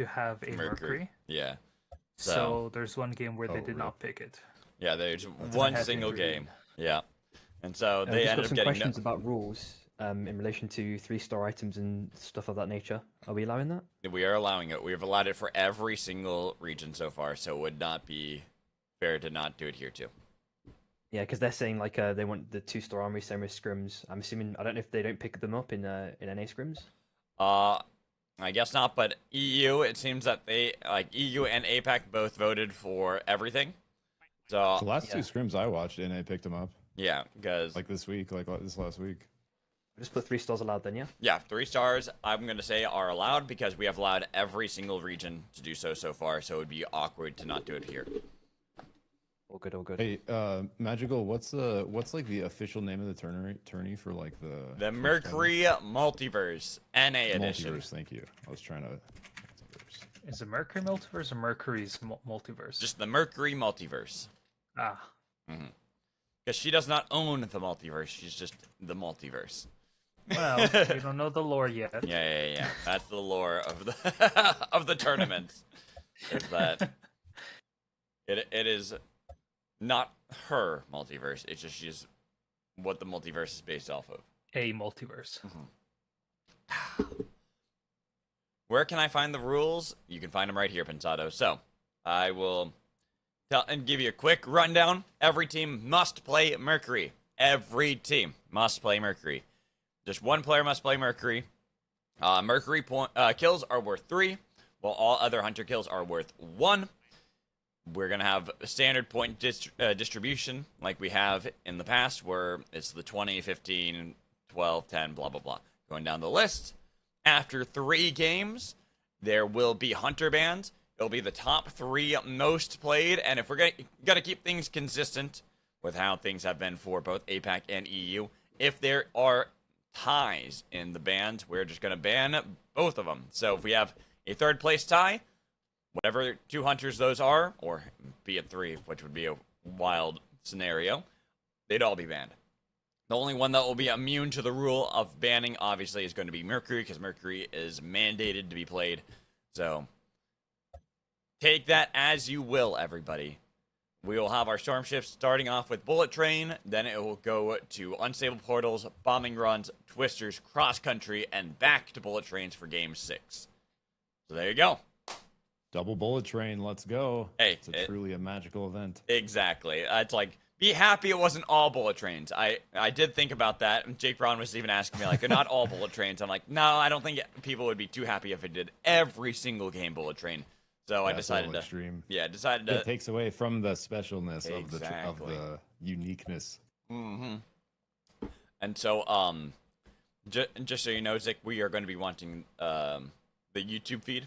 to have a Mercury. Yeah. So there's one game where they did really? not pick it. Yeah, there's That's one not single happening. game. Yeah. And so We've they just ended got up some getting questions about rules in relation to 3-star items and stuff of that nature. Are we allowing that? We are allowing it. We have allowed it for every single region so far, so it would not be fair to not do it here too. Yeah, because they're saying like they want the 2-star armory, same with scrims. I'm assuming I don't know if they don't pick them up in NA scrims. I guess not, but EU, it seems that they EU and APAC both voted for everything. So The last two scrims I watched, and I picked them up. yeah, because Like this week, like this last week. Just put 3 stars allowed then, yeah. yeah, 3 stars I'm gonna say are allowed because we have allowed every single region to do so far. So it would be awkward to not do it here. All good, all good. Hey, Magical, what's like the official name of the tourney for like The Mercury Multiverse NA edition. Multiverse? Thank you. I was trying to. Multiverse. Is it Mercury Multiverse or Mercury's Multiverse? Just the Mercury Multiverse. Ah. Because she does not own the multiverse, she's just the multiverse. Well, you don't know the lore yet. Yeah. That's the lore of the of the tournament. Is that it is not her multiverse. It's just she's what the multiverse is based off of. A multiverse. Where can I find the rules? You can find them right here, Pensado. So I will tell and give you a quick rundown. Every team must play Mercury. Every team must play Mercury. Just one player must play Mercury. Mercury kills are worth 3, while all other hunter kills are worth 1. We're going to have a standard point distribution like we have in the past, where it's the 20, 15, 12, 10, blah, blah, blah. Going down the list. After 3 games, there will be hunter bans. It'll be the top 3 most played, and if we're going to keep things consistent with how things have been for both APAC and EU, if there are ties in the bans, we're just going to ban both of them. So if we have a 3rd place tie, whatever 2 hunters those are, or be it 3, which would be a wild scenario, they'd all be banned. The only one that will be immune to the rule of banning, obviously, is going to be Mercury, because Mercury is mandated to be played. So take that as you will, everybody. We will have our storm ships starting off with Bullet Train, then it will go to Unstable Portals, Bombing Runs, Twisters, Cross Country, and back to Bullet Trains for Game 6. So there you go. Double bullet train, let's go. Hey, it's truly a magical event. Exactly. It's like, be happy it wasn't all bullet trains. I did think about that. And Jake Brown was even asking me, like, they're not all bullet trains. I'm like, no, I don't think people would be too happy if it did every single game bullet train. So I decided to extreme. Yeah, decided to. It takes away from the specialness of Exactly. the uniqueness. And so, just so you know, Zick, we are going to be wanting the YouTube feed.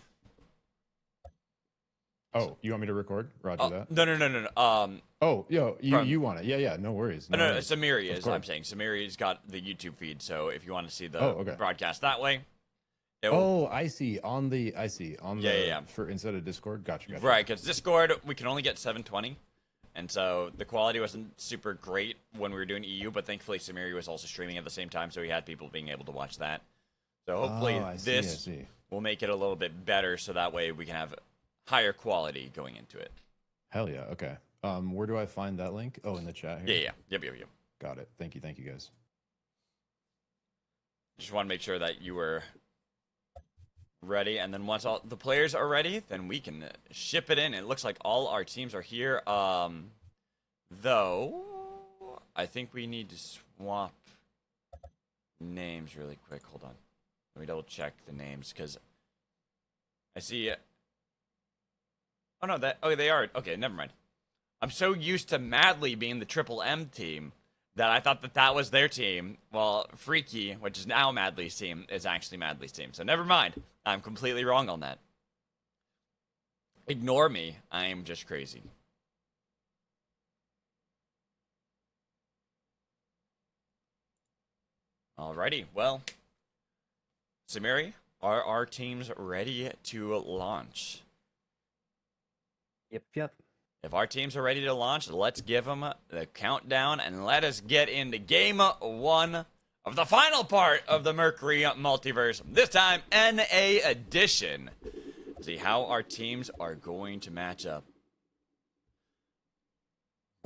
Oh, you want me to record? Roger that. No. Oh, you want it? Yeah. No worries. No, worries. Samiri Of is. course. I'm saying Samiri's got the YouTube feed. So if you want to see the okay. broadcast that way, I see. On the Yeah. For instead of Discord. Gotcha. Right, because Discord we can only get 720, and so the quality wasn't super great when we were doing EU. But thankfully, Samiri was also streaming at the same time, so we had people being able to watch that. So hopefully this will make it a little bit better, so that way we can have higher quality going into it. Hell yeah. Okay. Where do I find that link? Oh, in the chat here. Yeah. Yep. Got it. Thank you, guys. Just want to make sure that you were ready, and then once all the players are ready, then we can ship it in. It looks like all our teams are here. Though I think we need to swap names really quick. Hold on. Let me double check the names, because I see. Oh no, they are. Okay, never mind. I'm so used to Madly being the Triple M team that I thought that was their team. Well, Freaky, which is now Madly's team, is actually Madly's team. So never mind. I'm completely wrong on that. Ignore me. I am just crazy. Alrighty, well, Samiri, are our teams ready to launch? Yep. If our teams are ready to launch, let's give them the countdown and let us get into Game 1 of the final part of the Mercury Multiverse. This time, NA Edition. See how our teams are going to match up.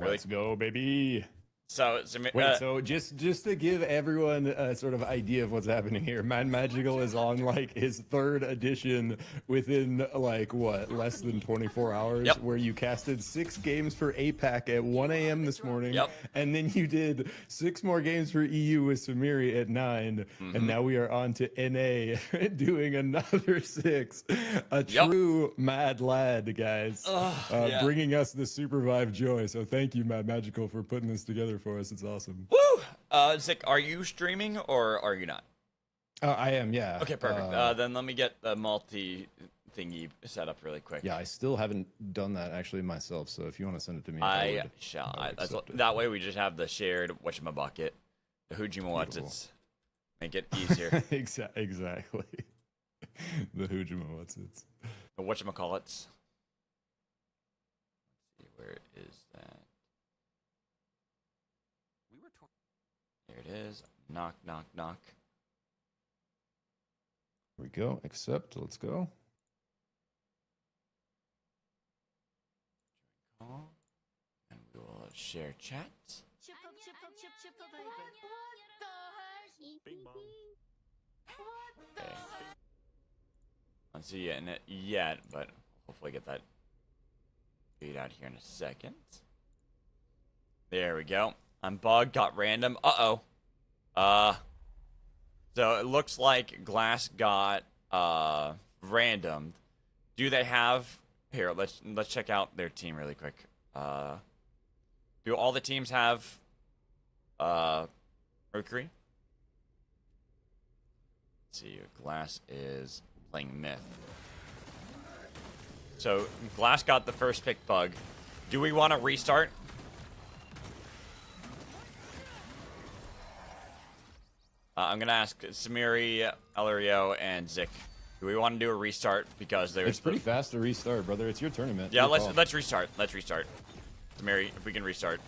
Really? Let's go, baby. So, Wait, so just to give everyone a sort of idea of what's happening here, Mad Magical is on like his 3rd edition within like what, less than 24 hours, Yep. where you casted 6 games for APAC at 1 a.m. this morning, Yep. and then you did 6 more games for EU with Samiri at 9, and now we are on to NA doing another 6. A Yep. true mad lad, guys, yeah. bringing us the Super Vive joy. So thank you, Mad Magical, for putting this together for us. It's awesome. Woo! Zick, are you streaming or are you not? I am, yeah. Okay, perfect. Then let me get the multi thingy set up really quick. Yeah, I still haven't done that actually myself. So if you want to send it to me, I would- shall. I would accept it. That way we just have the shared whatchamabucket, the Hujima what's make it easier. Exactly. The Hujima, what's it? The whatchamacallits. Let's see, where is that? There it is. Knock, knock, knock. Here we go. Accept. Let's go. Call. And we will share chat. Okay. Don't see it yet, but hopefully get that feed out here in a second. There we go. I'm bugged, got random. Uh-oh. So it looks like Glass got random. Do they have here, let's check out their team really quick. Do all the teams have Mercury? Let's see, Glass is playing Myth. So Glass got the first pick bug. Do we want to restart? I'm gonna ask Samiri, Elario, and Zick. Do we want to do a restart because there's? It's pretty fast to restart, brother. It's your tournament. Yeah, Your let's call. restart. Let's restart. Samiri, if we can restart.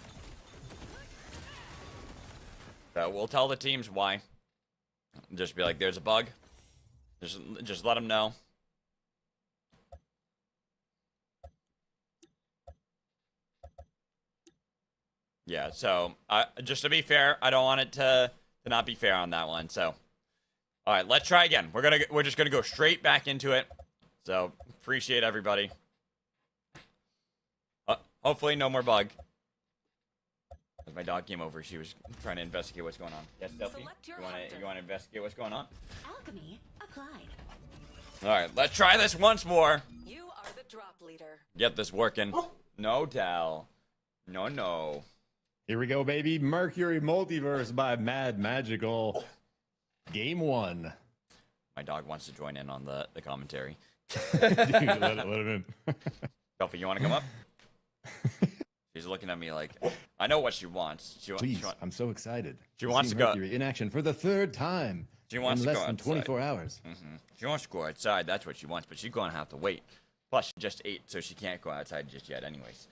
We'll tell the teams why. Just be like, there's a bug. Just let them know. Yeah. So, just to be fair, I don't want it to not be fair on that one. So, all right, let's try again. We're just gonna go straight back into it. So, appreciate everybody. Hopefully, no more bug. As my dog came over, she was trying to investigate what's going on. Yes, Delphi? You want to investigate what's going on? Alchemy applied. All right, let's try this once more. You are the drop leader. Get this working. No, Dal. No. Here we go, baby. Mercury Multiverse by Mad Magical. Game 1. My dog wants to join in on the commentary. Dude, let him in. Delphi, you want to come up? She's looking at me like, I know what she wants. Please, I'm so excited. She wants see to go- Mercury in action for the 3rd time. She wants in to less go than outside. 24 hours. She wants to go outside. That's what she wants, but she's going to have to wait. Plus, she just ate, so she can't go outside just yet anyways.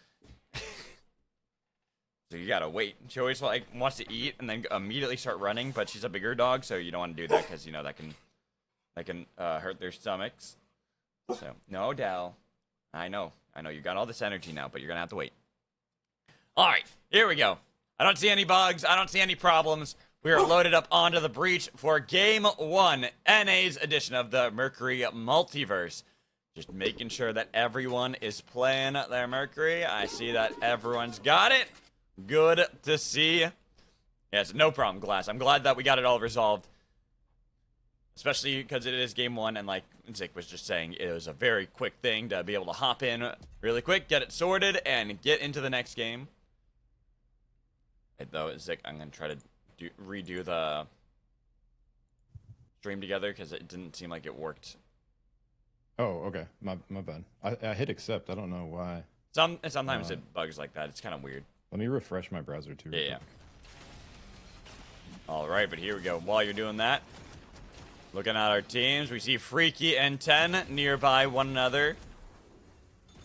So you gotta wait. She always wants to eat and then immediately start running, but she's a bigger dog, so you don't want to do that because you know that can hurt their stomachs. So no, Dal. I know you got all this energy now, but you're gonna have to wait. All right, here we go. I don't see any bugs. I don't see any problems. We are loaded up onto the breach for Game 1, NA's edition of the Mercury Multiverse. Just making sure that everyone is playing their Mercury. I see that everyone's got it. Good to see. Yes, no problem, Glass. I'm glad that we got it all resolved. Especially because it is Game 1, and like Zick was just saying, it was a very quick thing to be able to hop in really quick, get it sorted, and get into the next game. Though, Zick, I'm going to try to redo the stream together because it didn't seem like it worked. Oh, okay. My bad. I hit accept. I don't know why. Sometimes it bugs like that. It's kind of weird. Let me refresh my browser too. real Yeah. quick. All right, but here we go. While you're doing that, looking at our teams, we see Freaky and 10 nearby one another.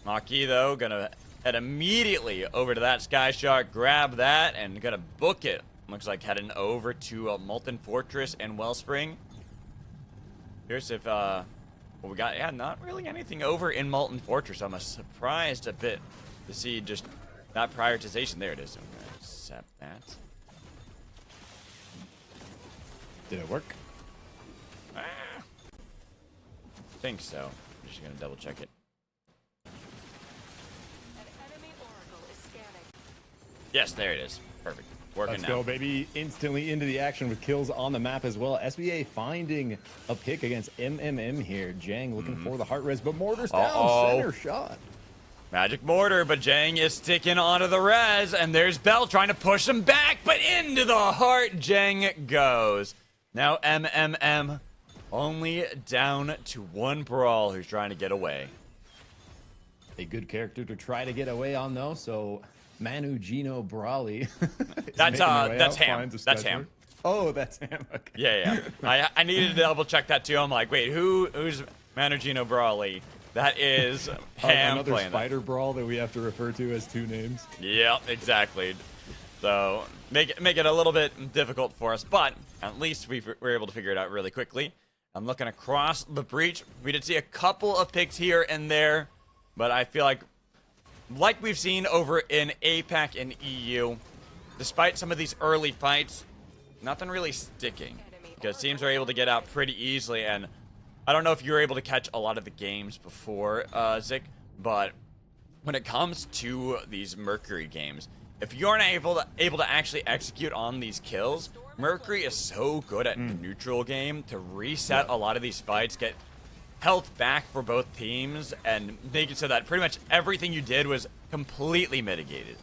Maki, though, gonna head immediately over to that Sky Shark, grab that, and gonna book it. Looks like heading over to Molten Fortress and Wellspring. Here's if Well, we got, yeah, not really anything over in Molten Fortress. I'm surprised a bit to see just that prioritization. There it is. I'm going to accept that. Did it work? I think so. I'm just going to double check it. An enemy oracle is scanning. Yes, there it is. Perfect. Working Let's now. go, baby. Instantly into the action with kills on the map as well. SBA finding a pick against MMM here. Jang looking for the heart res, but Mortar's down. Uh-oh. Center shot. Magic Mortar, but Jang is sticking onto the res, and there's Bell trying to push him back, but into the heart Jang goes. Now MMM only down to one Brawl who's trying to get away. A good character to try to get away on, though, so Manu Gino Brawley. That's Ham. That's Ham. Oh, that's Ham. Okay. Yeah. I needed to double check that too. I'm like, wait, who's Manugino Brawley? That is Ham Another playing spider brawl that we have to refer to as two names. Yep, exactly. So make it a little bit difficult for us, but at least we were able to figure it out really quickly. I'm looking across the breach. We did see a couple of picks here and there, but I feel like we've seen over in APAC and EU, despite some of these early fights, nothing really sticking because teams are able to get out pretty easily. And I don't know if you were able to catch a lot of the games before, Zik, but when it comes to these Mercury games, if you aren't able to actually execute on these kills, Mercury is so good at the neutral game to reset a lot of these fights, get health back for both teams, and make it so that pretty much everything you did was completely mitigated.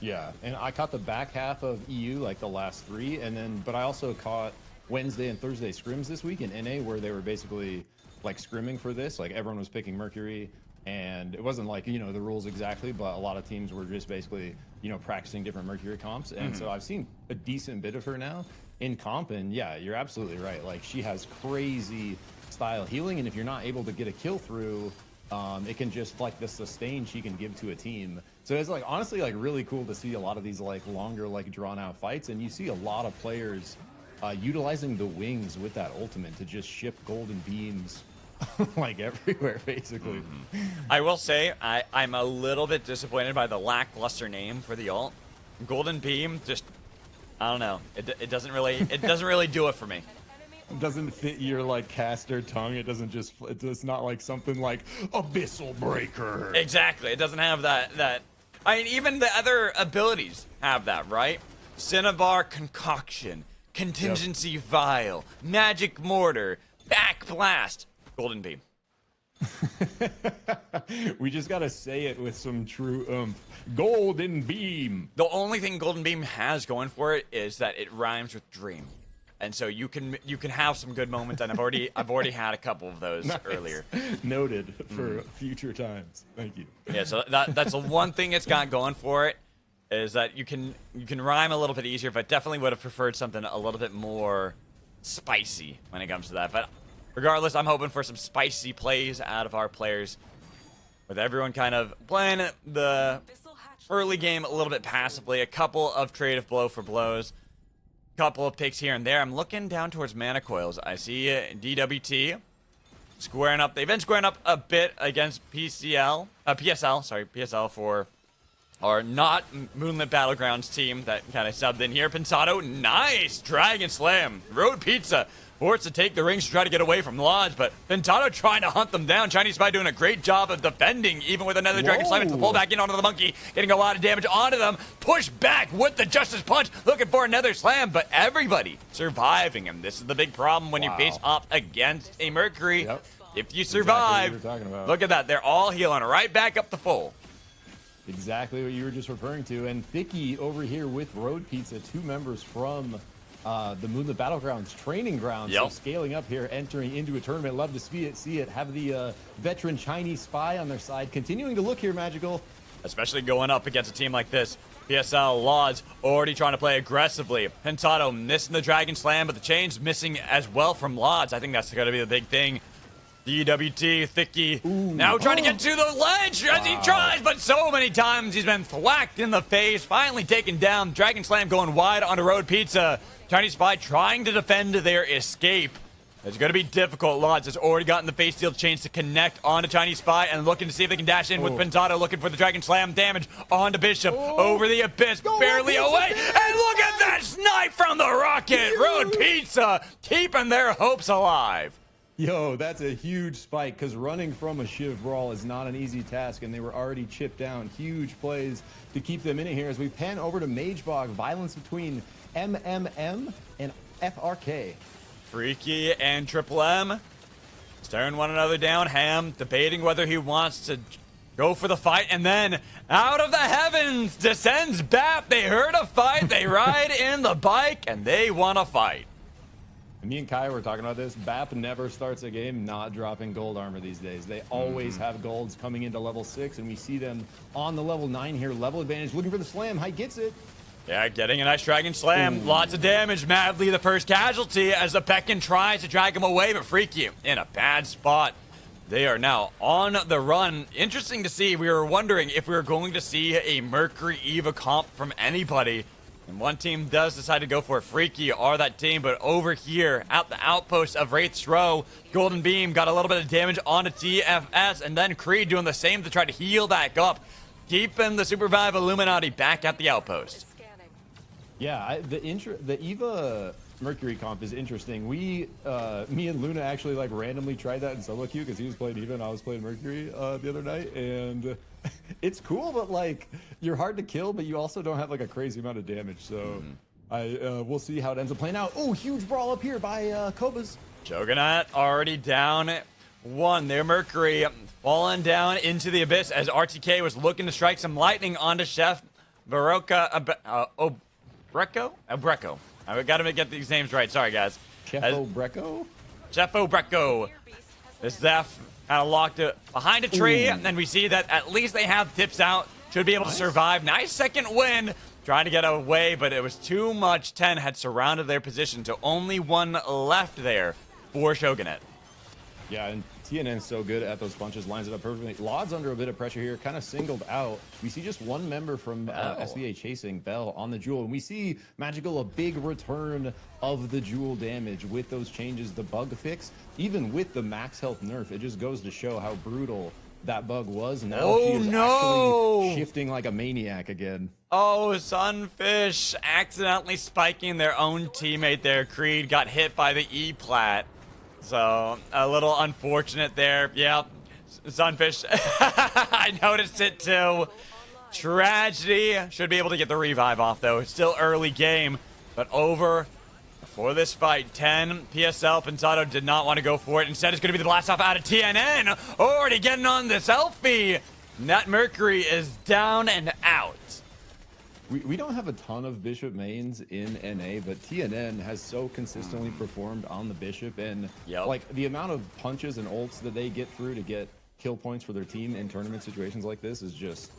Yeah, and I caught the back half of EU, like the last three, but I also caught Wednesday and Thursday scrims this week in NA where they were basically like scrimming for this. Like everyone was picking Mercury, and it wasn't like, the rules exactly, but a lot of teams were just basically, practicing different Mercury comps. And so I've seen a decent bit of her now in comp, and yeah, you're absolutely right. Like she has crazy style healing, and if you're not able to get a kill through, it can just like the sustain she can give to a team. So it's like honestly like really cool to see a lot of these like longer like drawn out fights, and you see a lot of players utilizing the wings with that ultimate to just ship golden beams like everywhere basically. I will say I'm a little bit disappointed by the lackluster name for the ult. Golden Beam, just I don't know. It doesn't really do it for me. It doesn't fit your like caster tongue. It's not like something like Abyssal Breaker. Exactly. It doesn't have that. I mean, even the other abilities have that, right? Cinnabar Concoction, Contingency Vial, Magic Mortar, Back Blast, Golden Beam. We just gotta say it with some true oomph. Golden Beam. The only thing Golden Beam has going for it is that it rhymes with dream. And so you can have some good moments, and I've already had a couple of those earlier. Noted for future times. Thank you. Yeah, so that's the one thing it's got going for it, is that you can rhyme a little bit easier, but definitely would have preferred something a little bit more spicy when it comes to that. But regardless, I'm hoping for some spicy plays out of our players, with everyone kind of playing the early game a little bit passively, a couple of creative blow for blows, couple of picks here and there. I'm looking down towards mana coils. I see DWT squaring up. They've been squaring up a bit against PSL for our not Moonlit Battlegrounds team that kind of subbed in here. Pensado, nice Dragon Slam. Road Pizza forced to take the rings to try to get away from Lodge, but Pensado trying to hunt them down. Chinese Spy doing a great job of defending, even with another Dragon Slam. It's the pull back in onto the monkey, getting a lot of damage onto them. Push back with the Justice Punch, looking for another slam, but everybody surviving him. This is the big problem when you face off against a Mercury. Yep. If you survive, Exactly what you were talking about. look at that. They're all healing right back up to full. Exactly what you were just referring to. And Thicky over here with Road Pizza, two members from the Moonlit Battlegrounds training grounds. Yep. So scaling up here, entering into a tournament. Love to see it. Have the veteran Chinese Spy on their side. Continuing to look here, Magical. Especially going up against a team like this. PSL, Lodge already trying to play aggressively. Pensado missing the Dragon Slam, but the chain's missing as well from Lodge. I think that's going to be the big thing. DWT, Thicky, now trying to get to the ledge as he tries, but so many times he's been thwacked in the face, finally taken down. Dragon Slam going wide onto Road Pizza. Chinese Spy trying to defend their escape. It's going to be difficult. Lods has already gotten the face shield chains to connect onto Chinese Spy and looking to see if they can dash in with Pensato, looking for the Dragon Slam damage onto Bishop. Over the Abyss, barely away. And look at that snipe from the Rocket. Road Pizza keeping their hopes alive. Yo, that's a huge spike because running from a Shiv Brawl is not an easy task, and they were already chipped down. Huge plays to keep them in it here as we pan over to Magebog. Violence between MMM and FRK. Freaky and Triple M staring one another down. Ham debating whether he wants to go for the fight, and then out of the heavens descends Bap. They heard a fight, they ride in the bike, and they want to fight. Me and Kai were talking about this. BAP never starts a game not dropping gold armor these days. They always have golds coming into level 6, and we see them on the level 9 here. Level advantage, looking for the slam. High gets it. Yeah, getting a nice Dragon Slam. Lots of damage. Madly the first casualty as the Pekin tries to drag him away, but Freaky in a bad spot. They are now on the run. Interesting to see. We were wondering if we were going to see a Mercury Eva comp from anybody. And one team does decide to go for it. Freaky are that team, but over here at the outpost of Wraith's Row, Golden Beam got a little bit of damage onto TFS, and then Creed doing the same to try to heal that up, keeping the Supervive Illuminati back at the outpost. Scanning. Yeah, the Eva Mercury comp is interesting. Me and Luna actually like randomly tried that in solo queue because he was playing Eva and I was playing Mercury the other night, and it's cool, but like you're hard to kill, but you also don't have like a crazy amount of damage. So we'll see how it ends up playing out. Oh, huge brawl up here by Kovas. Juggernaut already down one. Their Mercury falling down into the abyss as RTK was looking to strike some lightning onto Chef Obreco. I gotta get these names right. Sorry, guys. Chefo Brecco? Chefo Brecco. The Zeph kind of locked it behind a tree, and then we see that at least they have tips out. Should be able to survive. Nice second win. Trying to get away, but it was too much. 10 had surrounded their position, so only one left there for Shogunate. Yeah, and TNN's so good at those punches, lines it up perfectly. Lod's under a bit of pressure here, kind of singled out. We see just one member from SVA chasing Bell on the Jewel, and we see Magical a big return of the Jewel damage with those changes, the bug fix. Even with the max health nerf, it just goes to show how brutal that bug was. Now she is actually shifting like a maniac again. Oh, Sunfish accidentally spiking their own teammate there. Creed got hit by the E-plat. So, a little unfortunate there. Yeah, Sunfish, I noticed it too. Tragedy. Should be able to get the revive off, though. It's still early game, but over for this fight. 10, PSL, Pensato did not want to go for it. Instead, it's going to be the blast off out of TNN. Already getting on the selfie. That Mercury is down and out. We don't have a ton of Bishop mains in NA, but TNN has so consistently performed on the Bishop, and like the amount of punches and ults that they get through to get kill points for their team in tournament situations like this is just,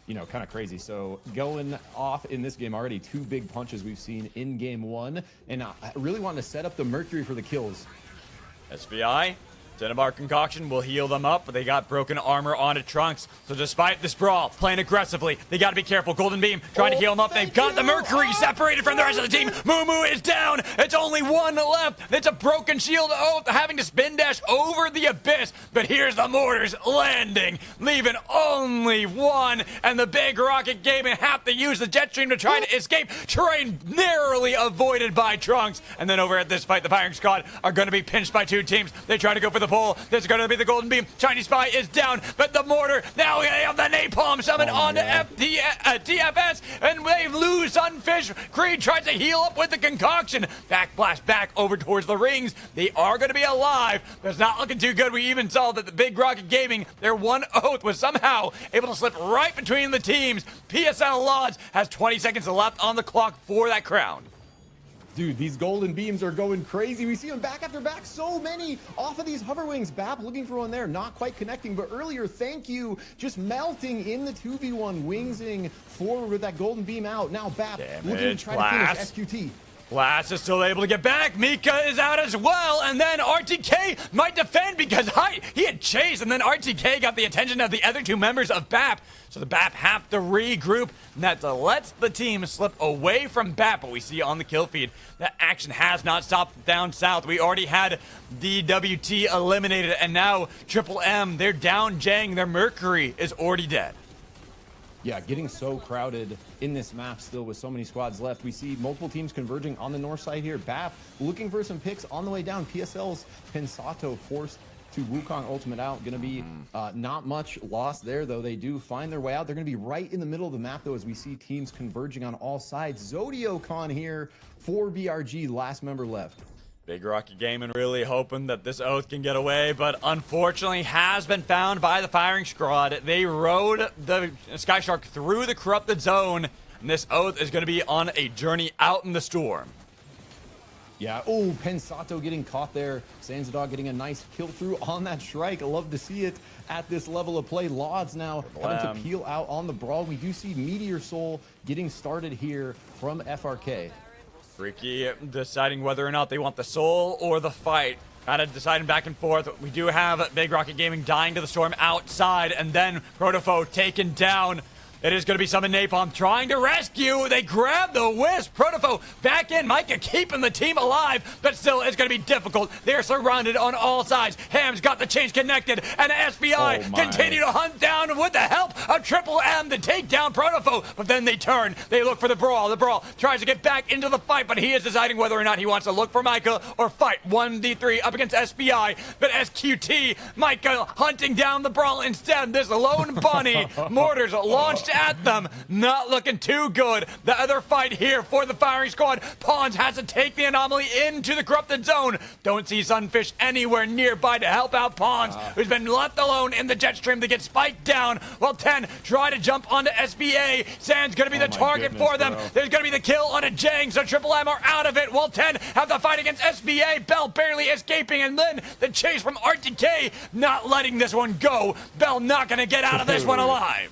you know, kind of crazy. So going off in this game already, 2 big punches we've seen in game 1, and I really want to set up the Mercury for the kills. SVI, Cinnabar Concoction will heal them up, but they got broken armor onto Trunks. So despite this brawl, playing aggressively, they got to be careful. Golden Beam trying to heal them up. They've got the Mercury separated from the rest of the team. Moo is down. It's only one left. It's a broken shield. Oh, having to spin dash over the abyss. But here's the mortars landing, leaving only one. And the big Rocket Gaming have to use the jet stream to try to escape. Terrain narrowly avoided by Trunks. And then over at this fight, the Firing Squad are going to be pinched by 2 teams. They try to go for the pull. This is going to be the Golden Beam. Chinese Spy is down, but the mortar, now they have the Napalm summon onto TFS, and they lose Sunfish. Creed tries to heal up with the concoction. Backblast back over towards the rings. They are going to be alive, but it's not looking too good. We even saw that the Big Rocket Gaming, their one oath, was somehow able to slip right between the teams. PSL Lodge has 20 seconds left on the clock for that crown. Dude, these golden beams are going crazy. We see them back after back. So many off of these hover wings. Bap looking for one there. Not quite connecting, but earlier, thank you. Just melting in the 2v1. Wingsing forward with that golden beam out. Now Bap looking to try to finish SQT. Glass is still able to get back. Mika is out as well. And then RTK might defend because he had chased. And then RTK got the attention of the other two members of BAP. So the BAP have to regroup. And that lets the team slip away from BAP. But we see on the kill feed that action has not stopped down south. We already had the WT eliminated. And now Triple M, they're down Jang. Their Mercury is already dead. Yeah, getting so crowded in this map still with so many squads left. We see multiple teams converging on the north side here. BAP looking for some picks on the way down. PSL's Pensato forced to Wukong ultimate out. Going to be not much loss there, though. They do find their way out. They're going to be right in the middle of the map, though, as we see teams converging on all sides. Zodiocon here for BRG, last member left. Big Rocky Gaming really hoping that this oath can get away, but unfortunately has been found by the firing squad. They rode the Sky Shark through the corrupted zone, and this oath is going to be on a journey out in the storm. Yeah, oh, Pensato getting caught there. Sansadog getting a nice kill through on that strike. I love to see it at this level of play. Lauds now having to peel out on the brawl. We do see Meteor Soul getting started here from FRK. Freaky deciding whether or not they want the soul or the fight. Kind of deciding back and forth. We do have Big Rocket Gaming dying to the storm outside, and then Protofo taken down. It is going to be Summon Napalm trying to rescue. They grab the Wisp. Protofo back in. Micah keeping the team alive, but still it's going to be difficult. They're surrounded on all sides. Ham's got the chains connected, and SBI continue to hunt down with the help of Triple M to take down Protofo. But then they turn. They look for the Brawl. The Brawl tries to get back into the fight, but he is deciding whether or not he wants to look for Micah or fight 1v3 up against SBI. But SQT, Micah hunting down the Brawl instead. This lone bunny. Mortars launched at them, not looking too good. The other fight here for the firing squad. Pawns has to take the anomaly into the corrupted zone. Don't see Sunfish anywhere nearby to help out Pawns, who's been left alone in the jet stream to get spiked down. While 10 try to jump onto SBA. Sand's gonna be the target for them. There's gonna be the kill on a Jang, so Triple M are out of it. While 10 have the fight against SBA. Bell barely escaping, and then the chase from RTK, not letting this one go. Bell not gonna get out of this one alive.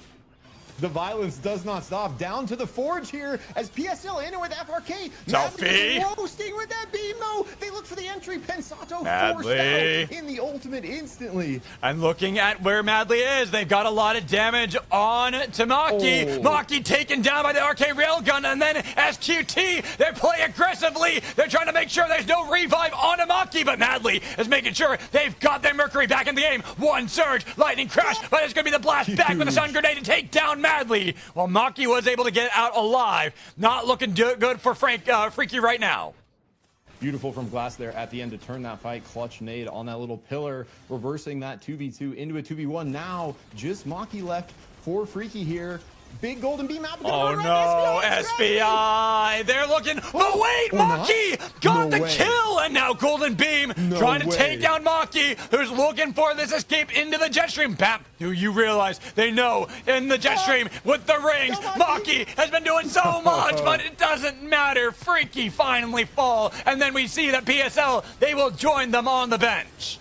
The violence does not stop. Down to the forge here as PSL in it with FRK. Selfie. Roasting with that beam, though. They look for the entry. Pensato Madly. forced out in the ultimate instantly. And looking at where Madly is, they've got a lot of damage on to Maki. Maki taken down by the RK Railgun, and then SQT, they play aggressively. They're trying to make sure there's no revive on Maki, but Madly is making sure they've got their Mercury back in the game. One surge, lightning crash, but it's going to be the blast back with the Sun Grenade to take down Madly. While Maki was able to get out alive. Not looking good for Freaky right now. Beautiful from Glass there at the end to turn that fight. Clutch nade on that little pillar, reversing that 2v2 into a 2v1. Now just Maki left for Freaky here. Big golden beam out. Oh no, SBI! They're looking. But wait, Maki got the kill, and now Golden Beam trying to take down Maki, who's looking for this escape into the jet stream. Bap, do you realize they know in the jet stream with the rings? Maki has been doing so much, but it doesn't matter. Freaky finally fall, and then we see that PSL, they will join them on the bench.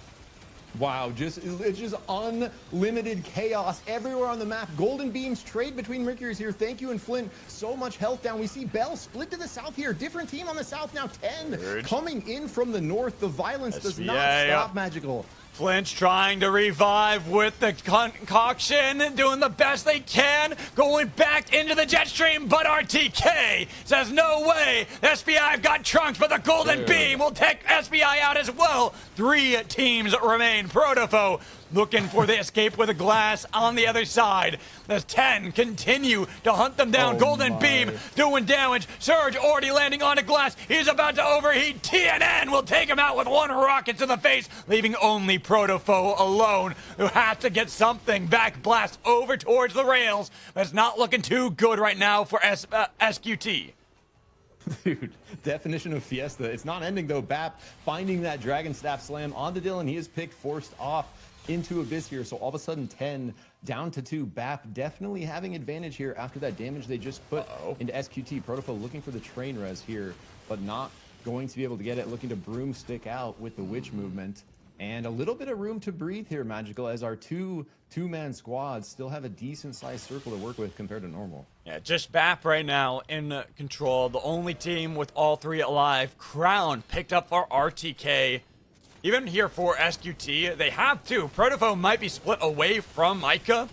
Wow, it's just unlimited chaos everywhere on the map. Golden beams trade between Mercury's here. Thank you, and Flint. So much health down. We see Bell split to the south here. Different team on the south now. 10 coming in from the north. The violence does not stop, Magical. Flinch trying to revive with the concoction, doing the best they can, going back into the jet stream, but RTK says no way. SBI have got Trunks, but the Golden Beam will take SBI out as well. 3 teams remain. Protofo looking for the escape with a Glass on the other side. The 10 continue to hunt them down. Golden Beam doing damage. Surge already landing on a Glass. He's about to overheat. TNN will take him out with 1 rocket to the face, leaving only Protofo alone, who has to get something back. Blast over towards the rails. But it's not looking too good right now for SQT. Dude, definition of fiesta. It's not ending though. Bap finding that Dragon Staff Slam onto Dylan. He is picked, forced off into Abyss here. So all of a sudden 10 down to 2. BAP definitely having advantage here after that damage they just put into SQT. Protofo looking for the train res here, but not going to be able to get it. Looking to broomstick out with the witch movement. And a little bit of room to breathe here, Magical, as our two-man squads still have a decent-sized circle to work with compared to normal. Yeah, just BAP right now in control. The only team with all three alive. Crown picked up for RTK. Even here for SQT, they have two. Protofo might be split away from Micah,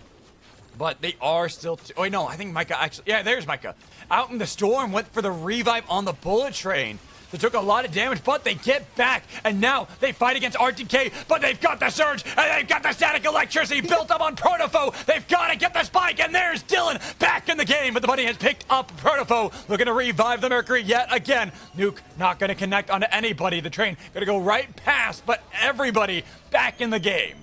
but they are still... Oh, wait, no, I think Micah actually... Yeah, there's Micah. Out in the storm, went for the revive on the bullet train. They took a lot of damage, but they get back, and now they fight against RTK, but they've got the surge, and they've got the static electricity built up on Protofo. They've got to get the spike, and there's Dylan back in the game, but the buddy has picked up Protofo, looking to revive the Mercury yet again. Nuke not going to connect onto anybody. The train going to go right past, but everybody back in the game.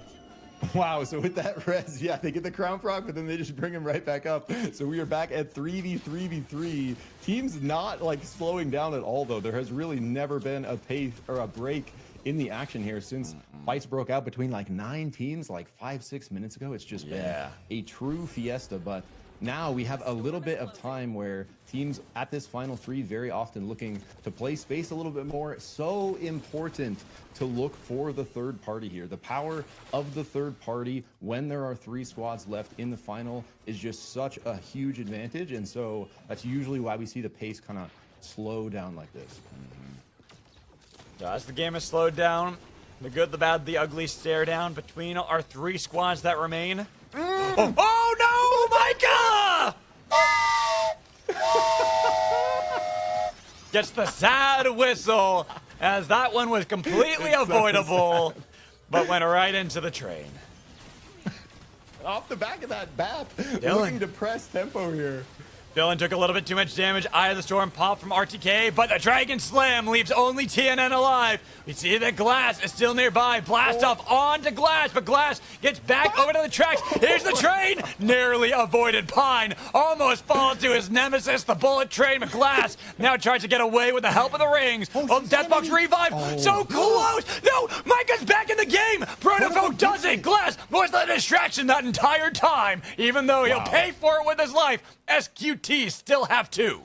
Wow, so with that res, yeah, they get the crown proc, but then they just bring him right back up. So we are back at 3v3v3. Teams not like slowing down at all, though. There has really never been a pace or a break in the action here since fights broke out between like 9 teams like 5-6 minutes ago. It's just been a true fiesta, but now we have a little bit of time where teams at this final 3 very often looking to play space a little bit more. So important to look for the third party here. The power of the third party when there are 3 squads left in the final is just such a huge advantage. And so that's usually why we see the pace kind of slow down like this. So as the game has slowed down, the good, the bad, the ugly stare down between our 3 squads that remain. Oh no, Micah! Gets the sad whistle as that one was completely avoidable, but went right into the train. Off the back of that BAP, Dylan. looking to press tempo here. Dylan took a little bit too much damage. Eye of the Storm pop from RTK, but the Dragon Slam leaves only TNN alive. We see that Glass is still nearby. Blast off onto Glass, but Glass gets back over to the tracks. Here's the train. Narrowly avoided. Pine almost falls to his nemesis, the bullet train. But Glass now tries to get away with the help of the rings. Oh, Deathbox revive. So close. No, Micah's back in the game. Protofo does it. Glass was the distraction that entire time, even though he'll pay for it with his life. SQT still have 2.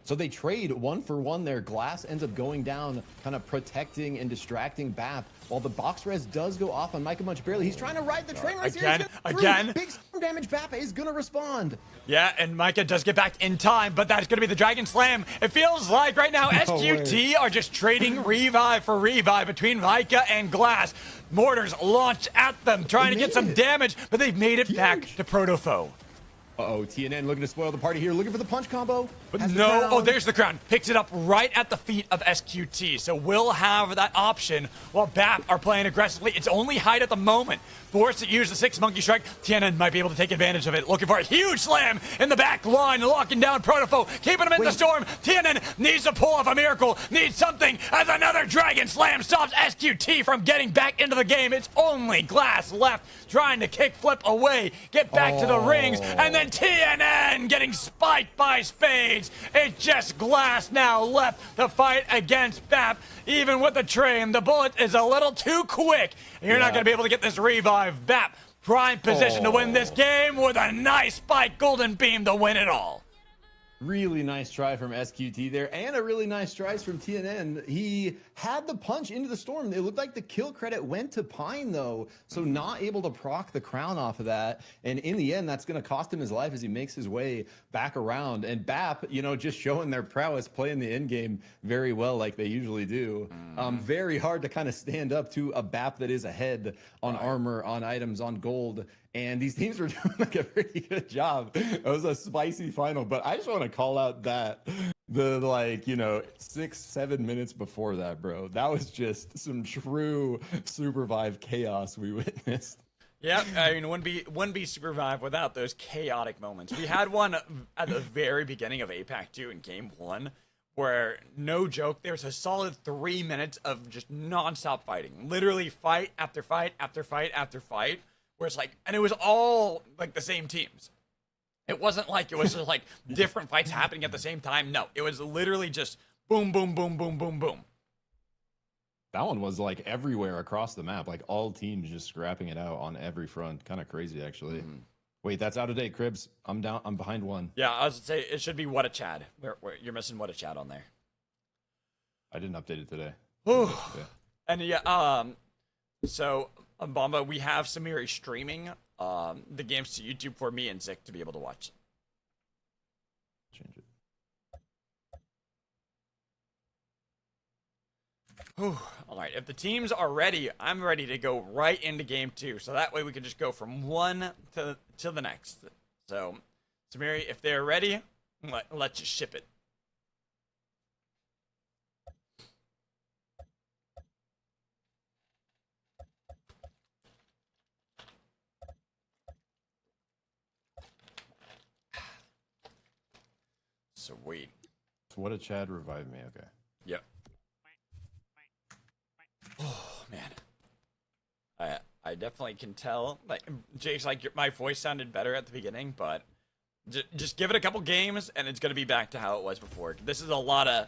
So they trade 1 for 1 there. Glass ends up going down, kind of protecting and distracting BAP, while the box res does go off on Micah much barely. He's trying to ride the train right here. Again. Big storm damage. BAP is going to respond. Yeah, and Micah does get back in time, but that's going to be the Dragon Slam. It feels like right now SQT are just trading revive for revive between Micah and Glass. Mortars launched at them, trying to get some damage, but they've made it back to Protofo. Uh-oh, TNN looking to spoil the party here, looking for the punch combo. But no, oh, there's the crown. Picks it up right at the feet of SQT. So we'll have that option while BAP are playing aggressively. It's only hide at the moment. Forced to use the 6 monkey strike. TNN might be able to take advantage of it. Looking for a huge slam in the back line, locking down Protofo, keeping him in the storm. TNN needs to pull off a miracle, needs something as another Dragon Slam stops SQT from getting back into the game. It's only Glass left trying to kick flip away, get back to the rings, and then TNN getting spiked by Spades. It's just Glass now left to fight against BAP. Even with the train, the bullet is a little too quick. You're not going to be able to get this revive. BAP prime position to win this game with a nice spike golden beam to win it all. Really nice try from SQT there, and a really nice tries from TNN. He had the punch into the storm. It looked like the kill credit went to Pine, though, so not able to proc the crown off of that. And in the end, that's going to cost him his life as he makes his way back around. And BAP, you know, just showing their prowess, playing the end game very well like they usually do. Very hard to kind of stand up to a BAP that is ahead on armor, on items, on gold. And these teams were doing like a pretty good job. It was a spicy final, but I just want to call out that the 6-7 minutes before that, bro. That was just some true Supervive chaos we witnessed. Yeah, I mean, wouldn't be Supervive without those chaotic moments. We had one at the very beginning of APAC 2 in Game 1 where, no joke, there was a solid 3 minutes of just non-stop fighting. Literally fight after fight after fight after fight. Where it's like, and it was all like the same teams. It wasn't like it was just like different fights happening at the same time. No, it was literally just boom, boom, boom, boom, boom, boom. That one was like everywhere across the map, like all teams just scrapping it out on every front. Kind of crazy, actually. Wait, that's out of date, Cribs. I'm down. I'm behind 1. Yeah, I was gonna say it should be What a Chad. You're missing What a Chad on there. I didn't update it today. Ooh. And yeah, So, Bomba, we have Samiri streaming the games to YouTube for me and Zik to be able to watch. Change it. Whew. All right, if the teams are ready, I'm ready to go right into game 2. So that way we can just go from one to the next. So, Samiri, if they're ready, let's just ship it. Sweet. So what a Chad revived me. Okay. Yep. Oh man, I definitely can tell. Like Jake's like my voice sounded better at the beginning, but just give it a couple games and it's gonna be back to how it was before. This is a lot of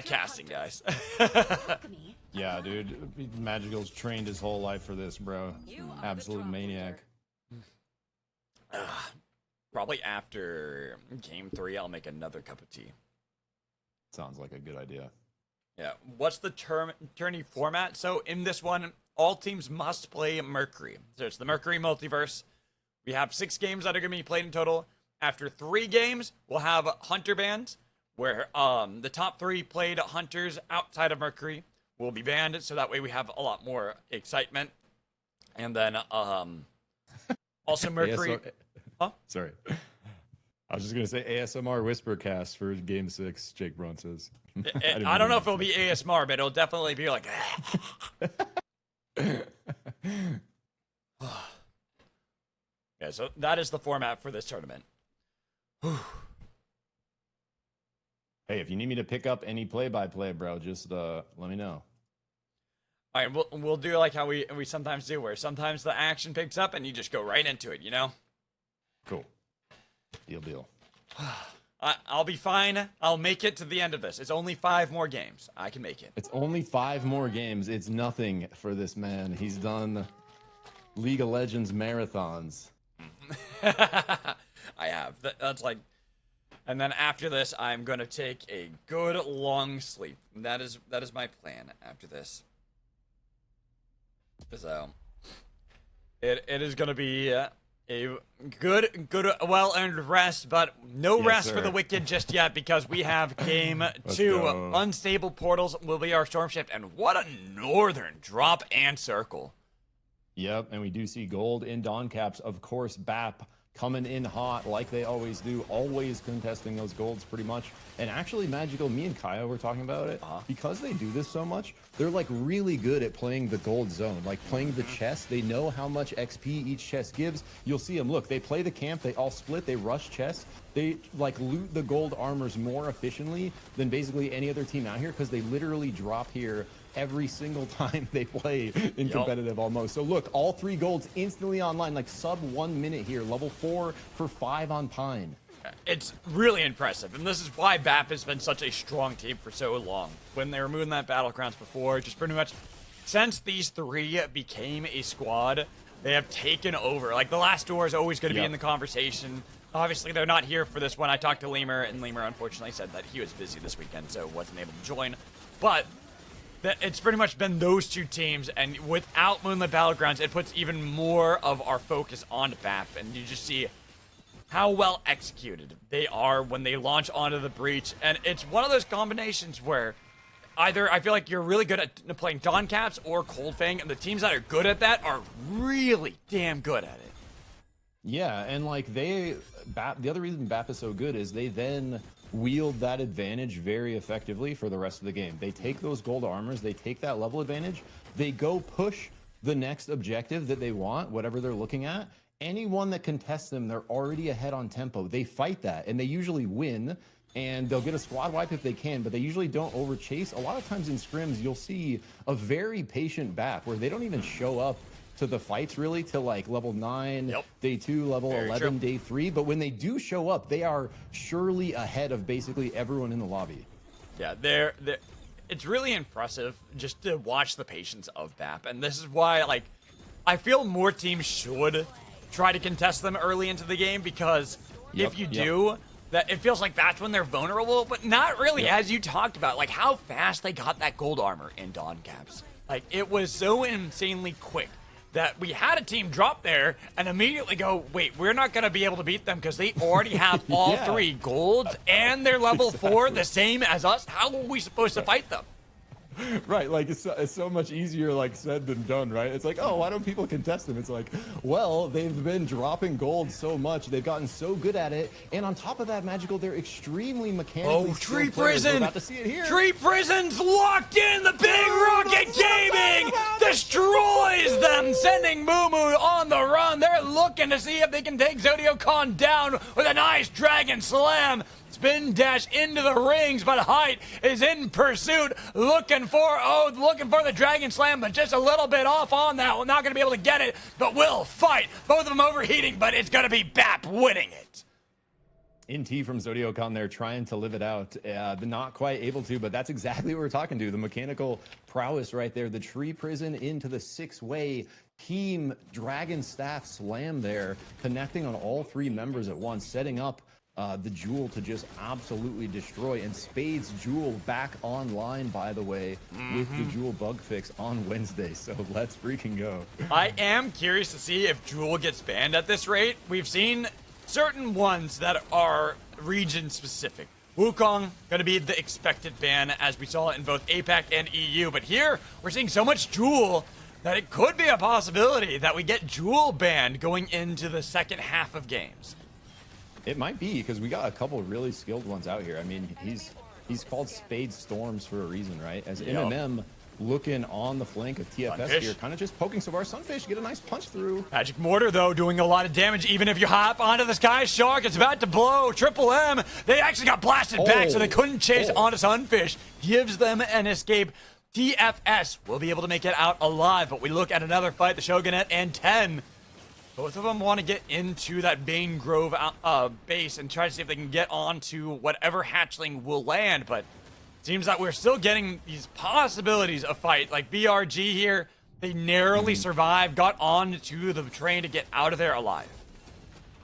casting, guys. Alchemy. Yeah, dude. Magical's trained his whole life for this, bro. You are the Absolute top maniac. Probably after game 3, I'll make another cup of tea. Sounds like a good idea. Yeah. What's the tourney format? So in this one, all teams must play Mercury. So it's the Mercury Multiverse. We have 6 games that are going to be played in total. After 3 games, we'll have Hunter bans, where the top 3 played Hunters outside of Mercury will be banned. So that way we have a lot more excitement. And then also Mercury. Huh? Sorry. I was just going to say ASMR Whispercast for Game 6, Jake Braun says. I don't know if it'll be ASMR, but it'll definitely be like. Yeah, so that is the format for this tournament. Hey, if you need me to pick up any play-by-play, bro, just let me know. All right, we'll do like how we sometimes do, where sometimes the action picks up and you just go right into it, you know? Cool. Deal. I'll be fine. I'll make it to the end of this. It's only 5 more games. I can make it. It's only 5 more games. It's nothing for this man. He's done League of Legends marathons. I have. That's like. And then after this, I'm gonna take a good long sleep. That is my plan after this. So it is gonna be a good well-earned rest, but no Yes, rest for sir. the wicked just yet, because we have game 2. go. Unstable portals will be our storm shift, and what a northern drop and circle. Yep, and we do see gold in Dawn Caps. Of course, BAP coming in hot like they always do, always contesting those golds pretty much. And actually, Magical, me and Kaya were talking about it. Because they do this so much, they're like really good at playing the gold zone, like playing the chest. They know how much XP each chest gives. You'll see them, look, they play the camp, they all split, they rush chests. They like loot the gold armors more efficiently than basically any other team out here, because they literally drop here every single time they play in competitive almost. So look, all 3 golds instantly online, like sub 1 minute here, level 4 for 5 on Pine. It's really impressive, and this is why BAP has been such a strong team for so long. When they were moving that Battlegrounds before, just pretty much since these 3 became a squad, they have taken over. Like, the last door is always going to be in the conversation. Obviously, they're not here for this one. I talked to Lemur, and Lemur unfortunately said that he was busy this weekend, so wasn't able to join. But it's pretty much been those 2 teams, and without Moonlit Battlegrounds, it puts even more of our focus on BAP, and you just see how well executed they are when they launch onto the breach. And it's one of those combinations where either I feel like you're really good at playing Dawn Caps or Cold Fang, and the teams that are good at that are really damn good at it. Yeah, and like the other reason BAP is so good is they then wield that advantage very effectively for the rest of the game. They take those gold armors, they take that level advantage, they go push the next objective that they want, whatever they're looking at. Anyone that contests them, they're already ahead on tempo. They fight that, and they usually win, and they'll get a squad wipe if they can, but they usually don't overchase. A lot of times in scrims, you'll see a very patient BAP where they don't even show up to the fights really till like level 9, day 2, level Very 11, true. day 3. But when they do show up, they are surely ahead of basically everyone in the lobby. Yeah, it's really impressive just to watch the patience of BAP, and this is why, like, I feel more teams should try to contest them early into the game, because if you do, that it feels like that's when they're vulnerable, but not really, as you talked about, like how fast they got that gold armor in Dawn Caps. Like, it was so insanely quick that we had a team drop there and immediately go, wait, we're not going to be able to beat them because they already have all Yeah. 3 golds and they're level 4 the same as us. How are we supposed to fight them? Right, like it's so much easier like said than done, right? It's like, oh, why don't people contest them? It's like, well, they've been dropping gold so much, they've gotten so good at it, and on top of that, Magical, they're extremely mechanically Oh, Tree skilled players. We're Prison! about to see it here. Tree Prison's locked in! The Big Rocket that's what I'm Gaming talking about! destroys them, sending Moo Moo on the run. They're looking to see if they can take Zodiocon down with a nice Dragon Slam. Spin dash into the rings, but Height is in pursuit, looking for the Dragon Slam, but just a little bit off on that one. Not going to be able to get it, but will fight. Both of them overheating, but it's going to be Bap winning it. NT from Zodiocon there trying to live it out, but not quite able to, but that's exactly what we're talking to. The mechanical prowess right there. The Tree Prison into the 6-way team Dragon Staff Slam there, connecting on all 3 members at once, setting up the Jewel to just absolutely destroy. And Spade's Jewel back online, by the way, with the Jewel bug fix on Wednesday. So let's freaking go. I am curious to see if Jewel gets banned at this rate. We've seen certain ones that are region specific. Wukong going to be the expected ban, as we saw in both APAC and EU. But here, we're seeing so much Jewel that it could be a possibility that we get Jewel banned going into the second half of games. It might be, because we got a couple of really skilled ones out here. I mean, he's called Spade Storms for a reason, right? As MMM looking on the flank of TFS Sunfish. here, kind of just poking so far. Sunfish get a nice punch through. Magic Mortar, though, doing a lot of damage. Even if you hop onto the Sky Shark, it's about to blow. Triple M, they actually got blasted back, so they couldn't chase onto Sunfish. Gives them an escape. TFS will be able to make it out alive, but we look at another fight, the Shogunette and 10. Both of them want to get into that Bane Grove base and try to see if they can get onto whatever hatchling will land, but it seems that we're still getting these possibilities of fight. Like BRG here, they narrowly survived, got onto the train to get out of there alive.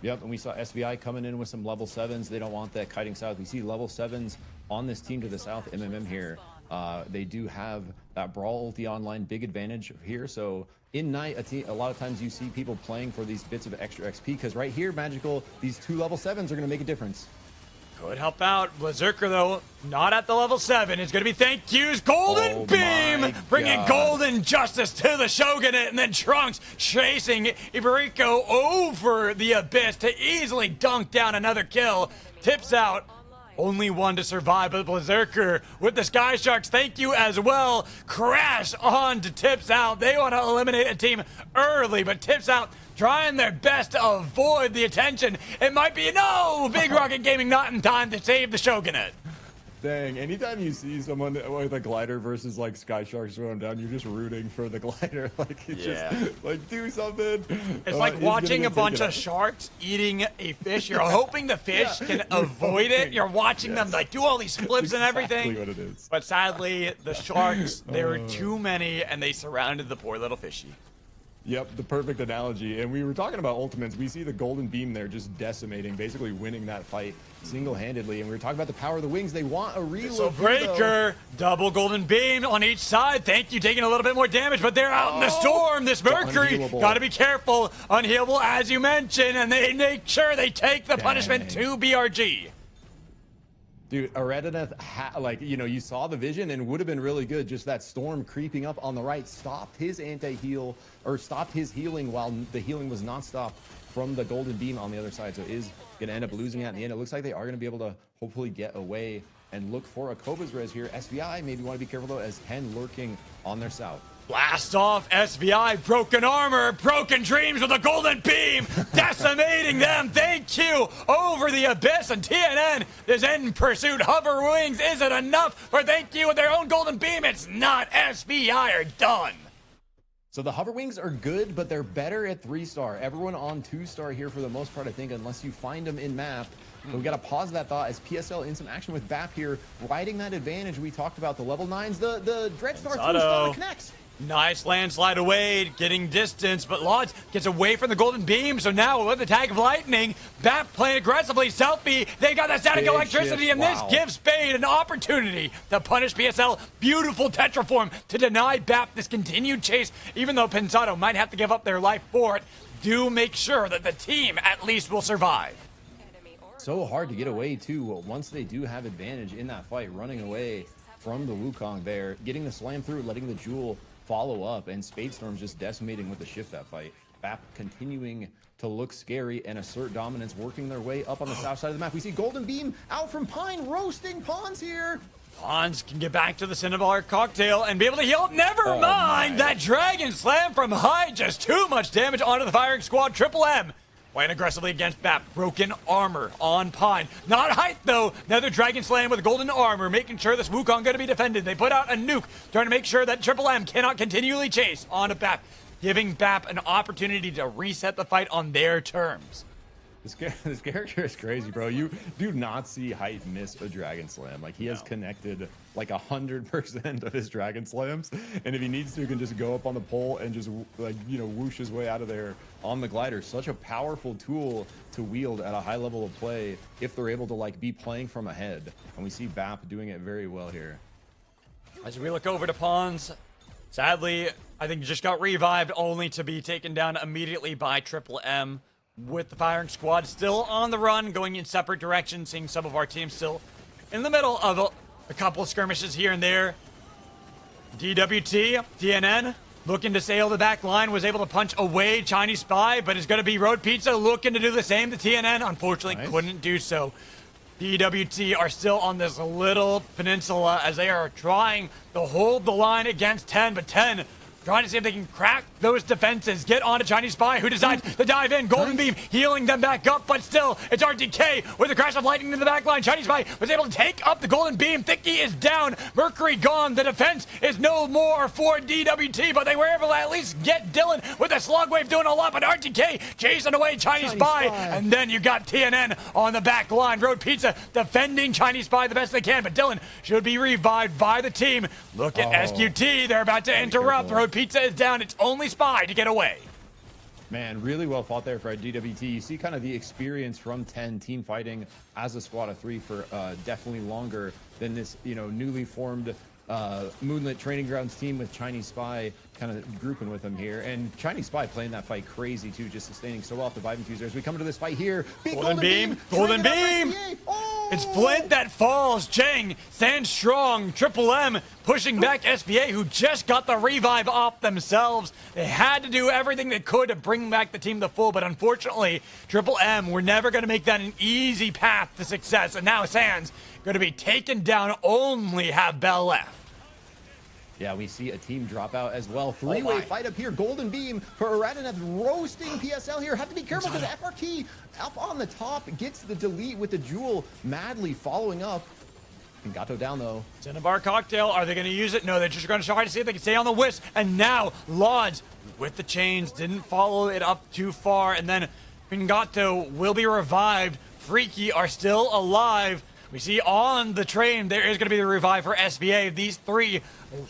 Yep, and we saw SVI coming in with some level 7s. They don't want that kiting south. We see level 7s on this team to the south, MMM here. They do have that Brawl ulti online, big advantage here. So in night, a lot of times you see people playing for these bits of extra XP, because right here, Magical, these 2 level 7s are going to make a difference. Could help out. Berserker, though, not at the level 7. It's going to be thank yous. Golden Beam bringing Golden Justice to the Shogunate, and then Trunks chasing Ibariko over the Abyss to easily dunk down another kill. Tips out. Only one to survive, but Berserker with the Sky Sharks, thank you as well. Crash on to Tips Out. They want to eliminate a team early, but Tips Out trying their best to avoid the attention. It might be, no, Big Rocket Gaming not in time to save the Shogunate. Dang, anytime you see someone with a glider versus like Sky Sharks going down, you're just rooting for the glider. Like, it's just like, do something. It's like watching a bunch of sharks eating a fish. You're hoping the fish can avoid it. You're watching them like do all these flips and everything. Exactly what it is. But sadly, the sharks, there were too many, and they surrounded the poor little fishy. Yep, the perfect analogy. And we were talking about ultimates. We see the Golden Beam there just decimating, basically winning that fight single-handedly. And we were talking about the power of the wings. They want a reload. So Breaker, double Golden Beam on each side. Thank you, taking a little bit more damage, but they're out in the storm. This Mercury, Unhealable. gotta be careful. Unhealable, as you mentioned, and they make sure they take the punishment to BRG. Dude, Aredineth, like, you know, you saw the vision and would have been really good. Just that storm creeping up on the right stopped his anti-heal, or stopped his healing while the healing was not stopped from the Golden Beam on the other side. So is going to end up losing it in the end. It looks like they are going to be able to hopefully get away and look for a Koba's res here. SVI maybe want to be careful though, as 10 lurking on their south. Blast off SVI, broken armor, broken dreams with a Golden Beam, decimating them. Thank you over the Abyss, and TNN is in pursuit. Hover Wings, is it enough for thank you with their own Golden Beam? It's not. SVI are done. So the Hover Wings are good, but they're better at 3-star. Everyone on 2-star here for the most part, I think, unless you find them in map. But we got to pause that thought as PSL in some action with BAP here, riding that advantage. We talked about the level 9s, the Dreadstar 3-star connects. Nice landslide away, getting distance, but Lods gets away from the golden beam, so now with the tag of lightning, Bap playing aggressively, Selfie, they got the static Big electricity, shift, and this wow. gives Spade an opportunity to punish PSL. Beautiful Tetraform to deny Bap this continued chase, even though Pensado might have to give up their life for it. Do make sure that the team at least will survive. Enemy oracle So hard to get away too. Once they do have advantage in that fight, running away from the Wukong there, getting the slam through, letting the Jewel follow up, and Spadestorm's just decimating with the shift that fight. Bap continuing to look scary and assert dominance, working their way up on the south side of the map. We see Golden Beam out from Pine, roasting Pawns here. Pawns can get back to the Cinnabar cocktail and be able to heal. Never Oh mind my. that Dragon Slam from Hyde. Just too much damage onto the firing squad. Triple M playing aggressively against Bap. Broken armor on Pine. Not Hyde though. Another Dragon Slam with golden armor, making sure this Wukong going to be defended. They put out a nuke, trying to make sure that Triple M cannot continually chase onto Bap, giving Bap an opportunity to reset the fight on their terms. This character is crazy, bro. You do not see Height miss a Dragon Slam. Like, he has connected like 100% of his Dragon Slams, and if he needs to, he can just go up on the pole and just, like, you know, whoosh his way out of there on the glider. Such a powerful tool to wield at a high level of play if they're able to, like, be playing from ahead. And we see Bap doing it very well here. As we look over to Pawns, sadly, I think just got revived, only to be taken down immediately by Triple M. With the firing squad still on the run, going in separate directions, seeing some of our teams still in the middle of a couple of skirmishes here and there. DWT, DNN, looking to sail the back line, was able to punch away Chinese Spy, but is going to be Road Pizza looking to do the same to TNN. Unfortunately, Nice. couldn't do so. DWT are still on this little peninsula as they are trying to hold the line against 10, but 10 trying to see if they can crack those defenses, get onto Chinese Spy, who decides to dive in. Golden Beam healing them back up, but still, it's RTK with a crash of lightning in the back line. Chinese Spy was able to take up the Golden Beam. Thicky is down. Mercury gone. The defense is no more for DWT, but they were able to at least get Dylan with a slug wave doing a lot, but RTK chasing away Chinese Spy. And then you got TNN on the back line. Road Pizza defending Chinese Spy the best they can, but Dylan should be revived by the team. Look at SQT. They're about to interrupt. careful. Road Pizza is down. It's only Spy to get away. Man, really well fought there for DWT. You see kind of the experience from 10 team fighting as a squad of 3 for definitely longer than this, you know, newly formed Moonlit Training Grounds team with Chinese Spy kind of grouping with them here. And Chinese Spy playing that fight crazy too, just sustaining so well off the Vibe Infuser. As we come to this fight here, big Golden Beam, Golden Golden Beam. It's Flint that falls. Cheng stands strong. Triple M pushing back SPA, who just got the revive off themselves. They had to do everything they could to bring back the team to full, but unfortunately, Triple M were never going to make that an easy path to success. And now Sans going to be taken down, only have Bell left. Yeah, we see a team drop out as well. Three-way fight up here. Golden Beam for Aradenev roasting PSL here. Have to be careful because FRT up on the top gets the delete with the Jewel madly following up. Gato down though. Cinnabar cocktail, are they going to use it? No, they're just going to try to see if they can stay on the wisp. And now Lods with the chains didn't follow it up too far. And then Pingato will be revived. Freaky are still alive. We see on the train there is going to be the revive for SVA. These 3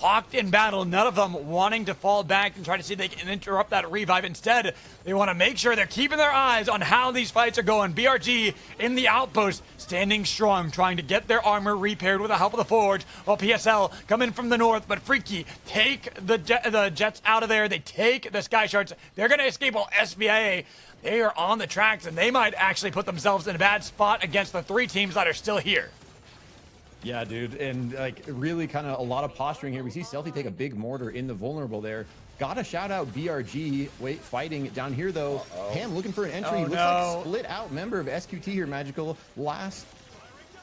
locked in battle, none of them wanting to fall back and try to see if they can interrupt that revive. Instead, they want to make sure they're keeping their eyes on how these fights are going. BRG in the outpost, standing strong, trying to get their armor repaired with the help of the Forge, while PSL come in from the north, but Freaky take the jets out of there. They take the Sky Shards. They're going to escape while SVA, they are on the tracks, and they might actually put themselves in a bad spot against the 3 teams that are still here. Yeah, dude, and like really kind of a lot of posturing here. We see Stealthy take a big mortar in the vulnerable there. Gotta shout out BRG. Wait, fighting down here though. Ham looking for an entry. Looks like split out member of SQT here. Magical last,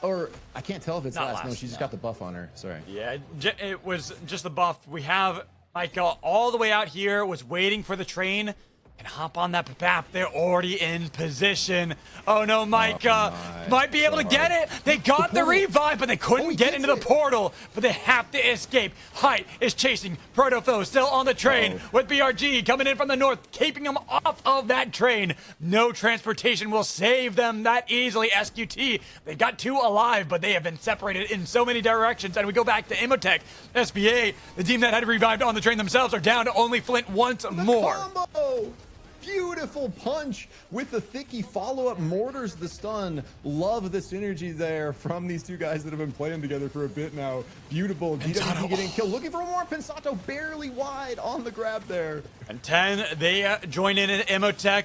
or I can't tell if it's Not last. No, last, she's just no. got the buff on her. Sorry. Yeah, it was just the buff. We have Michael all the way out here, was waiting for the train can hop on that map. They're already in position. Oh no, Micah might be able to get it. They got the revive, but they couldn't get into the portal. But they have to escape. Height is chasing. Protofo still on the train with BRG coming in from the north, keeping them off of that train. No transportation will save them that easily. SQT, they got 2 alive, but they have been separated in so many directions. And we go back to Imotech. SBA, the team that had revived on the train themselves, are down to only Flint once more. Combo! Beautiful punch with the Thicky follow-up, mortars the stun. Love the synergy there from these two guys that have been playing together for a bit now. Beautiful. DWT getting killed. Looking for more. Pensato barely wide on the grab there. And 10, they join in Imotech.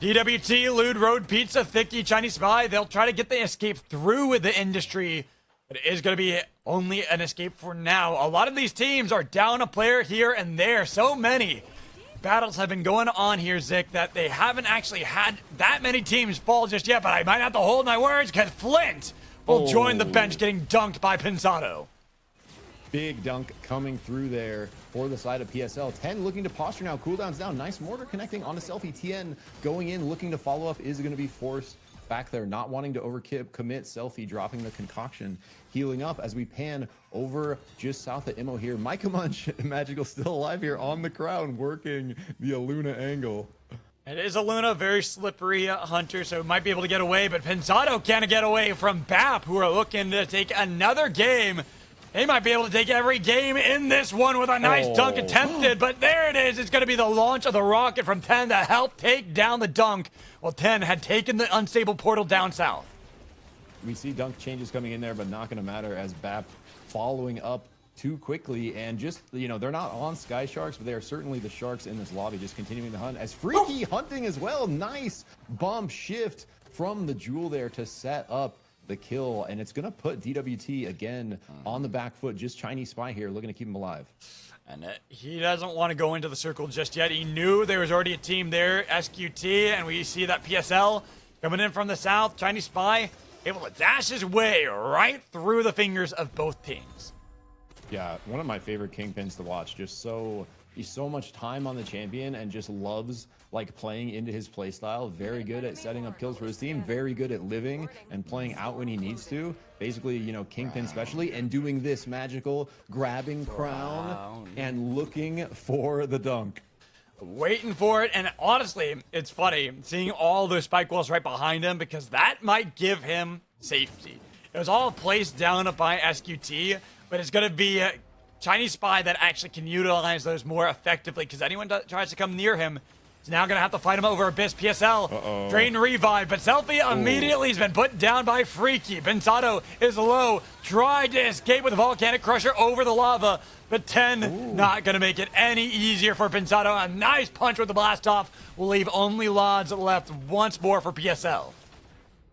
DWT, Lude, Road, Pizza, Thicky, Chinese Spy. They'll try to get the escape through with the industry. But it is going to be only an escape for now. A lot of these teams are down a player here and there. So many battles have been going on here, Zick, that they haven't actually had that many teams fall just yet, but I might have to hold my words because Flint will join the bench getting dunked by Pensato. Big dunk coming through there for the side of PSL. 10 looking to posture now. Cooldowns down. Nice mortar connecting on a selfie. TN going in, looking to follow up. Is going to be forced back there, not wanting to overcommit. Selfie dropping the concoction. Healing up as we pan over just south of Immo here. Micah Munch, Magical still alive here on the crown, working the Aluna angle. It is a Luna, very slippery hunter, so might be able to get away, but Pensato can't get away from BAP, who are looking to take another game. They might be able to take every game in this one with a nice dunk attempted, but there it is. It's going to be the launch of the rocket from 10 to help take down the dunk, while 10 had taken the unstable portal down south. We see dunk changes coming in there, but not going to matter as BAP following up too quickly. And just, you know, they're not on Sky Sharks, but they are certainly the Sharks in this lobby, just continuing the hunt. As Freaky hunting as well. Nice bump shift from the Jewel there to set up the kill. And it's going to put DWT again on the back foot. Just Chinese Spy here looking to keep him alive. And he doesn't want to go into the circle just yet. He knew there was already a team there, SQT, and we see that PSL coming in from the south. Chinese Spy able to dash his way right through the fingers of both teams. Yeah, one of my favorite Kingpins to watch. Just he's so much time on the champion and just loves like playing into his play style. Very good at setting up kills for his team. Very good at living and playing out when he needs to. Basically, you know, Kingpin specially, and doing this magical grabbing crown and looking for the dunk. Waiting for it, and honestly, it's funny seeing all those spike walls right behind him because that might give him safety. It was all placed down by SQT, but it's going to be Chinese Spy that actually can utilize those more effectively because anyone that tries to come near him is now going to have to fight him over Abyss. PSL, drain revive, but Selfie immediately has been put down by Freaky. Pensato is low, tried to escape with a Volcanic Crusher over the lava, but 10 not going to make it any easier for Pensato. A nice punch with the blast off will leave only Lods left once more for PSL.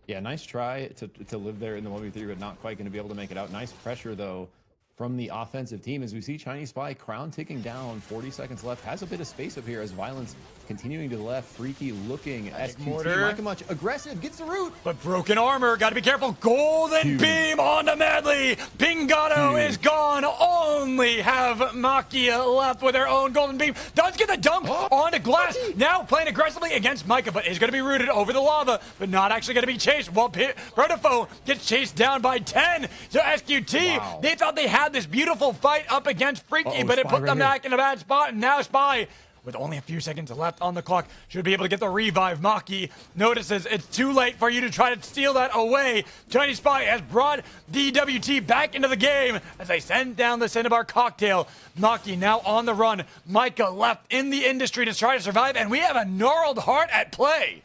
Yeah, nice try to live there in the 1v3, but not quite going to be able to make it out. Nice pressure, though, from the offensive team as we see Chinese Spy, crown ticking down, 40 seconds left, has a bit of space up here as Violence continuing to the left, Freaky looking, SQT, Micah Much, aggressive, gets the root. But broken armor, gotta be careful, golden beam onto Medley, Pingato is gone, only have Makia left with her own golden beam, does get the dunk onto Glass, now playing aggressively against Micah, but is gonna be rooted over the lava, but not actually gonna be chased, while Protofo gets chased down by 10, so SQT, they thought they had this beautiful fight up against Freaky, but it put them back in a bad spot, and now Spy, with only a few seconds left on the clock, should be able to get the revive. Maki notices it's too late for you to try to steal that away. Chinese Spy has brought DWT back into the game as they send down the Cinnabar cocktail. Maki now on the run. Micah left in the industry to try to survive, and we have a gnarled heart at play.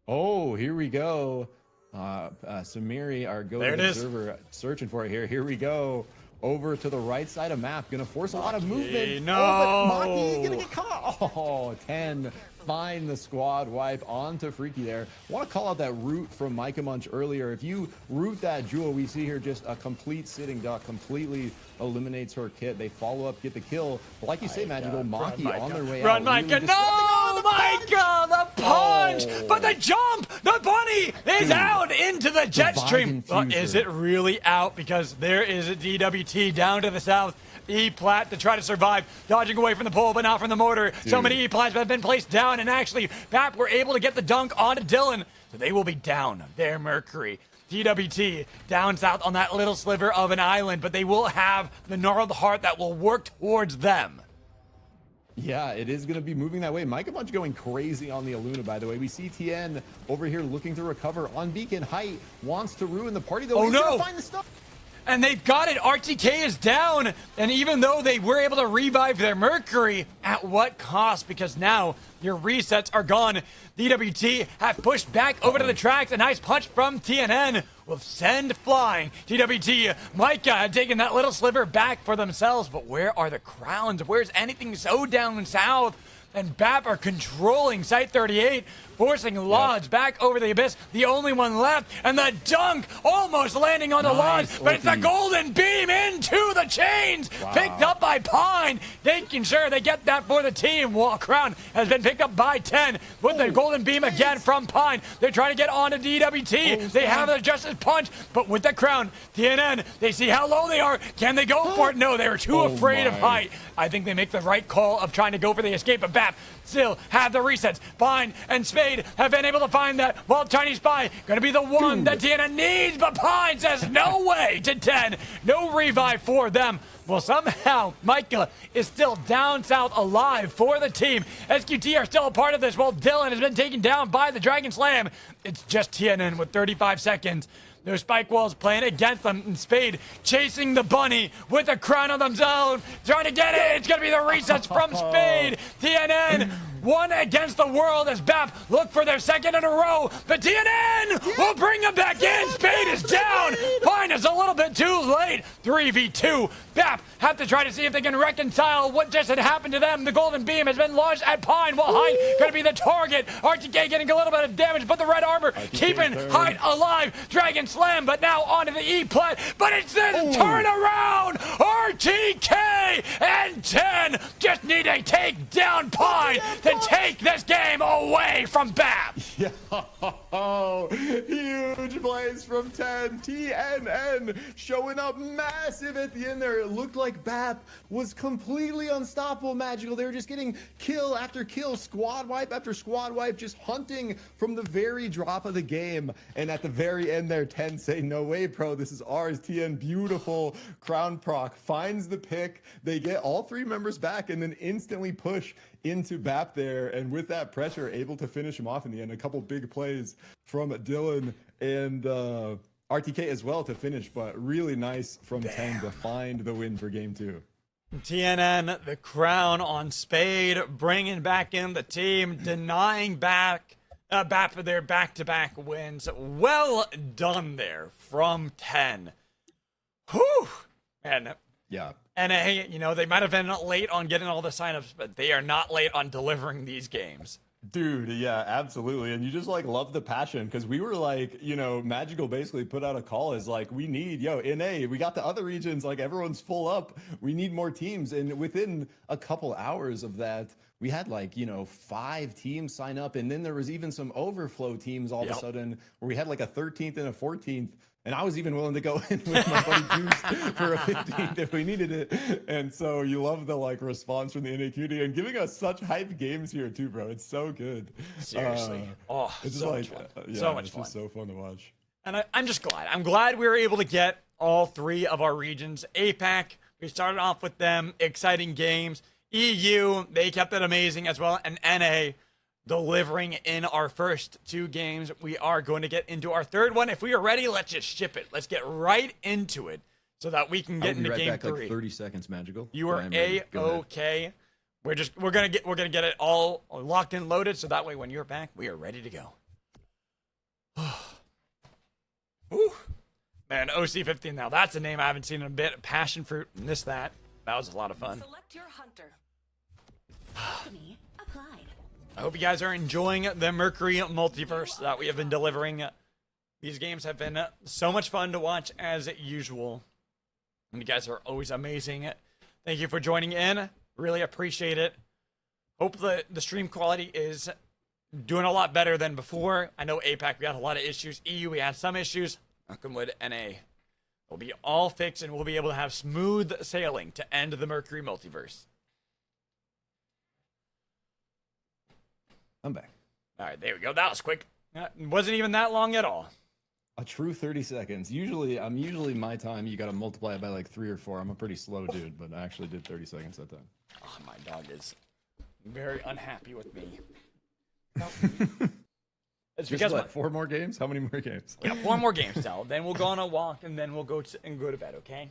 Oh, here we go. Samiri, our go-to observer, searching for it here. Here we go. Over to the right side of map. Gonna force a lot of movement. No. Oh, but Maki gonna get caught. Oh, 10. Find the squad wipe onto Freaky there. Want to call out that root from Micah Munch earlier. If you root that Jewel, we see here just a complete sitting duck. Completely eliminates her kit. They follow up, get the kill. But like you say, Magical, Maki on their way out. Run, Micah. No, Micah! The punch! But the jump! The bunny bunny is out into the jet Divide stream. Well, is Infuser. it really out? Because there is a DWT down to the south. E-Plat to try to survive, dodging away from the pole, but not from the mortar. So many E-Plats have been placed down, and actually, BAP were able to get the dunk onto Dylan. So they will be down there, Mercury. DWT down south on that little sliver of an island, but they will have the gnarled heart that will work towards them. Yeah, it is going to be moving that way. Micah Bunch going crazy on the Aluna, by the way. We see TN over here looking to recover on Beacon Height. Wants to ruin the party, though. Oh, He's gonna no. find the stuff. And they've got it. RTK is down. And even though they were able to revive their Mercury, at what cost? Because now your resets are gone. DWT have pushed back over to the tracks. A nice punch from TNN will send flying. DWT, Micah had taken that little sliver back for themselves. But where are the crowns? Where's anything so down south? And BAP are controlling Site 38, forcing Lodge back over the abyss, the only one left, and the dunk almost landing on the Lodge, Nice, but it's the Oki. golden beam into the chains, picked up by Pine, making sure they get that for the team, while Crown has been picked up by 10, with the golden beam again from Pine. They're trying to get onto DWT, they have the Justice Punch, but with the Crown, TNN, they see how low they are, can they go for it? No, they were too afraid of my. height. I think they make the right call of trying to go for the escape, but BAP still have the resets. Pine and Spade have been able to find that, while Tiny Spy gonna be the one that TNN needs, but Pine says no way to 10. No revive for them. Well, somehow Micah is still down south alive for the team. SQT are still a part of this, while Dylan has been taken down by the Dragon Slam. It's just TNN with 35 seconds. There's spike walls playing against them, and Spade chasing the bunny with a crown on themselves, trying to get it. It's going to be the resets from Spade. TNN, one against the world as BAP look for their second in a row. But TNN will bring them back in. Spade is down. Pine is a little bit too late. 3v2. BAP have to try to see if they can reconcile what just had happened to them. The golden beam has been launched at Pine, while Height going to be the target. RTK getting a little bit of damage, but the red armor keeping Height alive. Dragon Slam, but now onto the E-Plat, but it's this turnaround! RTK and 10 just need to take down Pine to take this game away from BAP. Oh, huge plays from 10. TNN showing up massive at the end there. It looked like BAP was completely unstoppable, Magical. They were just getting kill after kill, squad wipe after squad wipe, just hunting from the very drop of the game. And at the very end there, 10 say, no way, bro, this is ours. TN, beautiful crown proc, finds the pick. They get all three members back and then instantly push into BAP there, and with that pressure, able to finish him off in the end. A couple big plays from Dylan and RTK as well to finish, but really nice from 10 to find the win for game 2. TNN, the crown on Spade, bringing back in the team, denying BAP their back-to-back wins. Well done there from 10. Whew! And Yeah. NA, you know, they might have been late on getting all the signups, but they are not late on delivering these games. Dude, yeah, absolutely. And you just like love the passion, because we were like, you know, Magical basically put out a call as like, we need, NA, we got the other regions, like everyone's full up. We need more teams. And within a couple hours of that, we had like, 5 teams sign up. And then there was even some overflow teams all of a sudden where we had like a 13th and a 14th. And I was even willing to go in with my buddy Juice for a 15th if we needed it. And so you love the like response from the NAQD and giving us such hype games here too, bro. It's so good. Seriously. It's so just much like, fun. yeah, So much it's fun. just so fun to watch. And I'm just glad. I'm glad we were able to get all 3 of our regions. APAC, we started off with them. Exciting games. EU, they kept it amazing as well. And NA, delivering in our first 2 games. We are going to get into our 3rd one. If we are ready, let's just ship it. Let's get right into it so that we can get into game 3. Like 30 seconds, Magical. You are A-okay. We're gonna get it all locked and loaded, so that way when you're back, we are ready to go. Ooh. Man, OC15 now. That's a name I haven't seen in a bit. Passion fruit, missed that. That was a lot of fun. Select your hunter. Enemy applied. I hope you guys are enjoying the Mercury Multiverse that we have been delivering. These games have been so much fun to watch as usual. And you guys are always amazing. Thank you for joining in. Really appreciate it. Hope the stream quality is doing a lot better than before. I know APAC, we had a lot of issues. EU, we had some issues. Knock-on-wood, NA will be all fixed, and we'll be able to have smooth sailing to end the Mercury Multiverse. I'm back. All right, there we go. That was quick. It wasn't even that long at all. A true 30 seconds. Usually my time, you got to multiply it by like 3 or 4. I'm a pretty slow dude, but I actually did 30 seconds that time. Oh, my dog is very unhappy with me. It's Just because what, 4 more games? How many more games? we got 4 more games, Del. Then we'll go on a walk, and then we'll go to bed. Okay?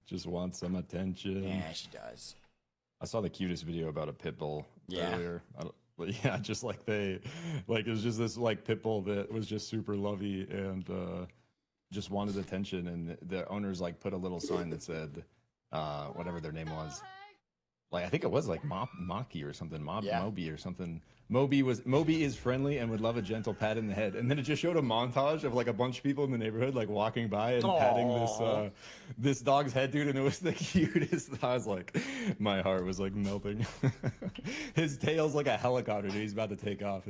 Just want some attention. Yeah, she does. I saw the cutest video about a pit bull Yeah. earlier. Yeah, just like it was just this like pit bull that was just super lovey and just wanted attention, and the owners like put a little sign that said whatever their name was. Like I think it was like Maki or something, Moby or something. Moby is friendly and would love a gentle pat in the head. And then it just showed a montage of like a bunch of people in the neighborhood like walking by and patting this dog's head, dude, and it was the cutest. I was like, my heart was like melting. His tail's like a helicopter, dude. He's about to take off.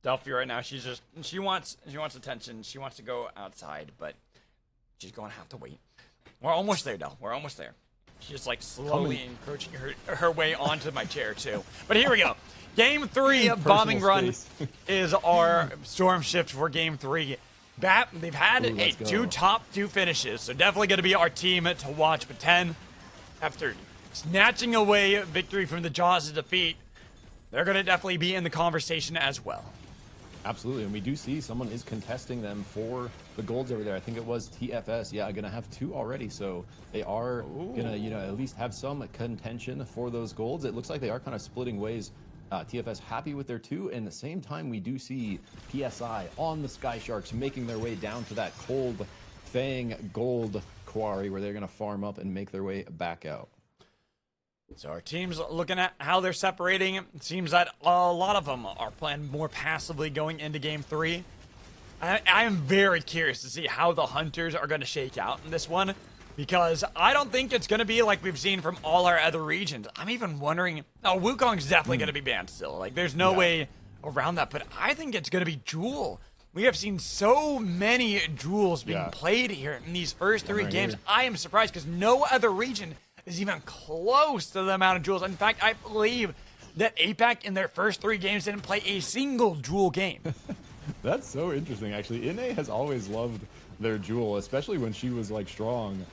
Delphi right now, she wants attention. She wants to go outside, but she's going to have to wait. We're almost there, Del. We're almost there. She's just like slowly encroaching her way onto my chair too. But here we go. Game 3 of Bombing Run is our storm shift for Game 3. They've had 2 top 2 finishes, so definitely going to be our team to watch. But 10, after snatching away victory from the jaws of defeat, they're going to definitely be in the conversation as well. Absolutely, and we do see someone is contesting them for the golds over there. I think it was TFS. Yeah, gonna have 2 already, so they are gonna, at least have some contention for those golds. It looks like they are kind of splitting ways. TFS happy with their 2, and at the same time, we do see PSI on the Sky Sharks making their way down to that Cold Fang gold quarry where they're gonna farm up and make their way back out. So our team's looking at how they're separating. It seems that a lot of them are playing more passively going into Game 3. I am very curious to see how the Hunters are going to shake out in this one, because I don't think it's going to be like we've seen from all our other regions. I'm even wondering, Wukong's definitely going to be banned still. Like, there's no way around that, but I think it's going to be Jewel. We have seen so many Jewels being played here in these first 3 games. Here. I am surprised because no other region is even close to the amount of Jewels. In fact, I believe that APAC in their first 3 games didn't play a single Jewel game. That's so interesting, actually. NA has always loved their Jewel, especially when she was like strong.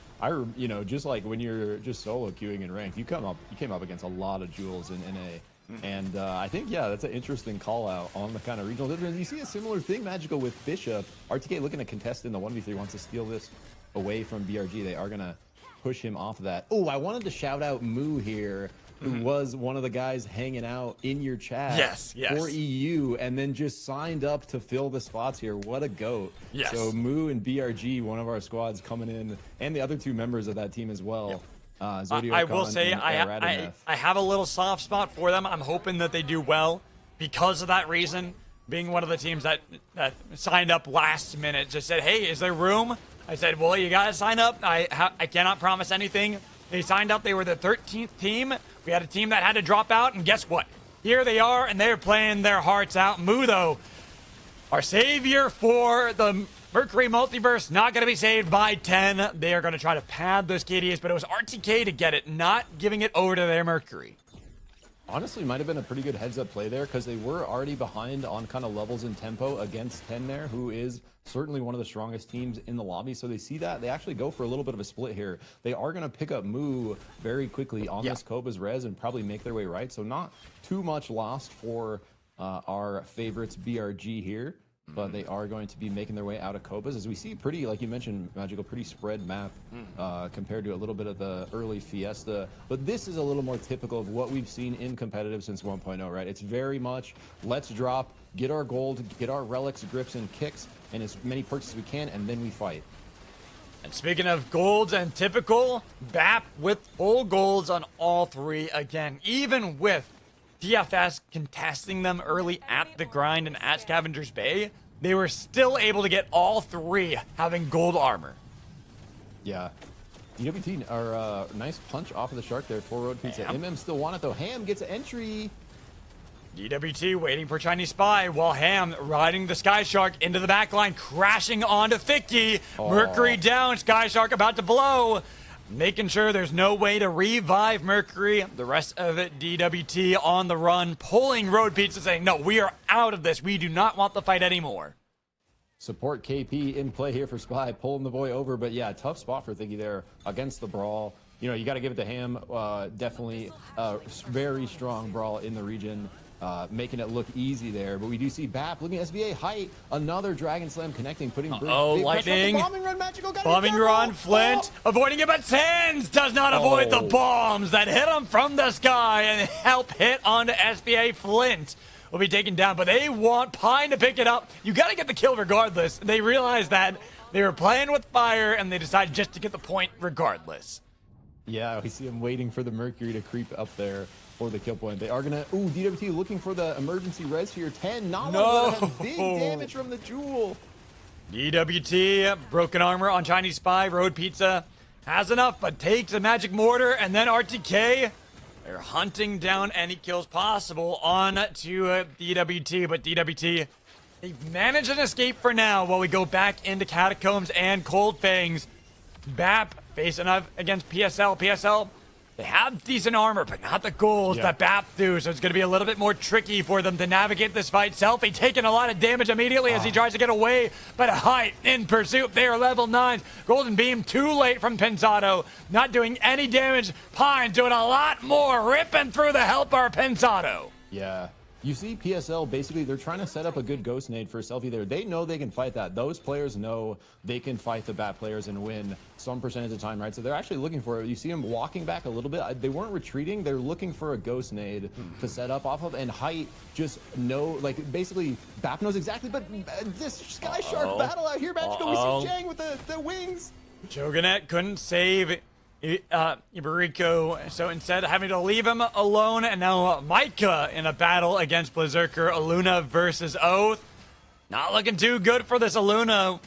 Just like when you're just solo queuing in ranked, you came up against a lot of Jewels in NA. And I think, that's an interesting call out on the kind of regional difference. You see a similar thing, Magical, with Bishop. RTK looking to contest in the 1v3, wants to steal this away from BRG. They are going to push him off of that. Oh, I wanted to shout out Moo here, who was one of the guys hanging out in your chat for EU and then just signed up to fill the spots here. What a goat. Yes. So Moo and BRG, one of our squads coming in, and the other 2 members of that team as well. I will say I have a little soft spot for them. I'm hoping that they do well because of that reason. Being one of the teams that signed up last minute, just said, hey, is there room? I said, well, you got to sign up. I cannot promise anything. They signed up. They were the 13th team. We had a team that had to drop out, and guess what? Here they are, and they're playing their hearts out. Moo, though, our savior for the Mercury Multiverse, not going to be saved by 10. They are going to try to pad those KDAs, but it was RTK to get it, not giving it over to their Mercury. Honestly, might have been a pretty good heads-up play there because they were already behind on kind of levels and tempo against 10 there, who is certainly one of the strongest teams in the lobby. So they see that. They actually go for a little bit of a split here. They are going to pick up Moo very quickly on this Koba's res and probably make their way right. So not too much lost for our favorites BRG here. But they are going to be making their way out of Koba's. As we see pretty, like you mentioned, Magical, pretty spread map compared to a little bit of the early Fiesta. But this is a little more typical of what we've seen in competitive since 1.0, right? It's very much, let's drop, get our gold, get our relics, grips, and kicks, and as many perks as we can, and then we fight. And speaking of golds and typical, BAP with full golds on all 3 again, even with TFS contesting them early at the grind and at Scavenger's Bay, they were still able to get all 3 having gold armor. Yeah. DWT are nice punch off of the shark there for Road Pizza. Ham. MM still want it though. Ham gets entry. DWT waiting for Chinese Spy while Ham riding the Sky Shark into the back line, crashing onto Thicky. Mercury down, Sky Shark about to blow. Making sure there's no way to revive Mercury. The rest of it, DWT on the run, pulling Road Pizza, saying, no, we are out of this. We do not want the fight anymore. Support KP in play here for Spy, pulling the boy over. But yeah, tough spot for Thicky there against the brawl. You know, you got to give it to Ham. Definitely very strong brawl in the region. Making it look easy there, but we do see BAP looking at SBA height, another Dragon Slam connecting, putting big lightning, bombing run, magical, bombing run, Flint avoiding it, but Sands does not avoid the bombs that hit him from the sky and help hit onto SBA. Flint will be taken down, but they want Pine to pick it up. You got to get the kill regardless. They realized that they were playing with fire and they decided just to get the point regardless. Yeah, we see him waiting for the Mercury to creep up there for the kill point. They are gonna, ooh, DWT looking for the emergency res here. 10, not one, big damage from the Jewel. DWT, broken armor on Chinese Spy. Road Pizza has enough, but takes a magic mortar, and then RTK. They're hunting down any kills possible on to DWT, but DWT, they've managed an escape for now while we go back into Catacombs and Cold Fangs. BAP facing up against PSL. PSL, they have decent armor, but not the goals that BAP do, so it's going to be a little bit more tricky for them to navigate this fight. Selfie taking a lot of damage immediately as he tries to get away, but Height in pursuit. They are level 9. Golden Beam too late from Pensado, not doing any damage. Pine doing a lot more, ripping through the help bar Pensado. Yeah. You see PSL, basically, they're trying to set up a good ghost nade for Selfie there. They know they can fight that. Those players know they can fight the BAP players and win some percentage of the time, right? So they're actually looking for it. You see them walking back a little bit. They weren't retreating. They're looking for a ghost nade to set up off of. And Height just like, basically, BAP knows exactly. But this Sky Shark battle out here, Magical. We see Jang with the wings. Joganet couldn't save Iberico, so instead having to leave him alone, and now Micah in a battle against Berserker. Aluna versus Oath. Not looking too good for this Aluna.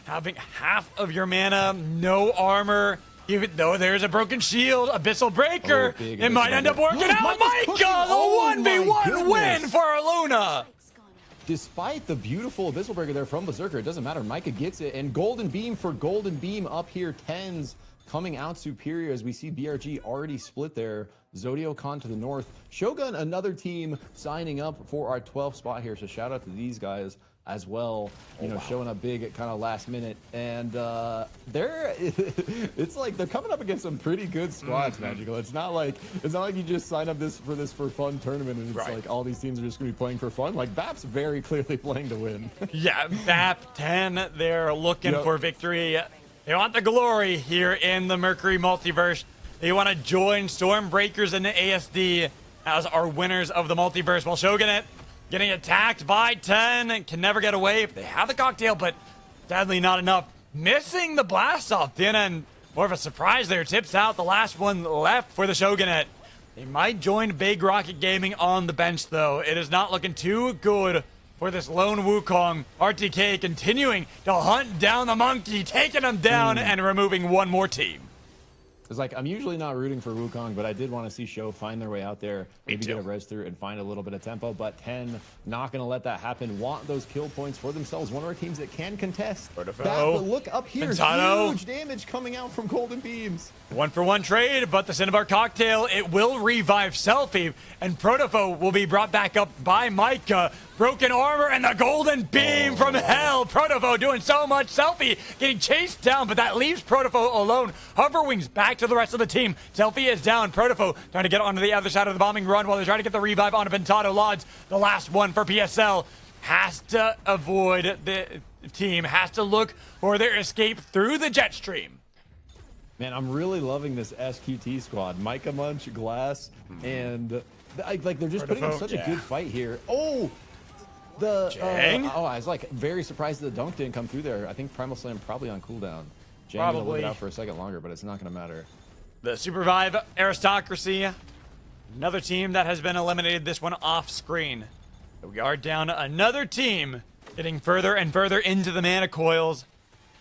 Having half of your mana, no armor, even though there's a broken shield, Abyssal Breaker, it might end up working out. Micah, the 1v1 win for Aluna. Despite the beautiful Abyssal Breaker there from Berserker, it doesn't matter. Micah gets it, and Golden Beam for Golden Beam up here. 10s coming out superior as we see BRG already split there. Zodio Khan to the north. Shogun, another team signing up for our 12th spot here. So shout out to these guys as well, you know, showing up big at kind of last minute. And it's like they're coming up against some pretty good squads, Magical. It's not like you just sign up for this for fun tournament and it's like all these teams are just gonna be playing for fun. Like BAP's very clearly playing to win. Yeah, BAP 10, they're looking for victory. They want the glory here in the Mercury Multiverse. They want to join Stormbreakers and the ASD as our winners of the Multiverse. While Shogunet getting attacked by 10 and can never get away. They have the cocktail, but sadly not enough. Missing the blast off. Then more of a surprise there. Tips out the last one left for the Shogunet. They might join Big Rocket Gaming on the bench, though. It is not looking too good for this lone Wukong. RTK continuing to hunt down the monkey, taking him down and removing one more team. It's like, I'm usually not rooting for Wukong, but I did want to see Show find their way out there, maybe get a res through and find a little bit of tempo, but 10 not going to let that happen. Want those kill points for themselves. One of our teams that can contest. But look up here, huge damage coming out from Golden Beams. 1-for-1 trade, but the Cinnabar Cocktail, it will revive Selfie, and Protofo will be brought back up by Micah. Broken armor and the Golden Beam from hell. Protofo doing so much. Selfie getting chased down, but that leaves Protofo alone. Hover wings back to the rest of the team. Selfie is down. Protofo trying to get onto the other side of the bombing run while they're trying to get the revive onto Pentado Lodge. The last one for PSL has to avoid the team, has to look for their escape through the jet stream. Man, I'm really loving this SQT squad. Micah Munch, Glass, and like they're just putting up such a good fight here. Oh, I was like very surprised that the dunk didn't come through there. I think Primal Slam probably on cooldown. Jang's gonna live it out for a second longer, but it's not gonna matter. The Supervive Aristocracy, another team that has been eliminated. This one off screen. We are down another team, getting further and further into the mana coils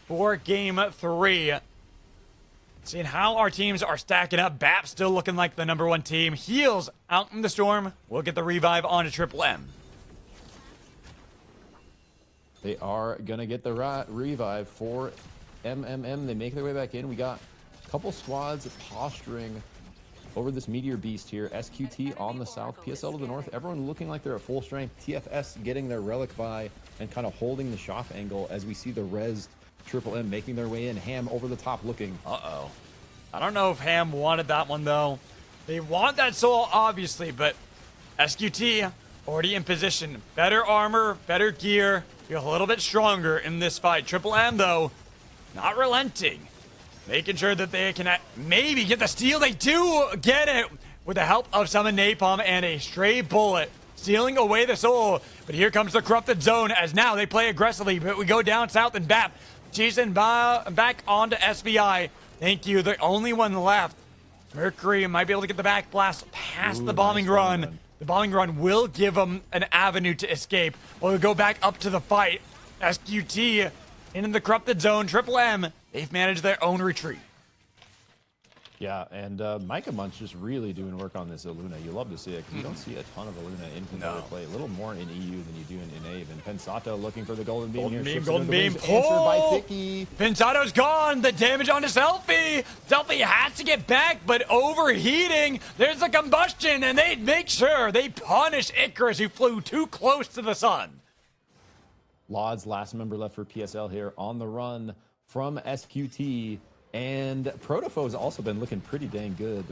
for game 3. Seeing how our teams are stacking up, BAP still looking like the #1 team. Heals out in the storm. We'll get the revive onto Triple M. They are going to get the revive for MMM. They make their way back in. We got a couple squads posturing over this Meteor Beast here. SQT on the south, PSL to the north. Everyone looking like they're at full strength. TFS getting their relic by and kind of holding the shop angle as we see the rezzed Triple M making their way in. Ham over the top looking. Uh-oh. I don't know if Ham wanted that one, though. They want that soul, obviously, but SQT already in position. Better armor, better gear. Feel a little bit stronger in this fight. Triple M, though, not relenting. Making sure that they can maybe get the steal. They do get it with the help of some napalm and a stray bullet, stealing away the soul. But here comes the corrupted zone as now they play aggressively. But we go down south and BAP chasing back onto SVI. Thank you. The only one left. Mercury might be able to get the back blast past the bombing nice run. The bombing run will give them an avenue to escape. We'll go back up to the fight. SQT into the corrupted zone. Triple M, they've managed their own retreat. Yeah, and Micah Munch just really doing work on this Illuna. You love to see it because you don't see a ton of Illuna in competitive play. A little more in EU than you do in Enave. And Pensato looking for the golden beam Golden here. beam, Ships golden into the beam. wings, answered by Oh! Thicky. Pensato's gone. The damage onto Selfie. Selfie has to get back, but overheating. There's a combustion, and they make sure they punish Icarus, who flew too close to the sun. Lod's last member left for PSL here on the run from SQT. And Protofoe's also been looking pretty dang good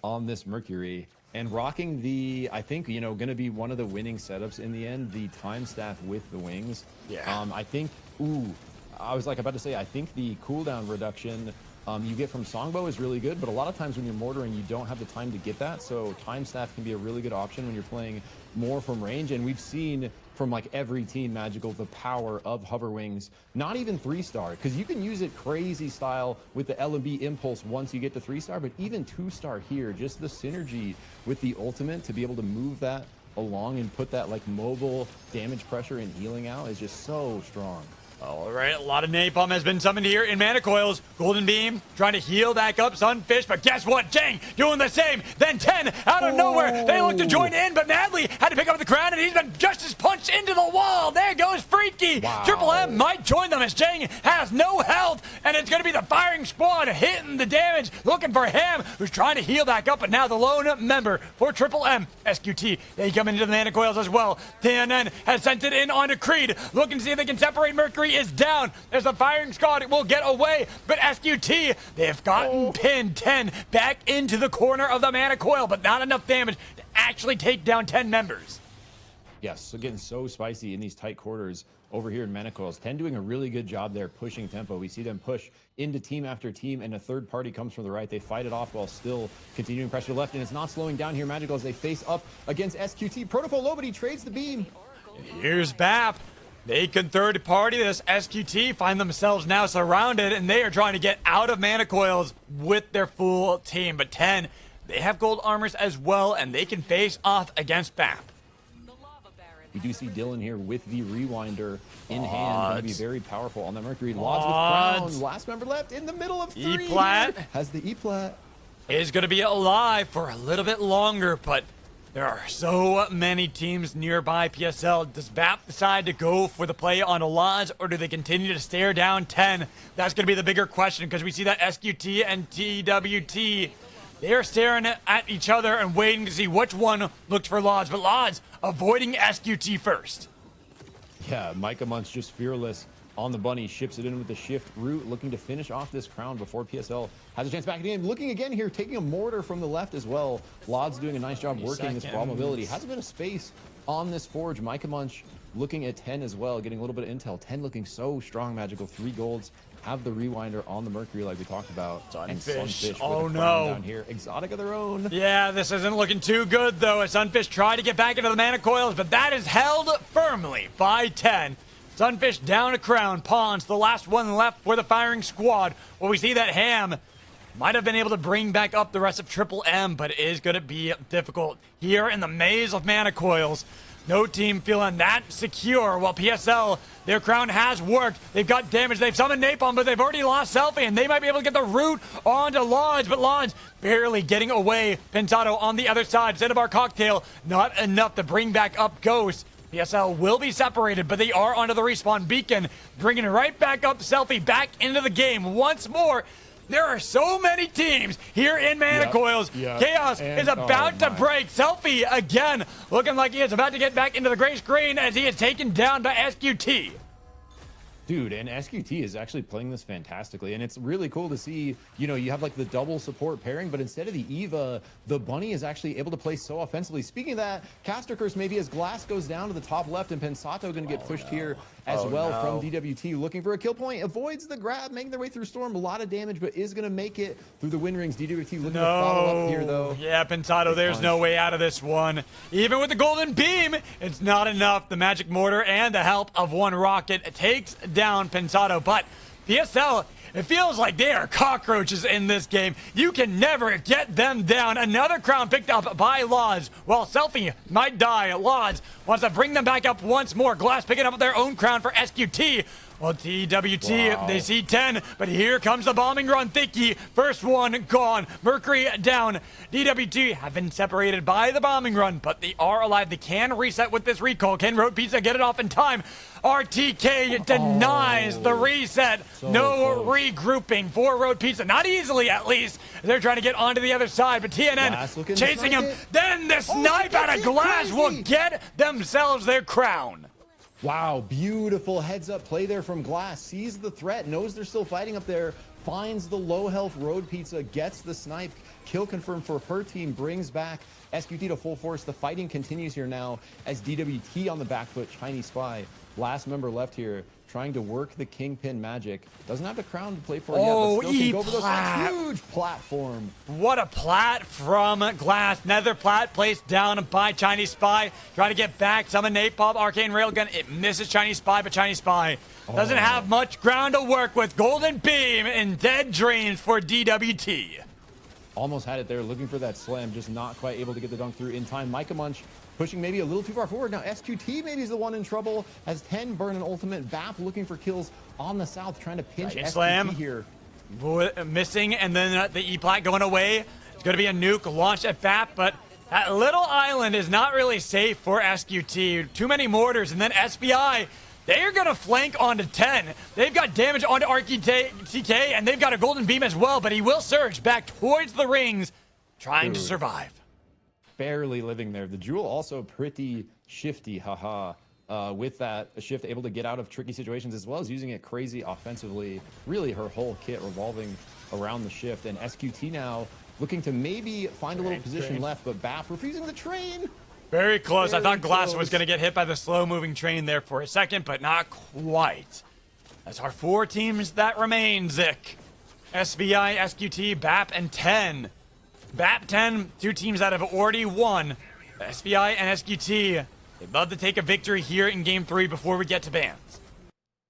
on this Mercury. And rocking the, I think, you know, going to be one of the winning setups in the end, the time staff with the wings. Yeah. I think, I was like about to say, I think the cooldown reduction you get from Songbow is really good, but a lot of times when you're mortaring, you don't have the time to get that. So time staff can be a really good option when you're playing more from range. And we've seen from like every team Magical the power of hover wings, not even 3-star, because you can use it crazy style with the LB impulse once you get to 3-star, but even 2-star here, just the synergy with the ultimate to be able to move that along and put that like mobile damage pressure and healing out is just so strong. All right, a lot of napalm has been summoned here in Mana Coils. Golden Beam trying to heal back up Sunfish, but guess what? Jang doing the same. Then 10 out of nowhere. They look to join in, but Madly had to pick up the crown, and he's been just as punched into the wall. There goes Freaky. Wow. Triple M might join them as Jang has no health, and it's going to be the firing squad hitting the damage, looking for him, who's trying to heal back up, but now the lone member for Triple M, SQT. They come into the Mana Coils as well. TNN has sent it in onto Creed, looking to see if they can separate. Mercury is down. There's a firing squad. It will get away, but SQT, they've gotten pinned 10 back into the corner of the Mana Coil, but not enough damage to actually take down 10 members. Yes, so getting so spicy in these tight quarters over here in Mana Coils. 10 doing a really good job there pushing tempo. We see them push into team after team, and a third party comes from the right. They fight it off while still continuing pressure left, and it's not slowing down here. Magical as they face up against SQT. Protofo low, but he trades the beam. And here's BAP. They can third party this. SQT find themselves now surrounded, and they are trying to get out of Mana Coils with their full team. But 10, they have gold armors as well, and they can face off against BAP. We do see Dylan here with the rewinder in hand. Going to be very powerful on the Mercury. Lods with crown. Last member left in the middle of 3. E-plat has the E-plat. is going to be alive for a little bit longer, but there are so many teams nearby PSL. Does BAP decide to go for the play on a Lodge, or do they continue to stare down 10? That's going to be the bigger question, because we see that SQT and TWT, they're staring at each other and waiting to see which one looked for Lodge, but Lodge avoiding SQT first. Yeah, Micah Munch just fearless on the bunny, ships it in with the shift route, looking to finish off this crown before PSL has a chance back in the game. Looking again here, taking a mortar from the left as well. Lod's doing a nice job working this raw mobility. Has a bit of space on this forge. Micah Munch looking at 10 as well, getting a little bit of intel. 10 looking so strong, Magical. 3 golds. Have the rewinder on the Mercury like we talked about. Sunfish. And Sunfish Oh, with a crown no. down here. Exotic of their own. Yeah, this isn't looking too good, though, as Sunfish tried to get back into the Mana Coils, but that is held firmly by 10. Sunfish down a crown. Pawns, the last one left for the firing squad. Well, we see that Ham might have been able to bring back up the rest of Triple M, but it is going to be difficult here in the maze of Mana Coils. No team feeling that secure. While PSL, their crown has worked. They've got damage. They've summoned Napalm, but they've already lost Selfie, and they might be able to get the root onto Lodge, but Lodge barely getting away. Pensado on the other side. Cinnabar Cocktail, not enough to bring back up Ghost. PSL will be separated, but they are onto the respawn beacon, bringing right back up Selfie back into the game once more. There are so many teams here in Mana Coils. Chaos is about to break. Selfie again, looking like he is about to get back into the gray screen as he is taken down by SQT. Dude, and SQT is actually playing this fantastically, and it's really cool to see, you know, you have like the double support pairing, but instead of the Eva, the Bunny is actually able to play so offensively. Speaking of that, Caster Curse maybe as Glass goes down to the top left, and Pensato going to get pushed here as well from DWT, looking for a kill point, avoids the grab, making their way through Storm, a lot of damage, but is going to make it through the win rings. DWT looking to follow up here, though. Yeah, Pensato, there's no way out of this one. Even with the Golden Beam, it's not enough. The Magic Mortar and the help of one rocket takes down Pensato, but PSL, it feels like they are cockroaches in this game. You can never get them down. Another crown picked up by Lodge. While Selfie might die, Lodge wants to bring them back up once more. Glass picking up their own crown for SQT. Well, TWT, they see 10, but here comes the bombing run. Thicky, first one gone. Mercury down. DWT have been separated by the bombing run, but they are alive. They can reset with this recall. Can Road Pizza get it off in time? RTK denies the reset. No regrouping for Road Pizza. Not easily, at least. They're trying to get onto the other side, but TNN chasing him. Then the snipe out of Glass will get themselves their crown. Wow, beautiful heads-up play there from Glass. Sees the threat, knows they're still fighting up there, finds the low-health Road Pizza, gets the snipe. Kill confirmed for her team, brings back SQT to full force. The fighting continues here now as DWT on the back foot. Chinese Spy, last member left here, trying to work the Kingpin magic. Doesn't have the crown to play for yet, but still can go for those huge platform. What a plat from Glass. Nether plat placed down by Chinese Spy. Trying to get back. Summon Napalm, Arcane Railgun. It misses Chinese Spy, but Chinese Spy doesn't have much ground to work with. Golden Beam and Dead Dreams for DWT. Almost had it there, looking for that slam, just not quite able to get the dunk through in time. Micah Munch pushing maybe a little too far forward. Now SQT maybe is the one in trouble as 10 burn an ultimate. BAP looking for kills on the south, trying to pinch SQT slam here. Missing, and then the E-Plat going away. It's going to be a nuke launched at BAP, but that little island is not really safe for SQT. Too many mortars, and then SBI, they are going to flank onto 10. They've got damage onto RTK, and they've got a Golden Beam as well, but he will surge back towards the rings, trying to survive. Barely living there. The Jewel also pretty shifty, haha. With that shift, able to get out of tricky situations as well as using it crazy offensively. Really her whole kit revolving around the shift. And SQT now looking to maybe find a little position left, but BAP refusing the train. Very close. I thought Glass close. was going to get hit by the slow-moving train there for a second, but not quite. That's our 4 teams that remain, Zik. SBI, SQT, BAP, and 10. BAP 10, 2 teams that have already won. SBI and SQT, they'd love to take a victory here in Game 3 before we get to bans.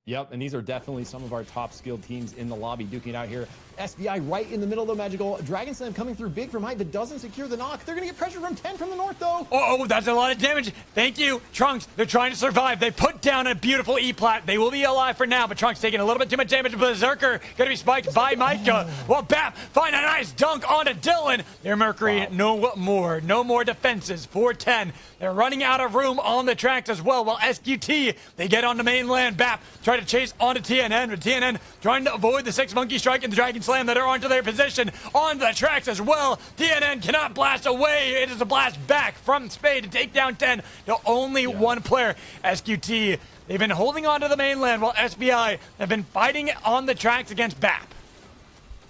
Yep, and these are definitely some of our top skilled teams in the lobby duking it out here. SBI right in the middle of the magical. Dragon Slam coming through big from height, but doesn't secure the knock. They're going to get pressure from 10 from the north, though. Oh, that's a lot of damage. Thank you, Trunks. They're trying to survive. They put down a beautiful E-Plat. They will be alive for now, but Trunks taking a little bit too much damage. Berserker going to be spiked by Micah. Well, BAP find a nice dunk onto Dylan. Their Mercury, no more defenses for 10. They're running out of room on the tracks as well, while SQT, they get onto mainland. BAP try to chase onto TNN, but TNN trying to avoid the 6 Monkey Strike and the Dragon Slam that are onto their position on the tracks as well. TNN cannot blast away. It is a blast back from Spade to take down 10 to only one player. SQT, they've been holding on to the mainland while SBI have been fighting on the tracks against BAP.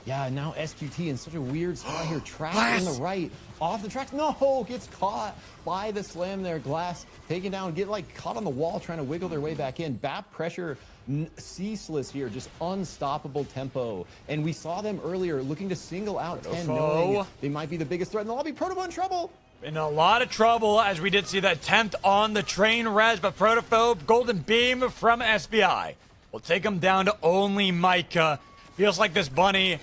Yeah, now SQT in such a weird spot here. Trapped in the right. Off the tracks. No, gets caught by the slam there. Glass taken down, get like caught on the wall trying to wiggle their way back in. BAP pressure ceaseless here, just unstoppable tempo. And we saw them earlier looking to single out 10, knowing they might be the biggest threat in the lobby. Protopho in trouble. In a lot of trouble, as we did see that 10th on the train res, but Protophobe, Golden Beam from SBI will take him down to only Micah. Feels like this bunny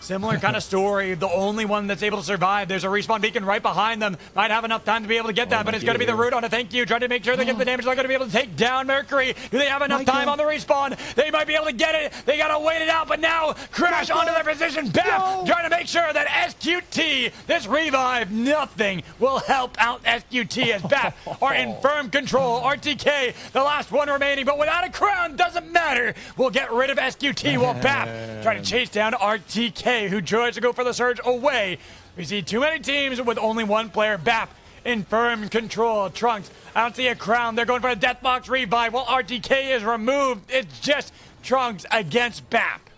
Similar kind of story. The only one that's able to survive. There's a respawn beacon right behind them. Might have enough time to be able to get that, but it's going to be the root on it. Thank you. Trying to make sure they get the damage. They're going to be able to take down Mercury. Do they have enough time on the respawn? They might be able to get it. They got to wait it out, but now crash onto their position. Bap trying to make sure that SQT, this revive, nothing will help out SQT as Bap are in firm control. RTK, the last one remaining, but without a crown, doesn't matter. We'll get rid of SQT while Bap trying to chase down RTK, who tries to go for the surge away. We see too many teams with only one player. Bap in firm control. Trunks, I don't see a crown. They're going for a Deathbox revive while RTK is removed. It's just Trunks against Bap.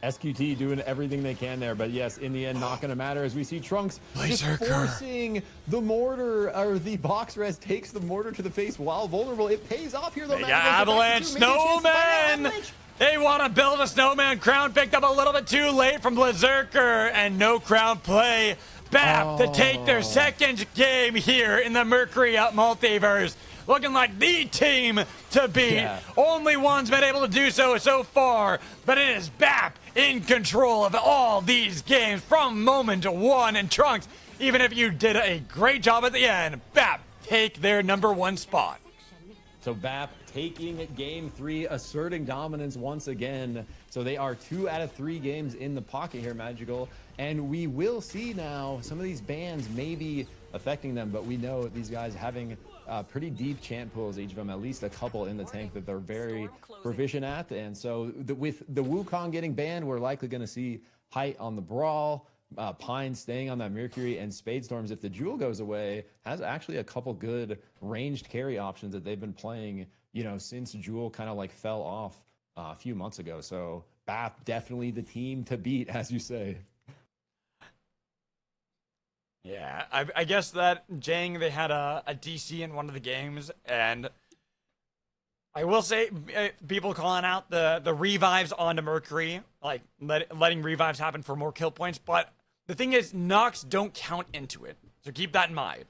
SQT doing everything they can there, but yes, in the end, not going to matter as we see Trunks just forcing the mortar, or the box res takes the mortar to the face while vulnerable. It pays off here, though. Avalanche, Snowman! They want to build a snowman. Crown picked up a little bit too late from Berserker, and no crown play. Bap to take their second game here in the Mercury Multiverse. Looking like the team to beat. Yeah. Only one's been able to do so far, but it is Bap in control of all these games from moment one. And Trunks, even if you did a great job at the end, Bap take their #1 spot. So Bap taking game 3, asserting dominance once again. So they are 2 out of 3 games in the pocket here, Magical. And we will see now some of these bans may be affecting them, but we know these guys having pretty deep champ pools, each of them at least a couple in the tank that they're very proficient at. And so with the Wukong getting banned, we're likely going to see Height on the Brawl, Pine staying on that Mercury, and Spadestorms, if the Jewel goes away, has actually a couple good ranged carry options that they've been playing, you know, since Jewel kind of like fell off a few months ago. So BAP definitely the team to beat, as you say. Yeah, I guess that Jang, they had a DC in one of the games, and I will say people calling out the revives onto Mercury, like letting revives happen for more kill points, but the thing is, Nox don't count into it, so keep that in mind.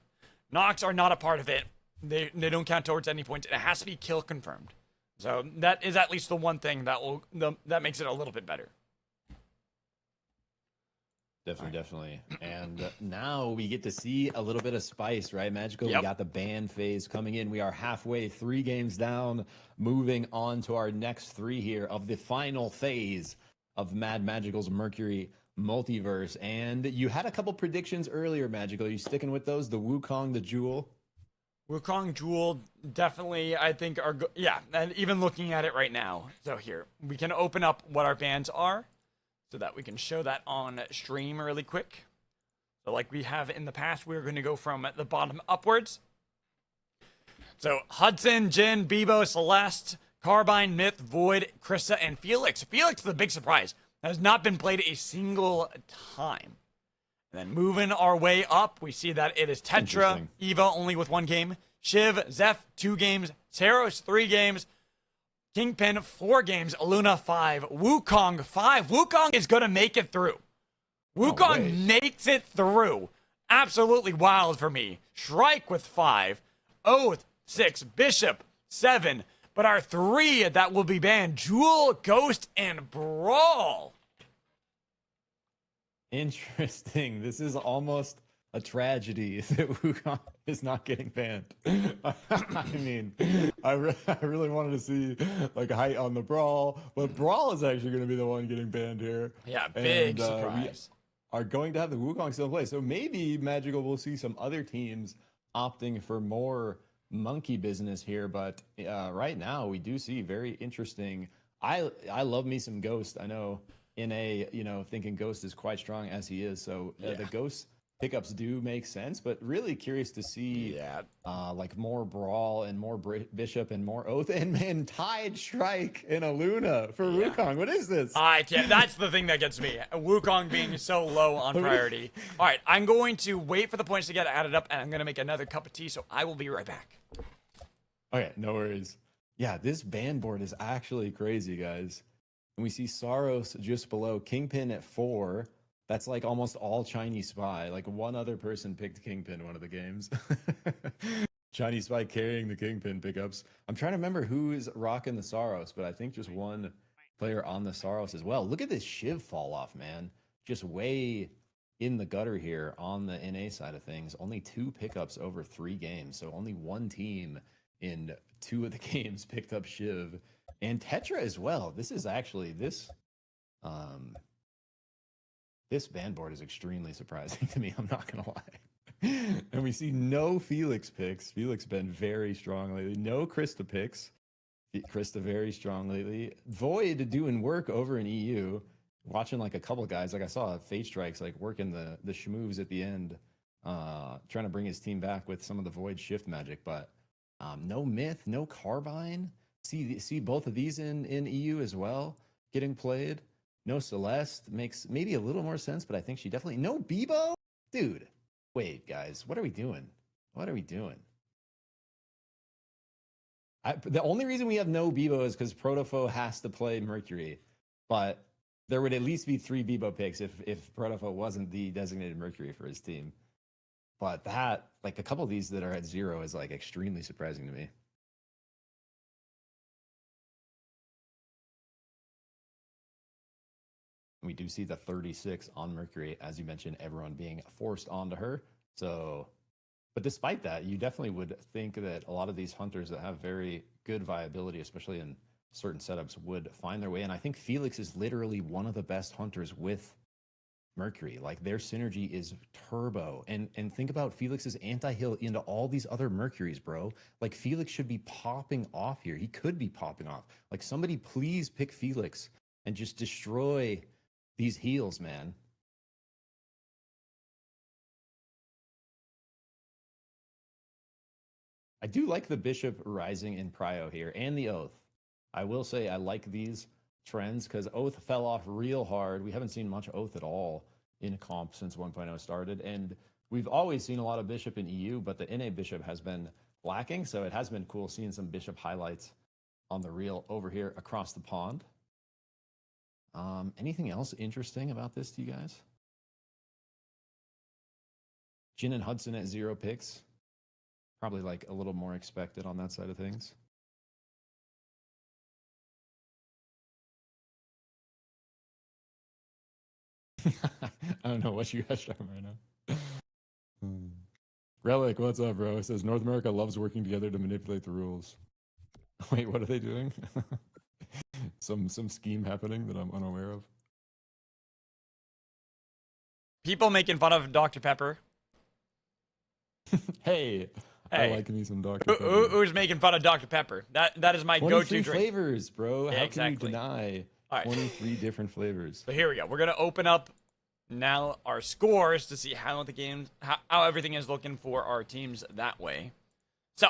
Nox are not a part of it. They don't count towards any points. It has to be kill confirmed. So that is at least the one thing that makes it a little bit better. Definitely. And now we get to see a little bit of spice, right? Magical, Yep. We got the ban phase coming in. We are halfway, 3 games down, moving on to our next 3 here of the final phase of Mad Magical's Mercury Multiverse. And you had a couple predictions earlier, Magical. Are you sticking with those? The Wukong, the Jewel? Wukong, Jewel, definitely, I think, yeah, and even looking at it right now. So here, we can open up what our bans are, so that we can show that on stream really quick. So like we have in the past, we're going to go from the bottom upwards. So Hudson, Jin, Bebo, Celeste, Carbine, Myth, Void, Krista, and Felix. Felix, the big surprise, has not been played a single time. And then moving our way up, we see that it is Tetra, Eva only with 1 game, Shiv, Zeph 2 games, Saros 3 games, Kingpin 4 games, Luna 5, Wukong 5. Wukong is going to make it through. Wukong makes it through. Absolutely wild for me. Shrike with 5, Oath 6, Bishop 7. But our 3 that will be banned, Jewel, Ghost, and Brawl. Interesting. This is almost a tragedy that Wukong is not getting banned. I mean, I really wanted to see like Height on the Brawl, but Brawl is actually going to be the one getting banned here. Yeah, big surprise. We are going to have the Wukong still in play, so maybe Magical will see some other teams opting for more monkey business here. But right now, we do see very interesting. I love me some Ghost. I know thinking Ghost is quite strong as he is. So the Ghost pickups do make sense, but really curious to see like more Brawl and more Bishop and more Oath and Tide Strike and a Luna for Wukong. What is this? I can't. That's the thing that gets me. Wukong being so low on priority. All right, I'm going to wait for the points to get added up, and I'm going to make another cup of tea, so I will be right back. Okay, no worries. Yeah, this ban board is actually crazy, guys. And we see Saros just below, Kingpin at 4. That's like almost all Chinese Spy. Like one other person picked Kingpin one of the games. Chinese Spy carrying the Kingpin pickups. I'm trying to remember who is rocking the Saros, but I think just one player on the Saros as well. Look at this Shiv fall off, man. Just way in the gutter here on the NA side of things. Only 2 pickups over 3 games. So only one team in 2 of the games picked up Shiv. And Tetra as well. This is actually this ban board is extremely surprising to me. I'm not gonna lie. And we see no Felix picks. Felix been very strong lately. No Krista picks. Krista very strong lately. Void doing work over in EU. Watching like a couple of guys, like I saw Fate Strikes like working the schmoves at the end, trying to bring his team back with some of the Void shift magic, but no Myth, no Carbine. See both of these in EU as well getting played. No Celeste makes maybe a little more sense, but I think she definitely no Bebo, dude. Wait, guys, what are we doing? What are we doing? The only reason we have no Bebo is because Protofo has to play Mercury, but there would at least be 3 Bebo picks if Protofo wasn't the designated Mercury for his team. But that, like a couple of these that are at 0 is like extremely surprising to me. We do see the 36 on Mercury, as you mentioned, everyone being forced onto her. So, but despite that, you definitely would think that a lot of these hunters that have very good viability, especially in certain setups, would find their way. And I think Felix is literally one of the best hunters with Mercury. Like their synergy is turbo. And think about Felix's anti-heal into all these other Mercuries, bro. Like Felix should be popping off here. He could be popping off. Like somebody please pick Felix and just destroy these heals, man. I do like the Bishop Rising in Prio here and the Oath. I will say I like these trends because Oath fell off real hard. We haven't seen much Oath at all in comp since 1.0 started. And we've always seen a lot of Bishop in EU, but the NA Bishop has been lacking. So it has been cool seeing some Bishop highlights on the reel over here across the pond. Anything else interesting about this to you guys? Jin and Hudson at 0 picks. Probably like a little more expected on that side of things. I don't know what you guys are talking right now. Relic, what's up, bro? It says North America loves working together to manipulate the rules. Wait, what are they doing? some scheme happening that I'm unaware of. People making fun of Dr. Pepper. Hey, I like me some Dr. Pepper. Who's making fun of Dr. Pepper? That is my go-to drink. Flavors, bro. Yeah, How exactly. can you deny All right. 23 different flavors? So here we go. We're gonna open up now our scores to see how the games, how everything is looking for our teams that way. So,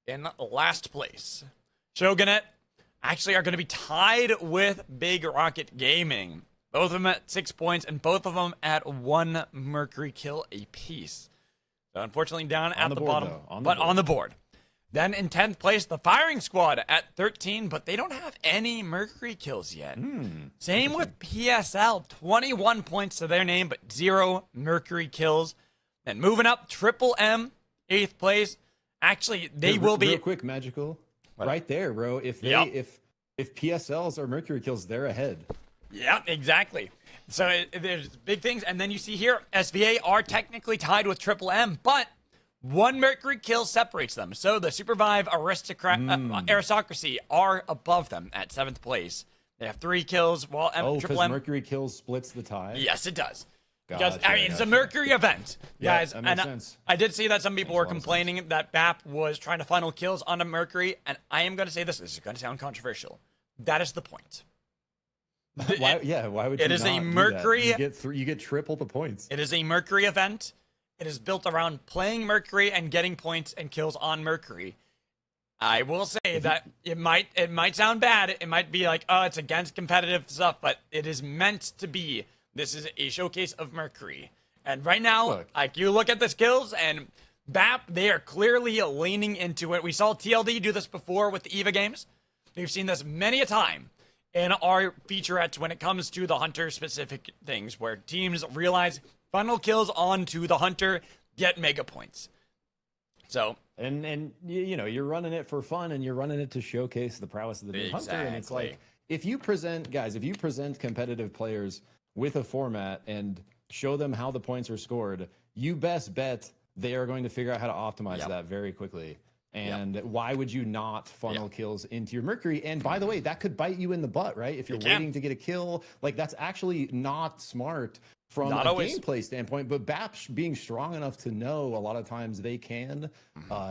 in last place, Shogunate actually are going to be tied with Big Rocket Gaming. Both of them at 6 points, and both of them at 1 Mercury kill apiece. So unfortunately down at the bottom, but on the board. Then in 10th place, the Firing Squad at 13, but they don't have any Mercury kills yet. Same with PSL, 21 points to their name, but 0 Mercury kills. And moving up, Triple M, 8th place. Actually, they will be... Real quick, Magical. What? Right there, bro. If PSLs are Mercury kills, they're ahead. Yeah, exactly. So there's big things. And then you see here, SVA are technically tied with Triple M, but 1 Mercury kill separates them. So the Supervive Aristocracy are above them at 7th place. They have 3 kills, while Triple M... Mercury kills splits the tie? Yes, it does. Because, I mean, it's a Mercury event, guys. That makes sense. I did see that some people were complaining that BAP was trying to funnel kills onto Mercury, and I am going to say this. This is going to sound controversial. That is the point. Why would you it is not a do Mercury? That? You get triple the points. It is a Mercury event. It is built around playing Mercury and getting points and kills on Mercury. I will say that it might sound bad. It might be like, oh, it's against competitive stuff, but it is meant to be. This is a showcase of Mercury. And right now, like you look at the skills and BAP, they are clearly leaning into it. We saw TLD do this before with the EVA games. We've seen this many a time in our featurettes when it comes to the Hunter-specific things, where teams realize funnel kills onto the Hunter, get mega points. So And you know, you're running it for fun and you're running it to showcase the prowess of the Doom Hunter. And it's Exactly. like, if you present competitive players with a format and show them how the points are scored, you best bet they are going to figure out how to optimize that very quickly. And why would you not funnel kills into your Mercury? And by the way, that could bite you in the butt, right? If you're waiting to get a kill, like that's actually not smart from Not a always. gameplay standpoint. But BAP being strong enough to know a lot of times they can,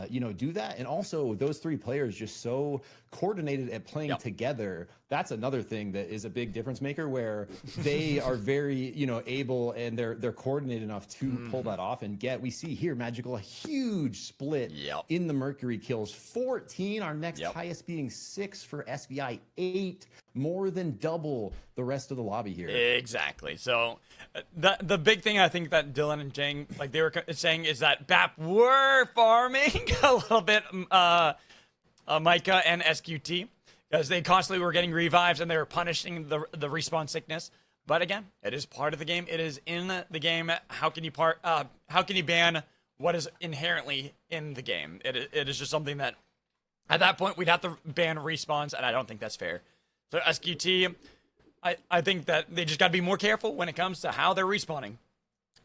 you know, do that. And also those three players just so coordinated at playing together. That's another thing that is a big difference maker, where they are very, you know, able and they're coordinated enough to pull that off and get. We see here Magical a huge split in the Mercury kills, 14. Our next highest being 6 for SBI, 8, more than double the rest of the lobby here. Exactly. So The big thing I think that Dylan and Jang, like they were saying, is that BAP were farming a little bit Micah and SQT, because they constantly were getting revives and they were punishing the respawn sickness. But again, it is part of the game. It is in the game. How can you ban what is inherently in the game? It is just something that at that point we'd have to ban respawns, and I don't think that's fair. So SQT, I think that they just got to be more careful when it comes to how they're respawning.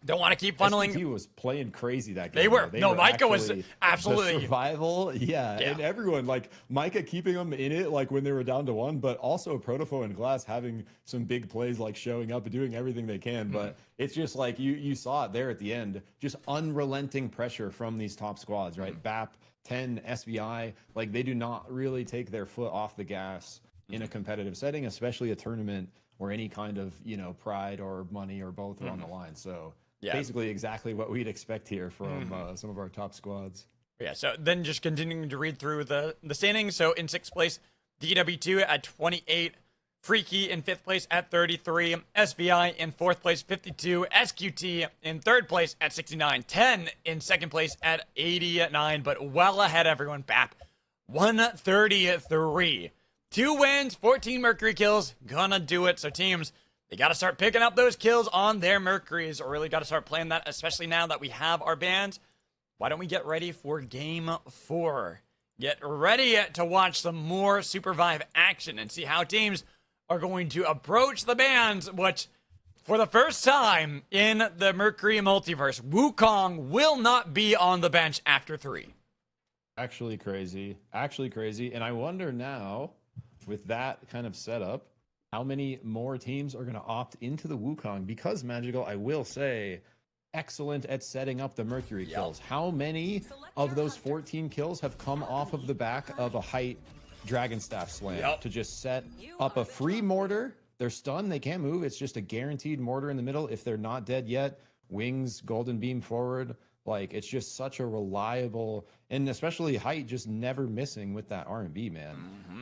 Don't want to keep funneling. SPT was playing crazy that game. They were. Though. No, Micah was actually absolutely. the survival. Yeah, and everyone, like Micah keeping them in it, like when they were down to 1, but also Protofo and Glass having some big plays, like showing up and doing everything they can. But it's just like you saw it there at the end, just unrelenting pressure from these top squads, right? BAP, 10, SVI, like they do not really take their foot off the gas in a competitive setting, especially a tournament where any kind of, you know, pride or money or both are on the line. So basically exactly what we'd expect here from some of our top squads. Yeah, so then just continuing to read through the standings. So in 6th place, DW2 at 28, Freaky in 5th place at 33, SVI in 4th place 52, SQT in 3rd place at 69, 10 in 2nd place at 89, but well ahead everyone. BAP 133. 2 wins, 14 Mercury kills, gonna do it. So teams, they got to start picking up those kills on their Mercuries, or really got to start playing that, especially now that we have our bans. Why don't we get ready for Game 4? Get ready to watch some more Supervive action and see how teams are going to approach the bans, which, for the first time in the Mercury Multiverse, Wukong will not be on the bench after 3. Actually crazy. And I wonder now, with that kind of setup, how many more teams are going to opt into the Wukong? Because Magical, I will say, excellent at setting up the Mercury kills. How many of those 14 kills have come off of the back of a height Dragon Staff slam to just set up a free mortar? They're stunned, they can't move. It's just a guaranteed mortar in the middle. If they're not dead yet, wings, golden beam forward. Like, it's just such a reliable, and especially height just never missing with that R&B, man.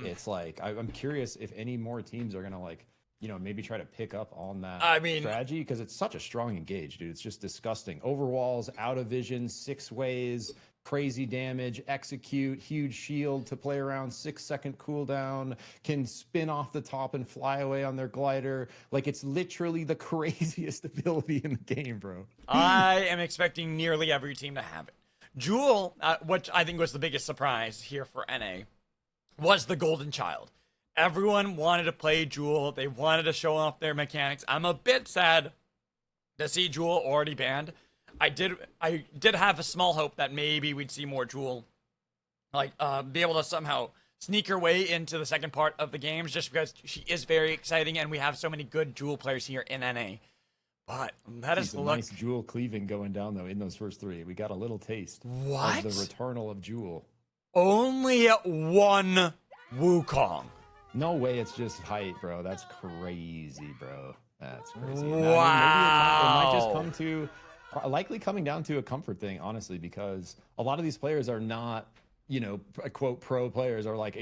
It's like, I'm curious if any more teams are going to, like, you know, maybe try to pick up on that strategy, because it's such a strong engage, dude. It's just disgusting. Overwalls, out of vision, 6 ways, crazy damage, execute, huge shield to play around, 6-second cooldown, can spin off the top and fly away on their glider. Like, it's literally the craziest ability in the game, bro. I am expecting nearly every team to have it. Jewel, which I think was the biggest surprise here for NA, was the Golden Child. Everyone wanted to play Jewel. They wanted to show off their mechanics. I'm a bit sad to see Jewel already banned. I did have a small hope that maybe we'd see more Jewel, like be able to somehow sneak her way into the second part of the games, just because she is very exciting and we have so many good Jewel players here in NA. But that is nice Jewel cleaving going down though in those first 3. We got a little taste of the returnal of Jewel. Only 1 Wukong. No way, it's just height, bro. That's crazy, bro. That's crazy. Wow. Maybe it might just come to, likely coming down to a comfort thing, honestly, because a lot of these players are not, you know, quote, pro players, are like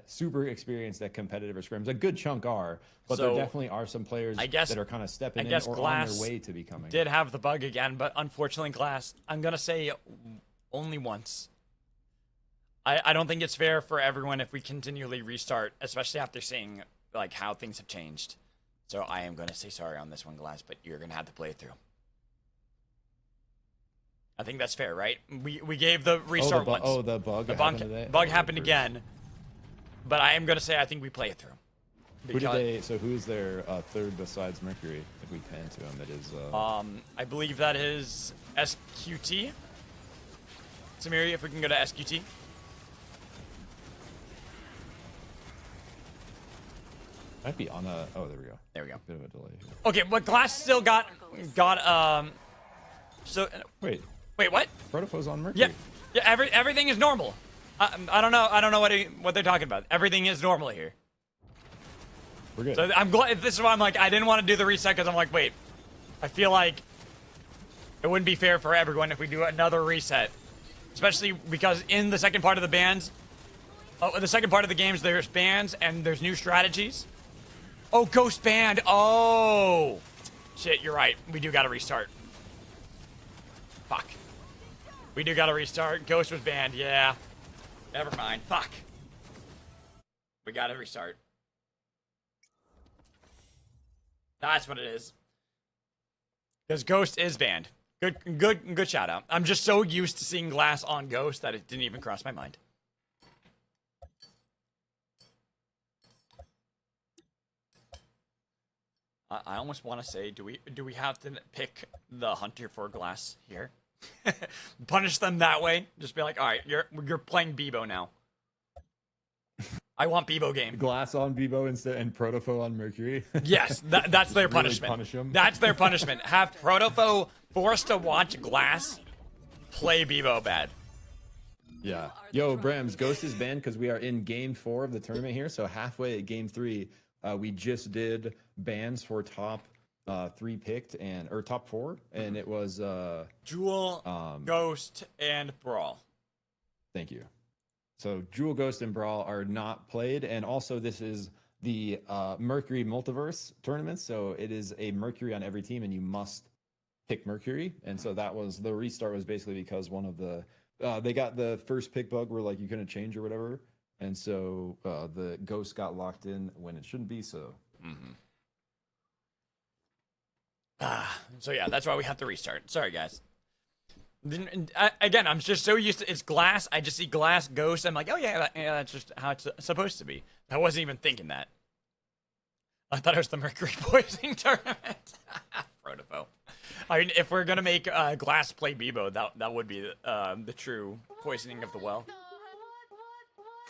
super experienced at competitive or scrims. A good chunk are, but there definitely are some players that are kind of stepping in or on their way to becoming. Did have the bug again, but unfortunately Glass, I'm going to say only once. I don't think it's fair for everyone if we continually restart, especially after seeing like how things have changed. So I am going to say sorry on this one, Glass, but you're going to have to play it through. I think that's fair, right? We gave the Oh, restart once. the bug. The happened today? bug Oh, happened first. again. But I am gonna say I think we play it through. Who did they? So who's their third besides Mercury? If we pan to him, it is. I believe that is SQT. Samiri, if we can go to SQT. Might be on a. Oh, there we go. There we go. Bit of a delay here. Okay, but Glass still got. So Wait, wait, what? Protofoe's on Mercury. Yeah, yeah. Everything is normal. I don't know. I don't know what they're talking about. Everything is normal here. We're good. So I'm glad. This is why I'm like, I didn't want to do the reset because I'm like, wait, I feel like it wouldn't be fair for everyone if we do another reset, especially because in the second part of the bans, the second part of the games, there's bans and there's new strategies. Oh, Ghost banned. Oh, shit. You're right. We do got to restart. Fuck. We do got to restart. Ghost was banned. Yeah. Never mind. Fuck. We got to restart. That's what it is. Because Ghost is banned. Good shout out. I'm just so used to seeing Glass on Ghost that it didn't even cross my mind. I almost want to say, do we have to pick the Hunter for Glass here? Punish them that way. Just be like, all right, you're playing Bebo now. I want Bebo game. Glass on Bebo instead and Protofoe on Mercury. Yes, that's their Really punishment. punish 'em. That's their punishment. Have Protofoe forced to watch Glass play Bebo bad. Yeah. Yo, Brams, Ghost is banned because we are in game 4 of the tournament here. So halfway at game 3, we just did bans for top 3 picked or top 4, and it was Jewel, Ghost, and Brawl. thank you. So Jewel, Ghost, and Brawl are not played, and also this is the Mercury Multiverse tournament. So it is a Mercury on every team, and you must pick Mercury. And so that was the restart was basically because one of the they got the first pick bug where like you couldn't change or whatever, and so the Ghost got locked in when it shouldn't be. So. So yeah, that's why we have to restart. Sorry, guys. Again, I'm just so used to it's Glass. I just see Glass, Ghost. I'm like, oh yeah, that's just how it's supposed to be. I wasn't even thinking that. I thought it was the Mercury poisoning tournament. Protofoe. I mean, if we're gonna make Glass play Bebo, that would be the true poisoning of the well.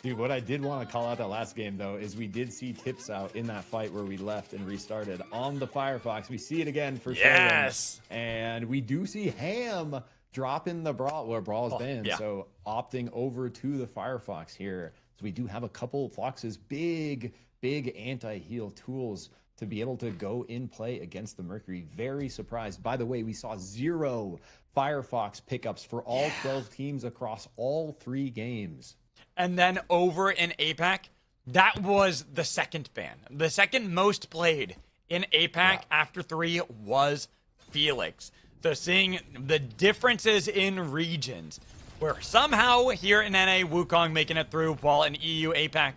Dude, what I did want to call out that last game, though, is we did see Tips out in that fight where we left and restarted on the Firefox. We see it again for sure. Yes! And we do see Ham dropping the Brawl, where Brawl is banned. yeah. So opting over to the Firefox here. So we do have a couple of Fox's big anti-heal tools to be able to go in play against the Mercury. Very surprised. By the way, we saw 0 Firefox pickups for all 12 teams across all 3 games. And then over in APAC, that was the second ban. The second most played in APAC after 3 was Felix. So seeing the differences in regions, where somehow here in NA, Wukong making it through, while in EU, APAC,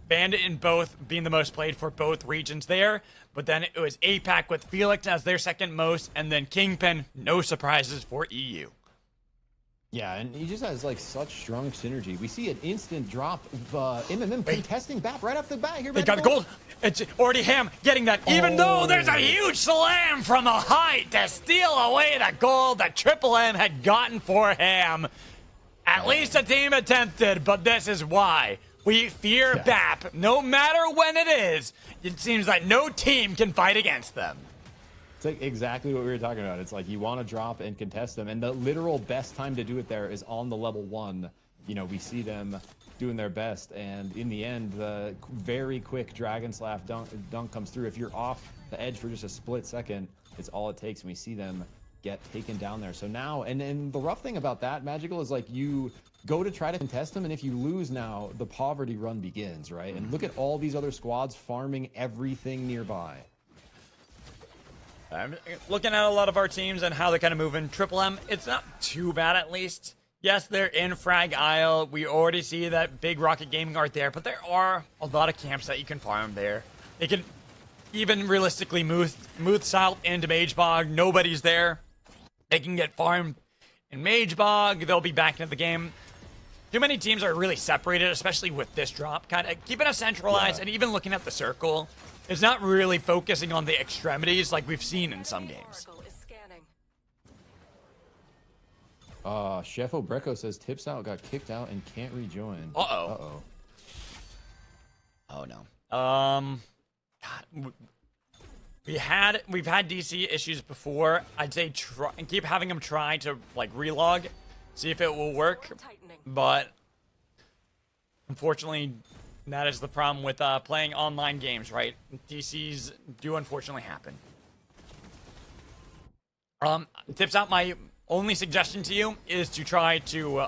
Bandit in both being the most played for both regions there. But then it was APAC with Felix as their second most, and then Kingpin, no surprises for EU. Yeah, and he just has like such strong synergy. We see an instant drop of MMM contesting BAP right off the bat here. They got the gold. It's already Ham getting that, even though there's a huge slam from a height to steal away the gold that Triple M had gotten for Ham. At least a team attempted, but this is why. We fear BAP. No matter when it is, it seems like no team can fight against them. It's like exactly what we were talking about. It's like you want to drop and contest them, and the literal best time to do it there is on the level 1. You know, we see them doing their best, and in the end, the very quick Dragon Slash dunk comes through. If you're off the edge for just a split second, it's all it takes, and we see them get taken down there. So now, and the rough thing about that, Magical, is like you go to try to contest them, and if you lose now, the poverty run begins, right? And look at all these other squads farming everything nearby. I'm looking at a lot of our teams and how they're kind of moving. Triple M, it's not too bad at least. Yes, they're in Frag Isle. We already see that big Rocket Gaming art there, but there are a lot of camps that you can farm there. They can even realistically move south into Mage Bog. Nobody's there. They can get farmed in Mage Bog. They'll be back into the game. Too many teams are really separated, especially with this drop. Kind of keeping us centralized, and even looking at the circle is not really focusing on the extremities like we've seen in some games. Oracle is scanning. Chef Obreco says Tips Out got kicked out and can't rejoin. Uh-oh. Oh no. God, we've had DC issues before. I'd say try and keep having them try to like relog, see if it will work. Tightening. But unfortunately, that is the problem with playing online games, right? DCs do unfortunately happen. Tips Out, my only suggestion to you is to try to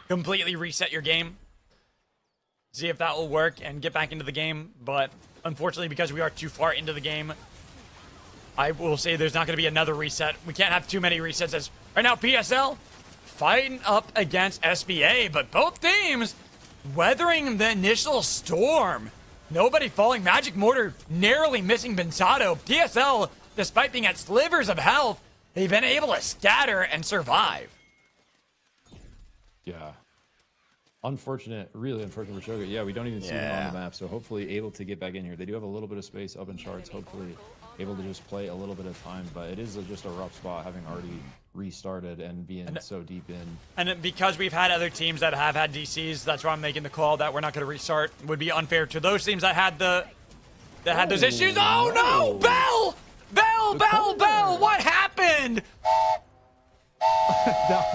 completely reset your game. See if that will work and get back into the game. But unfortunately, because we are too far into the game, I will say there's not going to be another reset. We can't have too many resets. As right now, PSL fighting up against SBA, but both teams weathering the initial storm. Nobody falling. Magic Mortar narrowly missing Pensado. PSL, despite being at slivers of health, they've been able to scatter and survive. Yeah. Unfortunate, really unfortunate for Shogun. Yeah, we don't even see them on the map, so hopefully able to get back in here. They do have a little bit of space up in charts, hopefully able to just play a little bit of time, but it is just a rough spot having already restarted and being so deep in. And because we've had other teams that have had DCs, that's why I'm making the call that we're not going to restart. It would be unfair to those teams that had those issues. Oh no! Bell! What happened?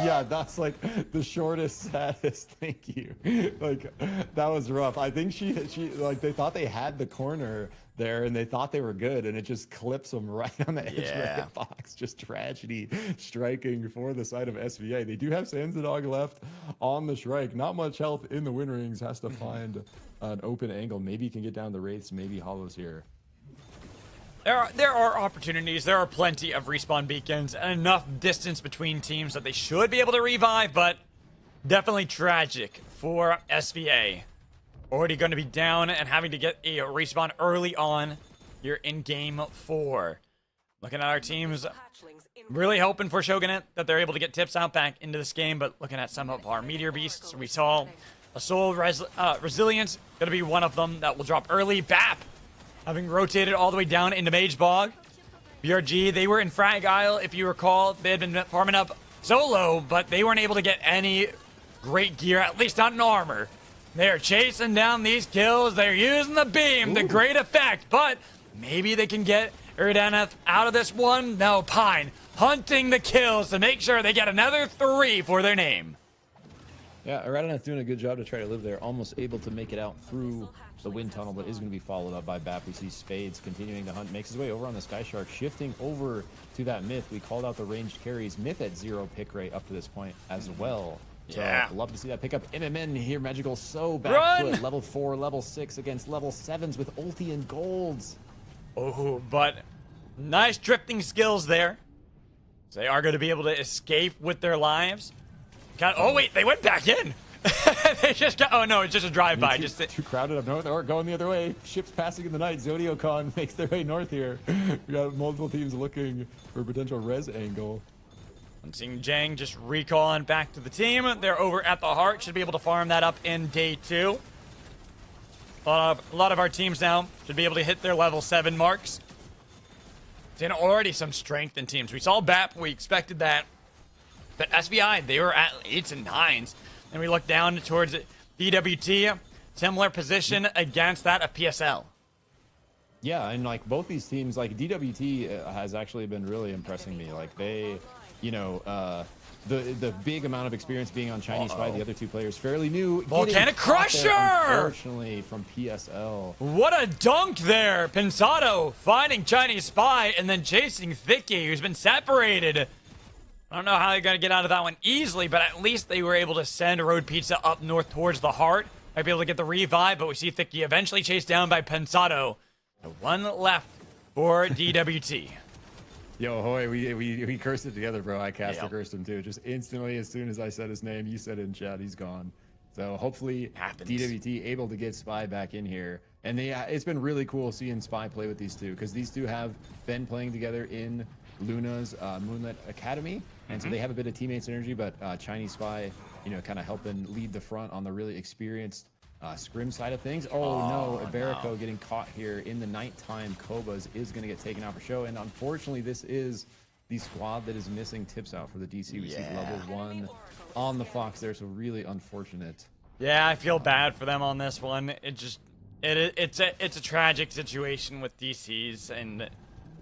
Yeah, that's like the shortest, saddest thank you. Like, that was rough. I think she like, they thought they had the corner there and they thought they were good, and it just clips them right on the edge of the hitbox. Just tragedy striking for the side of SVA. They do have Sansadog left on the Shrike. Not much health in the Wind Rings. Has to find an open angle. Maybe he can get down the Wraiths. Maybe Hollow's here. There are opportunities. There are plenty of respawn beacons and enough distance between teams that they should be able to revive, but definitely tragic for SVA. Already going to be down and having to get a respawn early on. You're in game 4. Looking at our teams, Hatchlings in really hoping for Shogunate that they're able to get Tips Out back into this game, but looking at some of our Meteor Beasts, we saw a Soul Resilience, going to be one of them that will drop early. BAP having rotated all the way down into Mage Bog. BRG, they were in Frag Isle, if you recall. They had been farming up solo, but they weren't able to get any great gear, at least not in armor. They're chasing down these kills. They're using the beam to great effect, but maybe they can get Iridaneth out of this one. No, Pine hunting the kills to make sure they get another 3 for their name. Yeah, Iridaneth doing a good job to try to live there. Almost able to make it out through the wind tunnel, but is going to be followed up by BAP. We see Spades continuing to hunt, makes his way over on the Sky Shark, shifting over to that Myth. We called out the ranged carries. Myth at 0 pick rate up to this point as well. So love to see that pick up. MMN here, Magical so back foot. Level 4, level 6 against level 7s with ulti and golds. Oh, but nice drifting skills there. They are going to be able to escape with their lives. Oh wait, they went back in. They just got. Oh no, it's just a drive-by. Just too crowded up north, or going the other way. Ships passing in the night. Zodiocon makes their way north here. We got multiple teams looking for a potential res angle. I'm seeing Jang just recalling back to the team. They're over at the Heart. Should be able to farm that up in day 2. A lot of our teams now should be able to hit their level 7 marks. Seeing already some strength in teams. We saw BAP. We expected that. But SBI, they were at 8s and 9s. And we look down towards DWT. Similar position against that of PSL. Yeah, and like both these teams, like DWT has actually been really impressing me. Like they, you know, the big amount of experience being on Chinese Spy, the other two players fairly new. Volcanic Crusher! Unfortunately, from PSL. What a dunk there! Pensado finding Chinese Spy and then chasing Thicky, who's been separated. I don't know how they're going to get out of that one easily, but at least they were able to send Road Pizza up north towards the Heart. Might be able to get the revive, but we see Thicky eventually chased down by Pensado. The one left for DWT. Yo, Hoy, we cursed it together, bro. I cursed him too. Just instantly, as soon as I said his name, you said it in chat, he's gone. So hopefully DWT able to get Spy back in here. And it's been really cool seeing Spy play with these two, because these two have been playing together in Luna's Moonlit Academy, and so they have a bit of teammate synergy. But Chinese Spy, you know, kind of helping lead the front on the really experienced scrim side of things. Oh no, Iberico getting caught here in the nighttime. Kobas is going to get taken out for show, and unfortunately, this is the squad that is missing tips out for the DC. We see level 1 on the Fox there, so really unfortunate. Yeah, I feel bad for them on this one. It's a tragic situation with DCs, and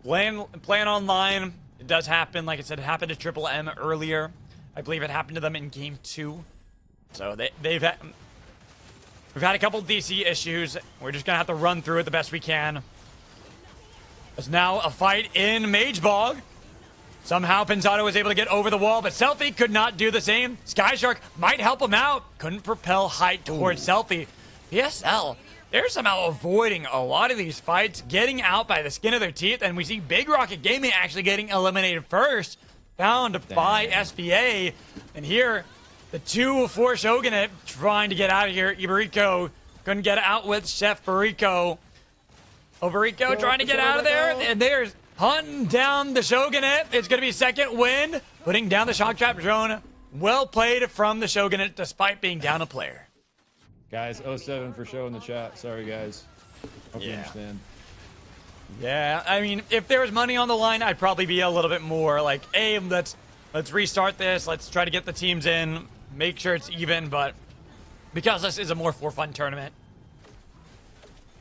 playing online, it does happen. Like I said, it happened to Triple M earlier. I believe it happened to them in game 2. So we've had a couple DC issues. We're just gonna have to run through it the best we can. There's now a fight in Mage Bog. Somehow Pensato was able to get over the wall, but Selfie could not do the same. Skyshark might help him out. Couldn't propel height towards Selfie. PSL, they're somehow avoiding a lot of these fights, getting out by the skin of their teeth, and we see Big Rocket Gaming actually getting eliminated first. Found by SBA. And here, the 2-4 Shogunate trying to get out of here. Iberico couldn't get out with Chef Barrico. Oberico trying to get out of there, and there's hunting down the Shogunate. It's going to be second win, putting down the shock trap drone. Well played from the Shogunate despite being down a player. Guys, 07 for show in the chat. Sorry, guys. Hope you understand. Yeah, I mean, if there was money on the line, I'd probably be a little bit more like, hey, let's restart this. Let's try to get the teams in, make sure it's even. But because this is a more for fun tournament,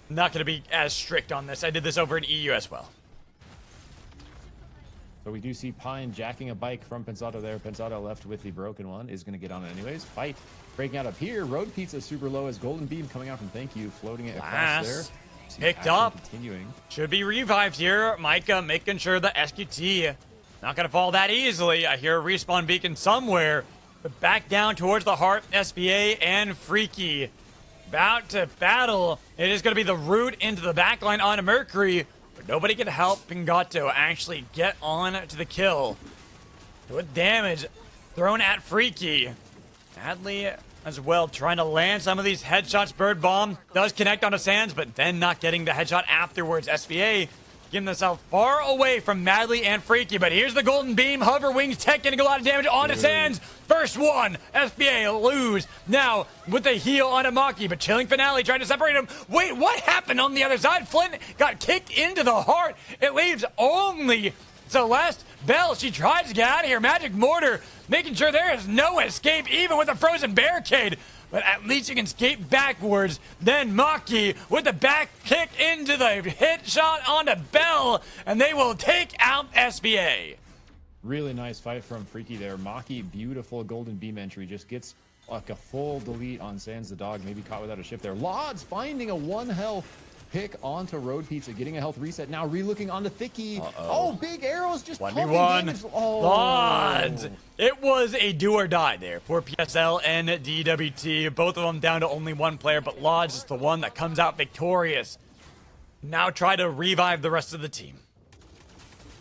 I'm not going to be as strict on this. I did this over in EU as well. So we do see Pine jacking a bike from Pensato there. Pensato left with the broken one, is going to get on it anyways. Fight breaking out up here. Road Pizza super low as Golden Beam coming out from Thank You, floating it across there. Picked up. Continuing. Should be revived here. Micah making sure the SQT not going to fall that easily. I hear a respawn beacon somewhere. But back down towards the heart. SBA and Freaky about to battle. It is going to be the route into the backline on a Mercury. Nobody can help Pingato actually get on to the kill. With damage thrown at Freaky. Adley as well trying to land some of these headshots. Bird Bomb does connect onto Sands, but then not getting the headshot afterwards. SBA getting themselves far away from Madly and Freaky, but here's the Golden Beam. Hover Wings Tech getting a lot of damage onto Sands. First one, SBA lose. Now with the heal onto Maki, but Chilling Finale trying to separate him. Wait, what happened on the other side? Flint got kicked into the heart. It leaves only Celeste Bell. She tries to get out of here. Magic Mortar making sure there is no escape, even with a frozen barricade. But at least you can skate backwards. Then Maki with the back kick into the hit shot onto Bell, and they will take out SBA. Really nice fight from Freaky there. Maki, beautiful Golden Beam entry, just gets like a full delete on Sans the Dog, maybe caught without a shift there. Lods finding a 1 health pick onto Road Pizza, getting a health reset. Now relooking onto Thicky. Oh, big arrows just 1v1. Lods. It was a do or die there for PSL and DWT. Both of them down to only one player, but Lodge is the one that comes out victorious. Now try to revive the rest of the team.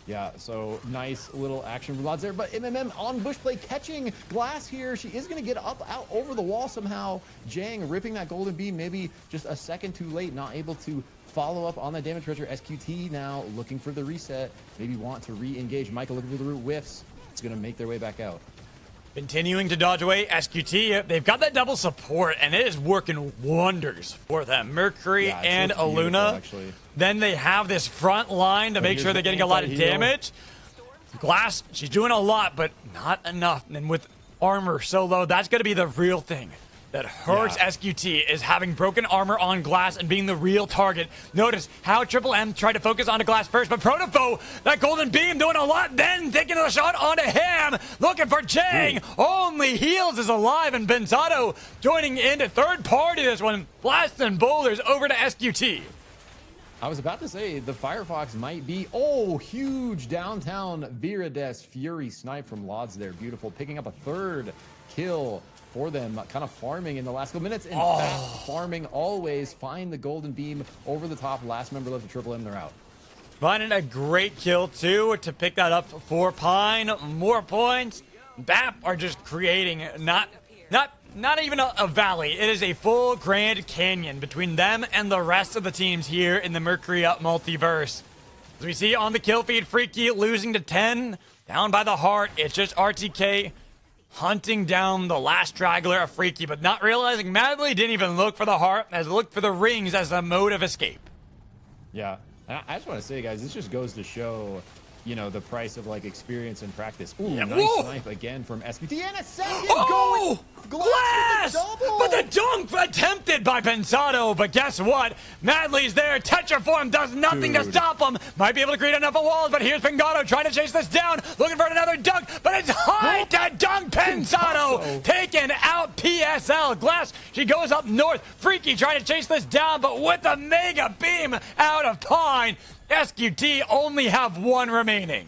Yeah, so nice little action from Lods there, but MMM on bush play catching Glass here. She is going to get up out over the wall somehow. Jang ripping that Golden Beam, maybe just a second too late, not able to follow up on that damage pressure. SQT now looking for the reset, maybe want to re-engage. Michael looking for the root, whiffs. It's going to make their way back out. Continuing to dodge away, SQT, they've got that double support, and it is working wonders for them. Mercury and Aluna. Actually. Then they have this front line to make sure they're getting a lot of damage. Glass, she's doing a lot, but not enough. And with armor so low, that's going to be the real thing that hurts SQT, is having broken armor on Glass and being the real target. Notice how Triple M tried to focus onto Glass first, but Protofo, that Golden Beam doing a lot, then taking a shot onto him, looking for Chang. Only Heals is alive, and Benzato joining into third party this one, blasting boulders over to SQT. I was about to say the Firefox might be, huge downtown Virides Fury snipe from Lods there. Beautiful, picking up a third kill for them, kind of farming in the last couple minutes. In fact, farming always. Find the Golden Beam over the top. Last member left to Triple M, they're out. Finding a great kill, too, to pick that up for Pine. More points. BAP are just creating not even a valley. It is a full Grand Canyon between them and the rest of the teams here in the Mercury Multiverse. As we see on the kill feed, Freaky losing to 10, down by the heart. It's just RTK hunting down the last straggler of Freaky, but not realizing Madly didn't even look for the heart, as looked for the rings as a mode of escape. Yeah, I just want to say, guys, this just goes to show, you know, the price of like experience and practice. Ooh, Yeah, nice whoa! snipe again from SQT, and a second Oh! going Glass! with the double! But the dunk attempted by Pensado, but guess what? Madly's there. Tetraform does nothing to Dude. stop him. Might be able to create enough of walls, but here's Pingado trying to chase this down, looking for another dunk, but it's high to dunk Pensado, taking out PSL. Glass, she goes up north. Freaky trying to chase this down, but with a mega beam out of Pine, SQT only have one remaining.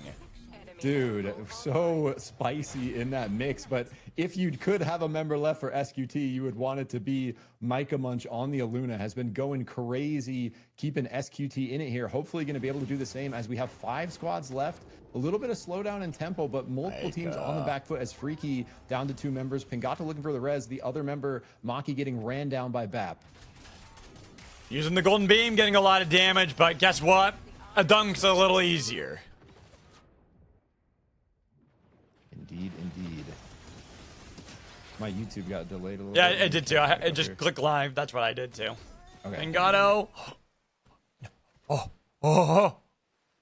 Dude, so spicy in that mix, but if you could have a member left for SQT, you would want it to be Micah Munch on the Aluna. Has been going crazy, keeping SQT in it here. Hopefully going to be able to do the same as we have 5 squads left. A little bit of slowdown in tempo, but multiple teams on the back foot as Freaky down to 2 members. Pingata looking for the res. The other member, Maki, getting ran down by BAP. Using the golden beam, getting a lot of damage, but guess what? A dunk's a little easier. Indeed, indeed. My YouTube got delayed a little Yeah, bit. it did too. I just Okay. clicked live. That's what I did too. Okay. Pingado.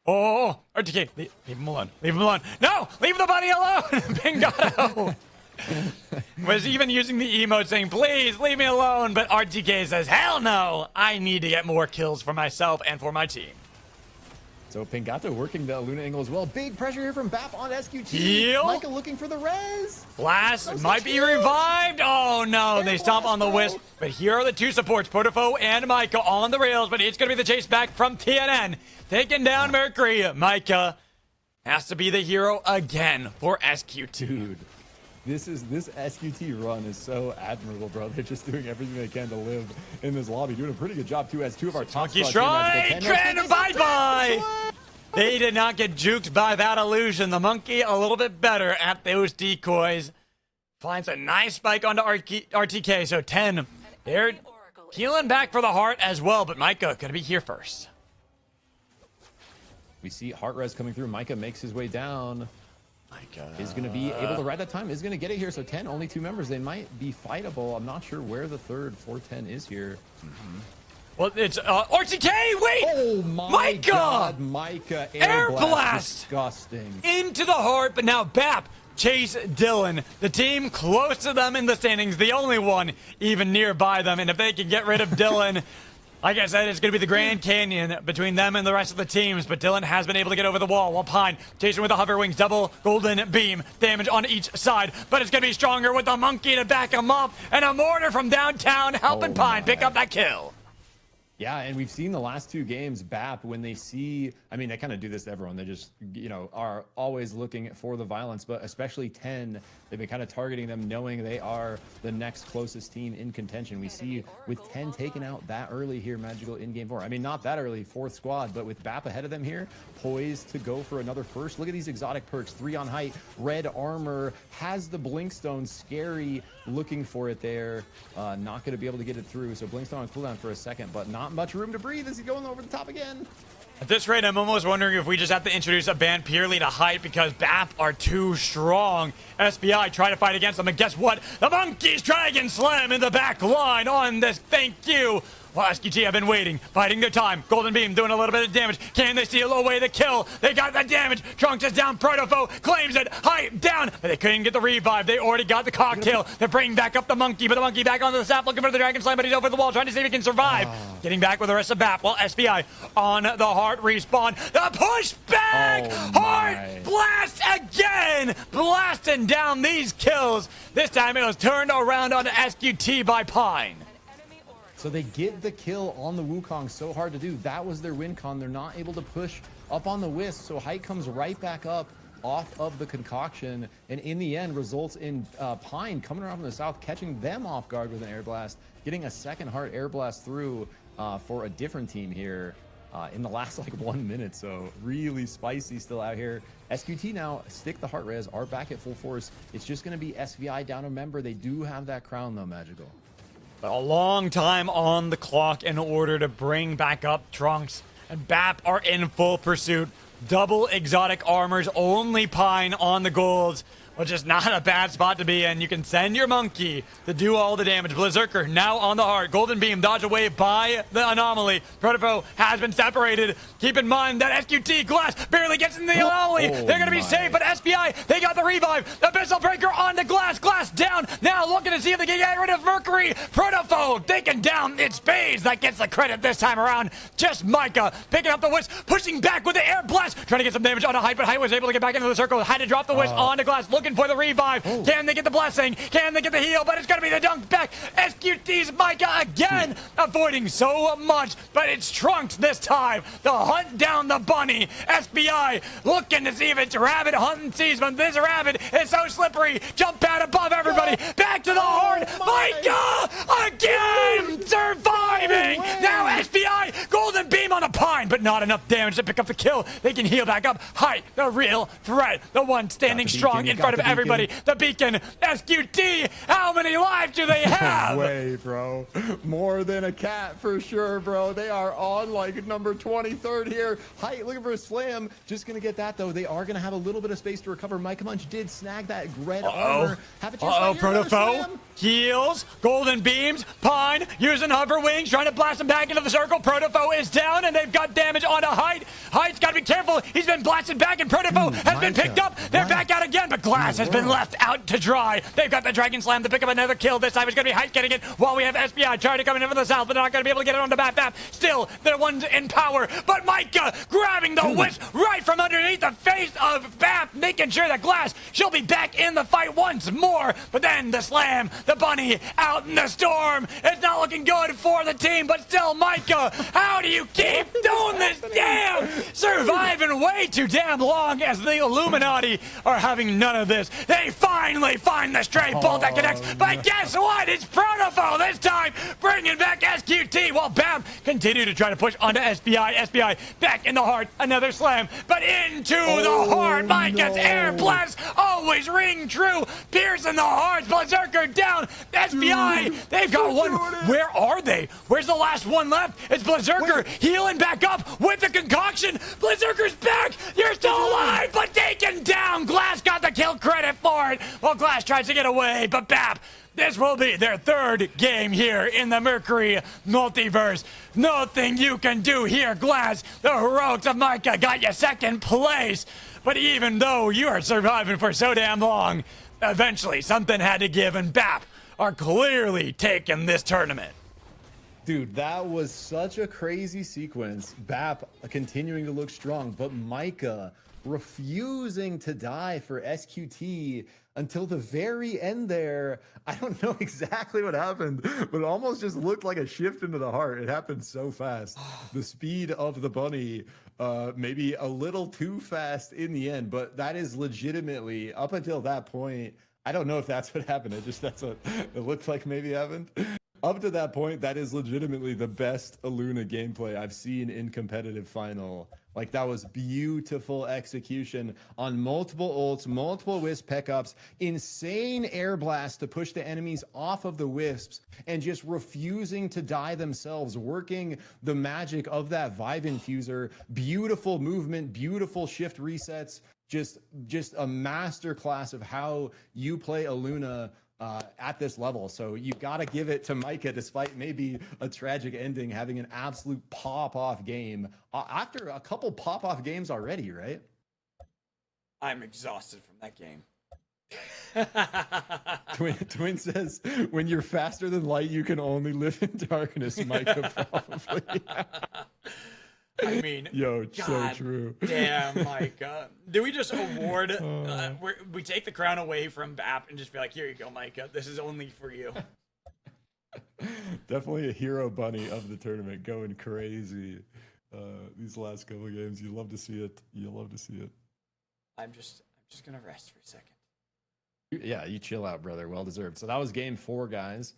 Oh, RTK, leave him alone. Leave him alone. No, leave the bunny alone. Pingado was even using the emote saying, please leave me alone. But RTK says, hell no. I need to get more kills for myself and for my team. So Pingata working the Luna angle as well. Big pressure here from BAP on SQT. Heal. Micah looking for the res. Blast No might such be heal. revived. Oh no, Air they stomp blast, on the bro. wisp. But here are the 2 supports, Protofo and Micah on the rails. But it's going to be the chase back from TNN. Taking down Mercury. Micah has to be the hero again for SQ2. Dude, this SQT run is so admirable, bro. They're just doing everything they can to live in this lobby. Doing a pretty good job too, as 2 of our top Monkey squads here, strike! Magical 10. And bye-bye! They did not get juked by that illusion. The monkey a little bit better at those decoys. Finds a nice spike onto RTK, so 10. They're healing back for the heart as well, but Micah gonna be here first. We see heart res coming through. Micah makes his way down. Micah Is going to be able to ride that time. Is going to get it here. So 10, only 2 members. They might be fightable. I'm not sure where the third 410 is here. Well, it's RTK. Wait, Oh my Micah! God, Micah Air blast! Disgusting. into the heart, but now BAP chase Dylan. The team close to them in the standings, the only one even nearby them. And if they can get rid of Dylan, like I said, it's going to be the Grand Canyon between them and the rest of the teams. But Dylan has been able to get over the wall, while Pine chasing with the hover wings, double golden beam damage on each side. But it's going to be stronger with the monkey to back him up, and a mortar from downtown helping Oh Pine pick my. up that kill. Yeah, and we've seen the last 2 games, BAP, when they see, I mean, they kind of do this to everyone. They just, you know, are always looking for the violence, but especially 10, they've been kind of targeting them, knowing they are the next closest team in contention. We see with 10 taken out that early here, Magical in game 4. I mean, not that early, 4th squad, but with BAP ahead of them here, poised to go for another first. Look at these exotic perks, 3 on height, red armor, has the Blinkstone, scary, looking for it there. Not going to be able to get it through, so Blinkstone on cooldown for a second, but not much room to breathe as he's going over the top again. At this rate, I'm almost wondering if we just have to introduce a ban purely to height because BAP are too strong. SBI try to fight against them, and guess what? The Monkeys Dragon Slam in the back line on this. Thank you. Well, SQT have been waiting, biding their time. Golden Beam doing a little bit of damage. Can they steal away the kill? They got that damage. Trunks is down. Protofo claims it. Hype down. But they couldn't get the revive. They already got the cocktail. They're bringing back up the monkey, but the monkey back onto the staff looking for the Dragon Slam, but he's over the wall trying to see if he can survive. Getting back with the rest of BAP while SBI on the heart respawn. The push back! Oh Heart my. blast again! Blasting down these kills. This time it was turned around on SQT by Pine. So they get the kill on the Wukong, so hard to do. That was their win con. They're not able to push up on the Wisp, so height comes right back up off of the concoction, and in the end results in Pine coming around from the south, catching them off guard with an air blast, getting a second heart air blast through for a different team here in the last like 1 minute. So really spicy still out here. SQT now stick the heart res, are back at full force. It's just going to be SVI down a member. They do have that crown though, Magical. But a long time on the clock in order to bring back up Trunks. and BAP are in full pursuit. Double exotic armors, only Pine on the golds, which is not a bad spot to be in. You can send your monkey to do all the damage. Berserker now on the heart. Golden Beam dodge away by the anomaly. Protofoe has been separated. Keep in mind that SQT Glass barely gets in the anomaly. They're going to be safe, but SPI, they got the revive. The Abyssal Breaker on the Glass. Glass down. Now looking to see if they can get rid of Mercury. Protofoe taken down. It's Baze that gets the credit this time around. Just Micah picking up the Wisp, pushing back with the air blast. Trying to get some damage on a Height, but Height was able to get back into the circle. Had to drop the Wisp on the Glass. Looking for the revive. Can they get the blessing? Can they get the heal? But it's going to be the dunk back. SQT's Micah again, avoiding so much, but it's Trunks this time. The hunt down the bunny. SBI looking to see if it's Rabbit hunting sees, but this Rabbit is so slippery. Jump pad above everybody. Back to the heart. Micah again surviving. Now SBI Golden Beam on a Pine, but not enough damage to pick up the kill. They can heal back up. Height, the real threat. The one standing strong in front of everybody. The beacon. SQT. How many lives do they have? No way, bro. More than a cat for sure, bro. They are on like number 23rd here. Height looking for a slam. Just gonna get that though. They are gonna have a little bit of space to recover. Micah Munch did snag that red armor. Have a chance to find another Protofoe. slam. Heals. Golden Beams. Pine using hover wings, trying to blast him back into the circle. Protofoe is down, and they've got damage onto Height. Height's got to be careful. He's been blasted back, and Protofoe has been picked up. They're back out again, but Glass has been left out to dry. They've got the Dragon Slam to pick up another kill. This time it's going to be Height getting it, while we have SBI trying to come in from the south, but they're not going to be able to get it on the BAP. Still, they're ones in power, but Micah grabbing the Wisp right from underneath the face of BAP, making sure that Glass, she'll be back in the fight once more, but then the slam, the bunny out in the storm. It's not looking good for the team, but still, Micah, how do you keep doing this? Damn! Surviving way too damn long as the Illuminati are having none of this. They finally find the stray bolt that connects, but guess what? It's Protofoe this time, bringing back SQT while BAM continue to try to push onto SBI. SBI back in the heart, another slam, but into the heart. Micah's air blast always ring true, piercing the heart. Berserker down. SBI, they've got one. Where are they? Where's the last one left? It's Berserker healing back up with the concoction. Berserker's back. You're still alive, but taken down. Glass got the kill credit for it, while Glass tries to get away, but BAP, this will be their third game here in the Mercury Multiverse. Nothing you can do here, Glass. The heroics of Micah got you second place. But even though you are surviving for so damn long, eventually something had to give, and BAP are clearly taking this tournament. Dude, that was such a crazy sequence. BAP continuing to look strong, but Micah refusing to die for SQT until the very end there. I don't know exactly what happened, but it almost just looked like a shift into the heart. It happened so fast. The speed of the bunny, maybe a little too fast in the end, but that is legitimately, up until that point, I don't know if that's what happened. That's what it looked like maybe happened. Up to that point, that is legitimately the best Aluna gameplay I've seen in competitive final. Like, that was beautiful execution on multiple ults, multiple wisp pickups, insane air blast to push the enemies off of the wisps, and just refusing to die themselves, working the magic of that Vive Infuser. Beautiful movement, beautiful shift resets, just a master class of how you play Aluna at this level. So you got to give it to Micah, despite maybe a tragic ending, having an absolute pop-off game after a couple pop-off games already, right? I'm exhausted from that game. Twin says, when you're faster than light, you can only live in darkness, Micah, probably. I mean, yo, God so true. Damn, Micah. Do we just award? We take the crown away from BAP and just be like, "Here you go, Micah. This is only for you." Definitely a hero bunny of the tournament, going crazy. These last couple of games, you love to see it. You love to see it. I'm just gonna rest for a second. Yeah, you chill out, brother. Well deserved. So that was game 4, guys.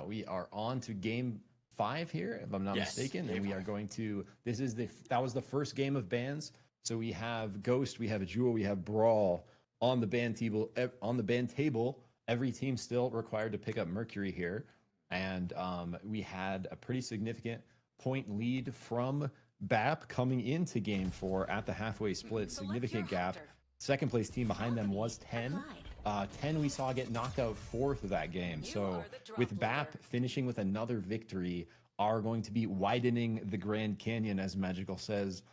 We are on to game 5 here, if I'm not mistaken, and we are going to. That was the first game of bans. So we have Ghost, we have Jewel, we have Brawl on the ban table. Every team still required to pick up Mercury here, and we had a pretty significant point lead from BAP coming into game 4 at the halfway split, significant gap. Second place team behind them was 10. 10 we saw get knocked out fourth of that game. So with BAP finishing with another victory, are going to be widening the Grand Canyon, as Magical says,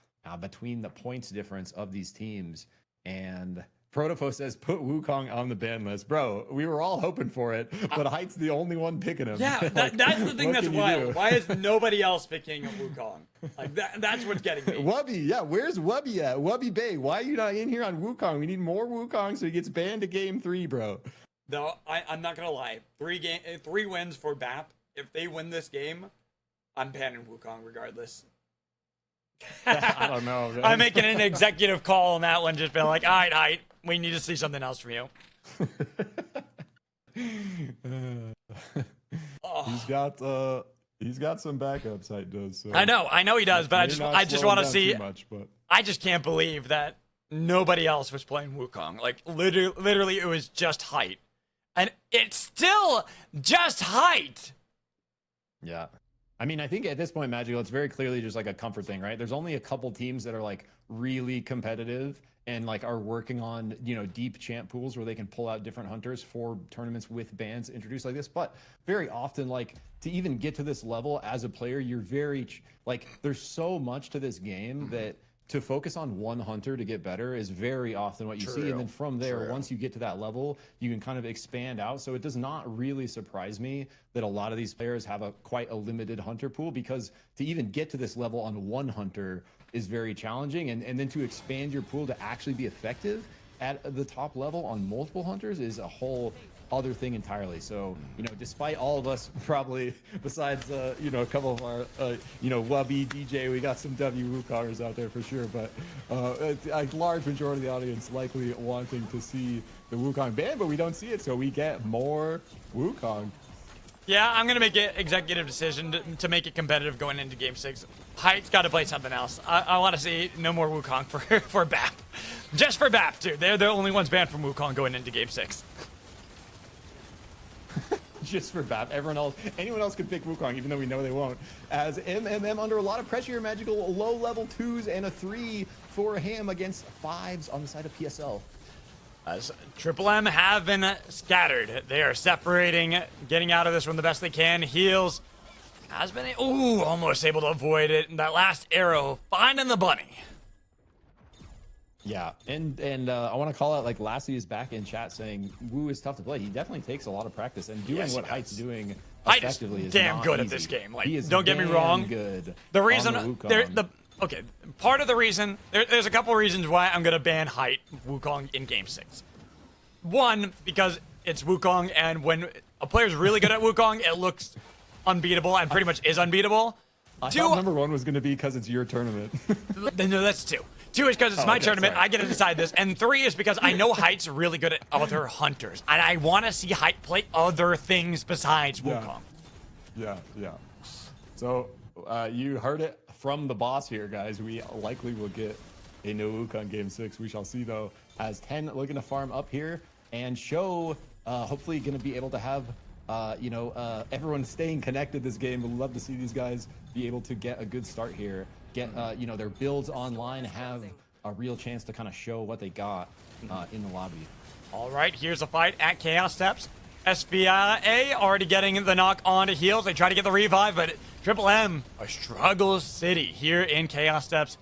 between the points difference of these teams. And Protofo says, put Wukong on the ban list. Bro, we were all hoping for it, but Height's the only one picking him. Yeah, Like, that's the thing what that's can you wild. do? Why is nobody else picking Wukong? Like that's what's getting me. Wubby, yeah, where's Wubby at? Wubby Bay, why are you not in here on Wukong? We need more Wukong so he gets banned to game 3, bro. No, I'm not gonna lie. 3 wins for BAP. If they win this game, I'm banning Wukong regardless. I don't know, man. I'm making an executive call on that one, just being like, all right, we need to see something else from you. He's got some backups, Height does. So. I know he does, but I just want to see. Much, but... I just can't believe that nobody else was playing Wukong. Like literally, it was just Height, and it's still just Height. Yeah. I mean, I think at this point, Magical, it's very clearly just like a comfort thing, right? There's only a couple teams that are like really competitive and like are working on, you know, deep champ pools where they can pull out different hunters for tournaments with bans introduced like this. But very often, like to even get to this level as a player, you're very like there's so much to this game that to focus on one hunter to get better is very often what you see. And then from there, once you get to that level, you can kind of expand out. So it does not really surprise me that a lot of these players have quite a limited hunter pool, because to even get to this level on one hunter is very challenging. And then to expand your pool to actually be effective at the top level on multiple hunters is a whole other thing entirely. So, you know, despite all of us probably, besides, you know, a couple of our, you know, Wubby, DJ, we got some W Wukongers out there for sure, but a large majority of the audience likely wanting to see the Wukong ban, but we don't see it, so we get more Wukong. Yeah, I'm gonna make an executive decision to make it competitive going into Game 6. Height's got to play something else. I want to see no more Wukong for BAP, just for BAP too. They're the only ones banned from Wukong going into Game 6. Just for BAP. Anyone else could pick Wukong, even though we know they won't. As MMM under a lot of pressure here, Magical, low level 2s and a 3 for him against 5s on the side of PSL. As Triple M have been scattered. They are separating, getting out of this one the best they can. Heals has been, almost able to avoid it. And that last arrow finding the bunny. Yeah, and I want to call out, like, Lassie is back in chat saying Wu is tough to play. He definitely takes a lot of practice, and doing what Height's doing effectively is damn not good easy. at this game. Like, he is don't get me wrong. Good. The reason Okay. Part of the reason there's a couple of reasons why I'm gonna ban Height Wukong in Game 6. One, because it's Wukong, and when a player's really good at Wukong, it looks unbeatable and pretty much is unbeatable. I thought number 1 was going to be because it's your tournament. No, that's 2. 2 is because it's my tournament. Sorry. I get to decide this. And 3 is because I know Height's really good at other hunters. And I want to see Height play other things besides Wukong. Yeah. So you heard it from the boss here, guys. We likely will get a no Wukong Game 6. We shall see, though, as 10 looking to farm up here and show, hopefully going to be able to have everyone staying connected this game. We'd love to see these guys be able to get a good start here, get their builds online, have a real chance to kind of show what they got in the lobby. All right, here's a fight at Chaos Steps. SBA already getting the knock onto heals. They try to get the revive, but Triple M, a struggle city here in Chaos Steps.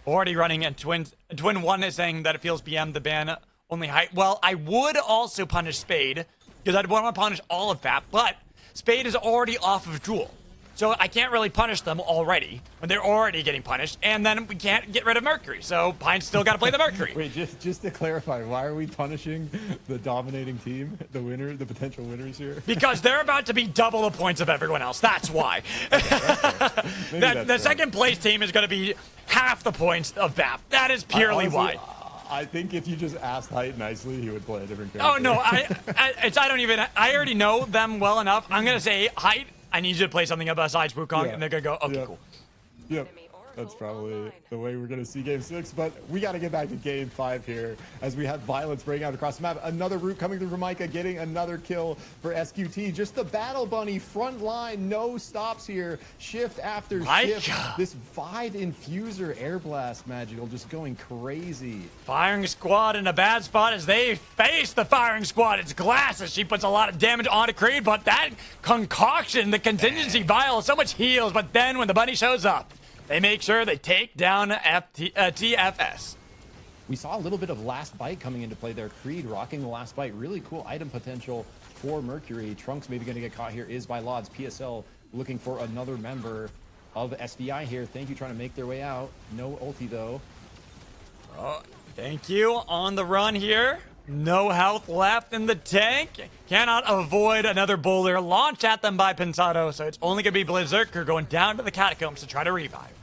Already running, and Twin 1 is saying that it feels BM the ban only Height. Well, I would also punish Spade, because I'd want to punish all of that, but Spade is already off of Jewel. So I can't really punish them already when they're already getting punished, and then we can't get rid of Mercury. So Pine's still got to play the Mercury. Wait, just to clarify, why are we punishing the dominating team, the potential winners here? Because they're about to be double the points of everyone else. That's why. The second place team is going to be half the points of BAP. That is purely why. I think if you just asked Height nicely, he would play a different character. Oh no, I already know them well enough. I'm gonna say, Height, I need you to play something besides Wukong, and they're gonna go, okay, cool. Yep. That's probably the way we're going to see Game 6, but we got to get back to Game 5 here as we have violence breaking out across the map. Another route coming through from Micah, getting another kill for SQT. Just the Battle Bunny front line, no stops here. Shift after shift. This 5 infuser air blast magical just going crazy. Firing squad in a bad spot as they face the firing squad. It's Glass as she puts a lot of damage onto Creed, but that concoction, the contingency vial, so much heals, but then when the bunny shows up, they make sure they take down TFS. We saw a little bit of Last Bite coming into play there. Creed rocking the Last Bite. Really cool item potential for Mercury. Trunks maybe going to get caught here is by Lods. PSL looking for another member of SVI here. Thank you, trying to make their way out. No ulti, though. Oh, thank you on the run here. No health left in the tank. Cannot avoid another boulder launch at them by Pensado, so it's only going to be Blizzerker going down to the catacombs to try to revive.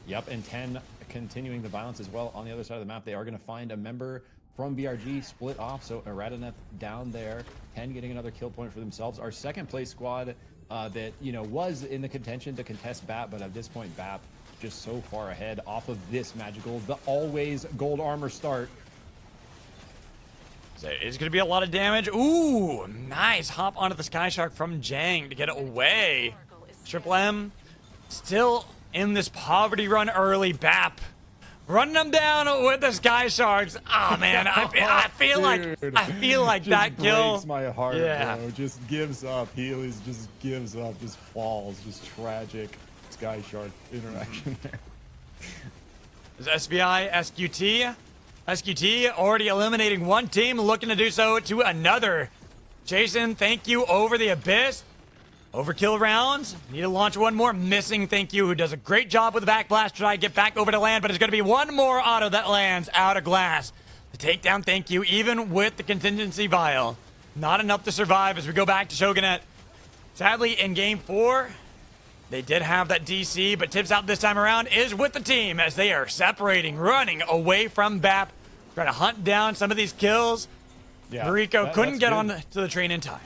Yep, and 10 continuing the violence as well on the other side of the map. They are going to find a member from BRG split off, so Aradaneth down there. 10 getting another kill point for themselves. Our second place squad that, you know, was in the contention to contest BAP, but at this point BAP just so far ahead off of this magical, the always gold armor start. So it's going to be a lot of damage. Ooh, nice hop onto the Sky Shark from Jang to get it away. Triple M still in this poverty run early. BAP running them down with the Sky Sharks. Oh man, I feel like that kill breaks my heart, yeah, bro. Just gives up. Healy's just gives up, just falls, just tragic Sky Shark interaction there. There's SVI, SQT. SQT already eliminating one team, looking to do so to another. Jason, thank you over the abyss. Overkill rounds. Need to launch one more. Missing, thank you, who does a great job with the backblast. Try to get back over to land, but it's going to be one more auto that lands out of Glass. The takedown, thank you, even with the contingency vial. Not enough to survive as we go back to Shogunette. Sadly, in game 4, they did have that DC, but tips out this time around is with the team as they are separating, running away from BAP, trying to hunt down some of these kills. Yeah, Mariko couldn't get good. on to the train in time.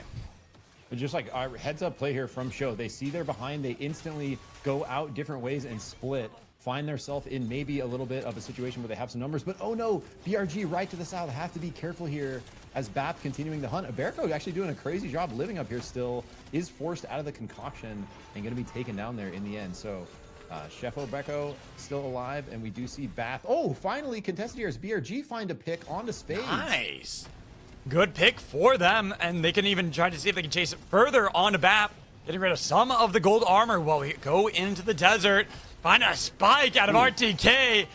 But just like our heads up play here from Show, they see they're behind, they instantly go out different ways and split, find themselves in maybe a little bit of a situation where they have some numbers, but oh no, BRG right to the south, have to be careful here as BAP continuing the hunt. Aberko actually doing a crazy job living up here still, is forced out of the concoction and going to be taken down there in the end. So Chef Aberko still alive, and we do see BAP. Oh, finally contested here as BRG find a pick onto Spades. Nice. Good pick for them, and they can even try to see if they can chase it further onto BAP, getting rid of some of the gold armor while we go into the desert. Find a spike out of RTK.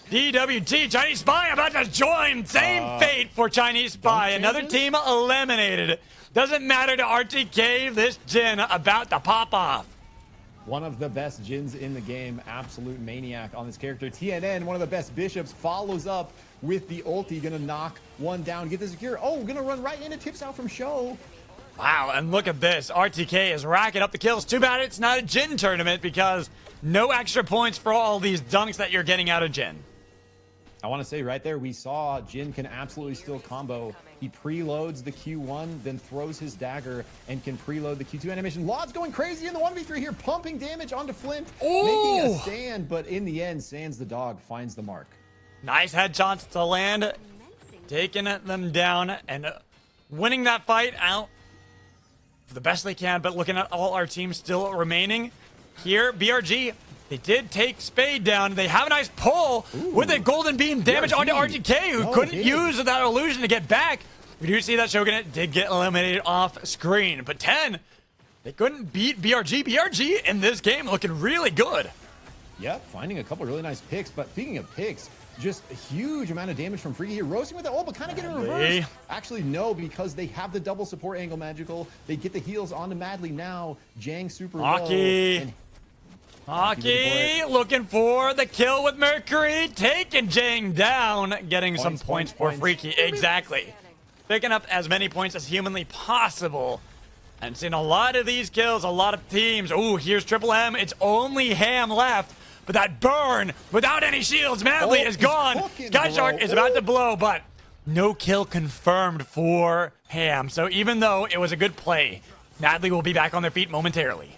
DWT, Chinese Spy about to join. Same fate for Chinese Spy. Another team eliminated. Doesn't matter to RTK, this Jin about to pop off. One of the best Jins in the game, absolute maniac on this character. TNN, one of the best bishops, follows up with the ulti, gonna knock one down, get the secure. Oh, gonna run right into tips out from Show. Wow, and look at this. RTK is racking up the kills. Too bad it's not a Jin tournament because no extra points for all these dunks that you're getting out of Jin. I want to say right there, we saw Jin can absolutely still combo. He preloads the Q1, then throws his dagger and can preload the Q2 animation. Lod's going crazy in the 1v3 here, pumping damage onto Flint, making a stand, but in the end, Sans the dog finds the mark. Nice headshots to land, taking them down and winning that fight out the best they can, but looking at all our teams still remaining. Here, BRG, they did take Spade down. They have a nice pull with a golden beam damage onto RTK, who couldn't use that illusion to get back. We do see that Shogunette did get eliminated off screen, but 10, they couldn't beat BRG. BRG in this game looking really good. Yep, finding a couple really nice picks, but speaking of picks, just a huge amount of damage from Freaky here. Roasting with the ult, but kind of getting reversed. Actually, no, because they have the double support angle magical. They get the heals onto Madly now. Jang super low. Hockey looking for the kill with Mercury, taking Jang down, getting some points for Freaky. Exactly. Picking up as many points as humanly possible. And seeing a lot of these kills, a lot of teams. Ooh, here's Triple M. It's only Ham left. But that burn, without any shields, Madly is gone. Sky Shark is about to blow, but no kill confirmed for Ham. So even though it was a good play, Madly will be back on their feet momentarily.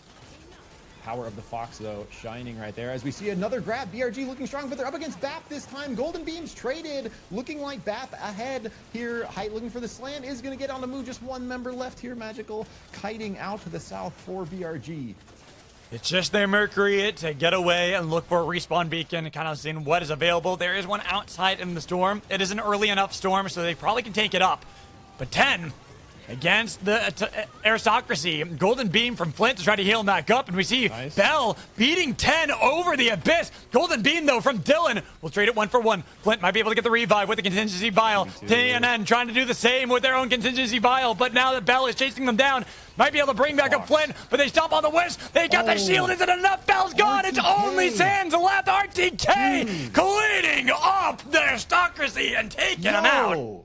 power of the Fox, though, shining right there. As we see another grab, BRG looking strong, but they're up against BAP this time. Golden Beams traded, looking like BAP ahead here. Height looking for the slant, is going to get on the move. Just one member left here. Magical kiting out to the south for BRG. It's just their Mercury to get away and look for a respawn beacon, kind of seeing what is available. There is one outside in the storm. It is an early enough storm, so they probably can take it up. But 10 against the aristocracy. Golden Beam from Flint to try to heal him back up, and we see Nice. Bell beating 10 over the abyss. Golden Beam, though, from Dylan. We'll trade it 1-for-1. Flint might be able to get the revive with the contingency vial. TNN trying to do the same with their own contingency vial, but now that Bell is chasing them down, might be able to bring back up Flint, but they stomp on the wisp. They got the shield. Is it enough? Bell's gone. It's RTK. only Sands left. RTK cleaning up the aristocracy and taking them out. Yo,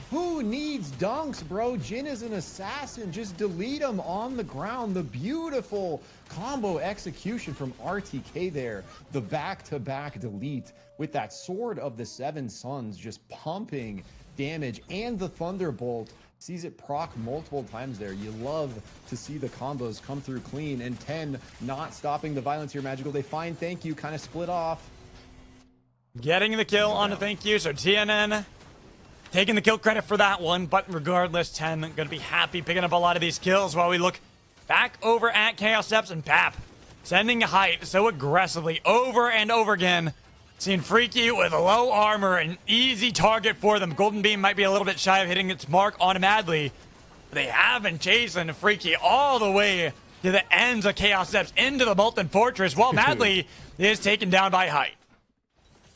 who needs dunks, bro? Jin is an assassin. Just delete him on the ground. The beautiful combo execution from RTK there. The back-to-back delete with that Sword of the Seven Suns just pumping damage, and the Thunderbolt sees it proc multiple times there. You love to see the combos come through clean, and 10 not stopping the violence here. Magical, they find Thank You, kind of split off. Getting the kill on a Thank You, so TNN taking the kill credit for that one, but regardless, 10 going to be happy picking up a lot of these kills while we look back over at Chaos Steps and Pap sending Height so aggressively over and over again. Seeing Freaky with low armor, an easy target for them. Golden Beam might be a little bit shy of hitting its mark automatically, but they have been chasing Freaky all the way to the ends of Chaos Steps into the Molten Fortress while Madly is taken down by Height.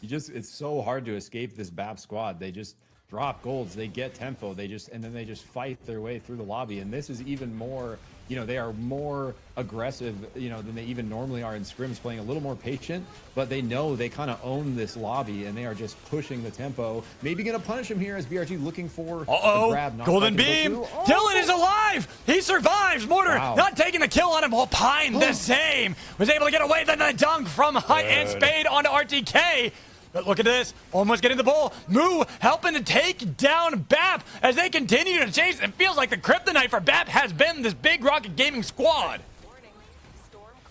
It's so hard to escape this BAP squad. They just drop golds, they get tempo, and then they just fight their way through the lobby. And this is even more, they are more aggressive, than they even normally are in scrims, playing a little more patient, but they know they kind of own this lobby, and they are just pushing the tempo. Maybe gonna punish him here as BRG looking for a grab. Not Golden quite Beam! able to. Dylan is alive! He survives! Mortar Wow. not taking the kill on him. While Pine, the same, was able to get away. Then the dunk from Height and Spade onto RTK. But look at this, almost getting the ball. Moo helping to take down BAP as they continue to chase. It feels like the kryptonite for BAP has been this Big Rocket Gaming squad.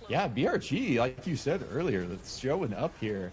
Yeah, BRG, like you said earlier, that's showing up here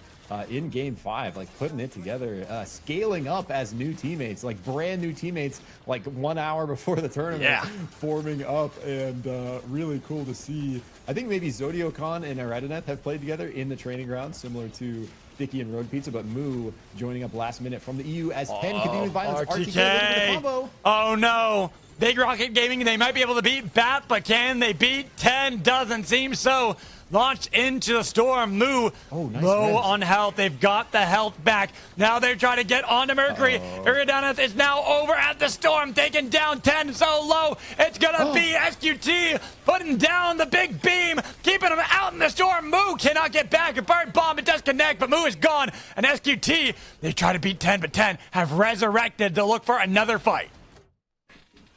in Game 5, like putting it together, scaling up as new teammates, like brand new teammates, like 1 hour before the tournament, Yeah. forming up, and really cool to see. I think maybe Zodiocon and Aradineth have played together in the training ground, similar to Dicky and Road Pizza, but Moo joining up last minute from the EU as 10 continue with violence. RTK looking for the combo. Oh no. Big Rocket Gaming, they might be able to beat BAP, but can they beat 10? Doesn't seem so. Launched into the storm. Moo nice low res. on health. They've got the health back. Now they're trying to get onto Mercury. Iridaneth is now over at the storm, taking down 10 so low. It's gonna be SQT putting down the big beam, keeping him out in the storm. Moo cannot get back. A bird bomb, it does connect, but Moo is gone. And SQT, they try to beat 10, but 10 have resurrected to look for another fight.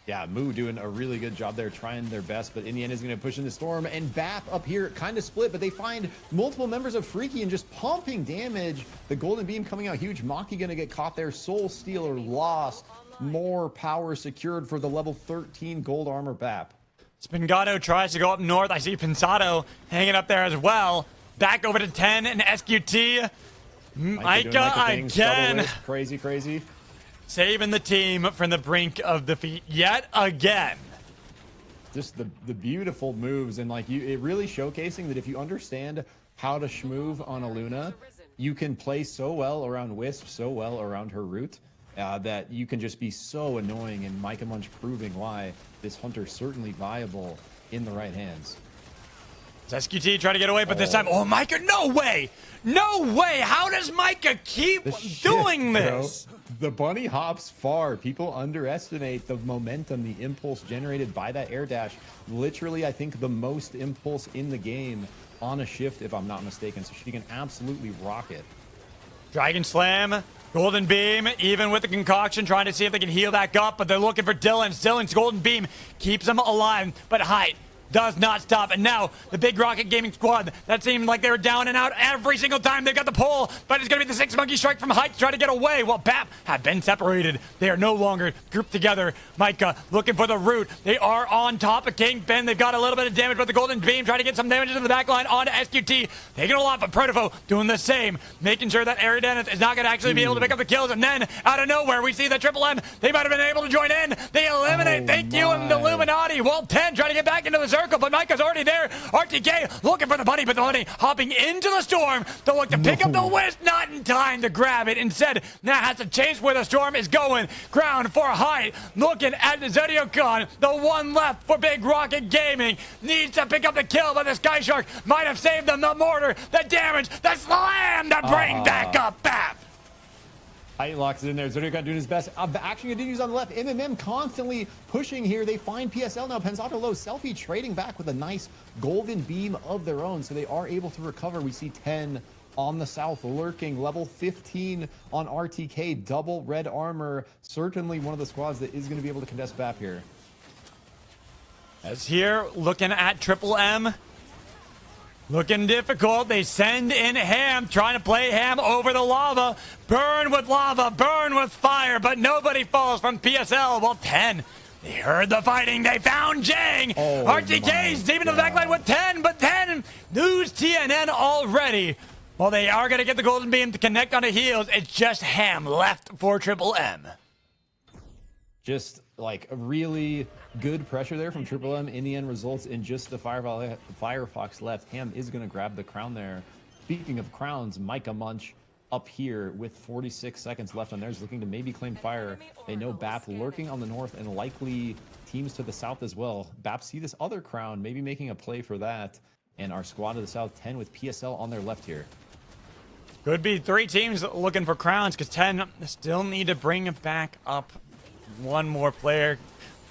Yeah, Moo doing a really good job there, trying their best, but in the end is going to push in the storm. And BAP up here kind of split, but they find multiple members of Freaky and just pumping damage. The Golden Beam coming out huge. Maki going to get caught there. Soul Stealer lost. More power secured for the level 13 gold armor BAP. Spingato tries to go up north. I see Pensado hanging up there as well. Back over to 10 and SQT. Micah again. Crazy, crazy. Saving the team from the brink of defeat yet again. Just the beautiful moves, and like it really showcasing that if you understand how to schmoove on a Luna, you can play so well around Wisp, so well around her root, that you can just be so annoying, and Micah Munch proving why this Hunter's certainly viable in the right hands. SQT trying to get away, but this time, Micah, no way! No way! How does Micah keep doing this? Bro. The bunny hops far. People underestimate the momentum, the impulse generated by that air dash. Literally, I think the most impulse in the game on a shift, if I'm not mistaken. So she can absolutely rock it. Dragon Slam, Golden Beam, even with the concoction, trying to see if they can heal back up, but they're looking for Dylan. Dylan's Golden Beam keeps them alive, but Height does not stop. And now the Big Rocket Gaming squad that seemed like they were down and out every single time they got the pull, but it's going to be the 6 monkey strike from Height to try to get away. Well, BAP have been separated. They are no longer grouped together. Micah looking for the root. They are on top of Kingpin. They've got a little bit of damage with the Golden Beam, trying to get some damage into the back line onto SQT. Taking a lot, but Protofo doing the same, making sure that Eridanus is not going to actually be able to pick up the kills. And then out of nowhere, we see the Triple M. They might have been able to join in. They eliminate, thank you, and the Illuminati. Well, 10 trying to get back into the circle, but Micah's already there. RTK looking for the bunny, but the bunny hopping into the storm to look to pick up the Wisp, not in time to grab it. Instead, now has to chase where the storm is going. Ground for Height, looking at the Zodiacon, the one left for Big Rocket Gaming. Needs to pick up the kill, but the Sky Shark might have saved them. The mortar, the damage, the slam to bring back up BAP. Height locks it in there. Zodiac doing his best. The action continues on the left. MMM constantly pushing here. They find PSL now. Pensato low. Selfie trading back with a nice golden beam of their own, so they are able to recover. We see 10 on the south lurking. Level 15 on RTK. Double red armor. Certainly one of the squads that is going to be able to contest BAP here. As here, looking at Triple M. Looking difficult. They send in Ham, trying to play Ham over the lava. Burn with lava, burn with fire, but nobody falls from PSL. Well, 10. They heard the fighting. They found Jang. Oh, RTK's deep into the backline with 10, but 10 lose TNN already. Well, they are going to get the Golden Beam to connect on the heels. It's just Ham left for Triple M. Just like a really good pressure there from Triple M. In the end, results in just the Firefox left. Ham is going to grab the crown there. Speaking of crowns, Micah Munch up here with 46 seconds left on theirs, looking to maybe claim fire. They know BAP lurking on the north and likely teams to the south as well. BAP see this other crown, maybe making a play for that. And our squad to the south, 10 with PSL on their left here. Could be 3 teams looking for crowns because 10 still need to bring back up one more player.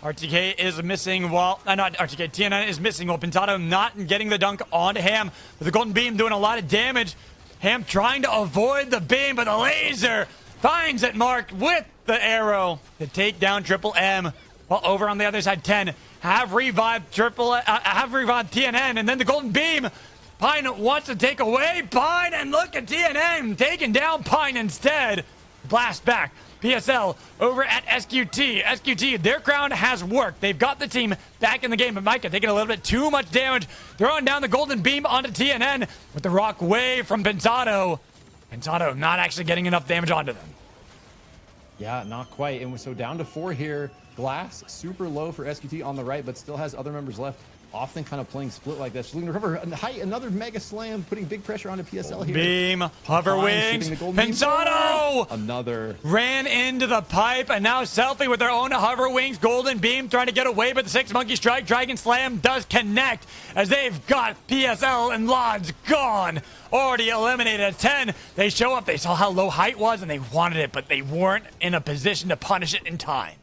RTK is missing while, not RTK, TNN is missing while Pintado not getting the dunk onto Ham. With the Golden Beam doing a lot of damage. Ham trying to avoid the beam, but the laser finds it marked with the arrow to take down Triple M. While over on the other side, 10 have revived TNN, and then the Golden Beam. Pine wants to take away Pine, and look at TNN taking down Pine instead. Blast back. PSL over at SQT. SQT, their crown has worked. They've got the team back in the game, but Micah taking a little bit too much damage. Throwing down the Golden Beam onto TNN with the rock wave from Pensato. Pensato not actually getting enough damage onto them. Yeah, not quite. And so down to 4 here. Glass super low for SQT on the right, but still has other members left. Often kind of playing split like that. She's looking to recover. Height, another mega slam, putting big pressure onto PSL here. Beam, hover wings, Pensato! Another. Ran into the pipe, and now Selfie with their own hover wings, Golden Beam trying to get away, but the 6 monkey strike, Dragon Slam does connect as they've got PSL and Lods gone. Already eliminated at 10. They show up, they saw how low Height was, and they wanted it, but they weren't in a position to punish it in time.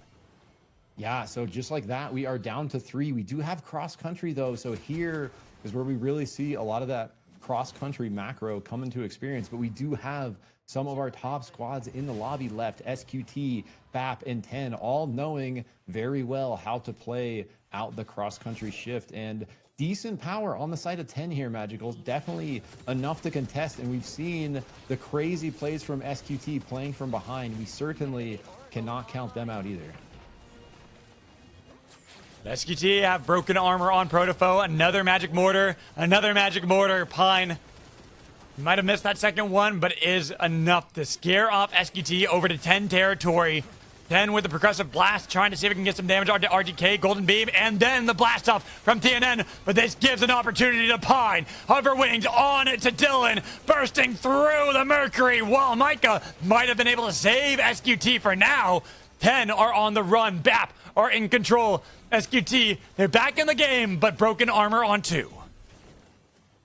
Yeah, so just like that, we are down to 3. We do have cross-country, though, so here is where we really see a lot of that cross-country macro come into experience, but we do have some of our top squads in the lobby left, SQT, BAP, and 10, all knowing very well how to play out the cross-country shift, and decent power on the side of 10 here, Magical. Definitely enough to contest, and we've seen the crazy plays from SQT playing from behind. We certainly cannot count them out either. SQT have broken armor on Protofo. Another magic mortar. Another magic mortar. Pine might have missed that second one, but it is enough to scare off SQT over to 10 territory. 10 with the percussive blast, trying to see if we can get some damage onto RGK, Golden Beam, and then the blast off from TNN. But this gives an opportunity to Pine. Hover wings on it to Dylan, bursting through the Mercury. While Micah might have been able to save SQT for now. 10 are on the run. BAP are in control. SQT, they're back in the game, but broken armor on 2.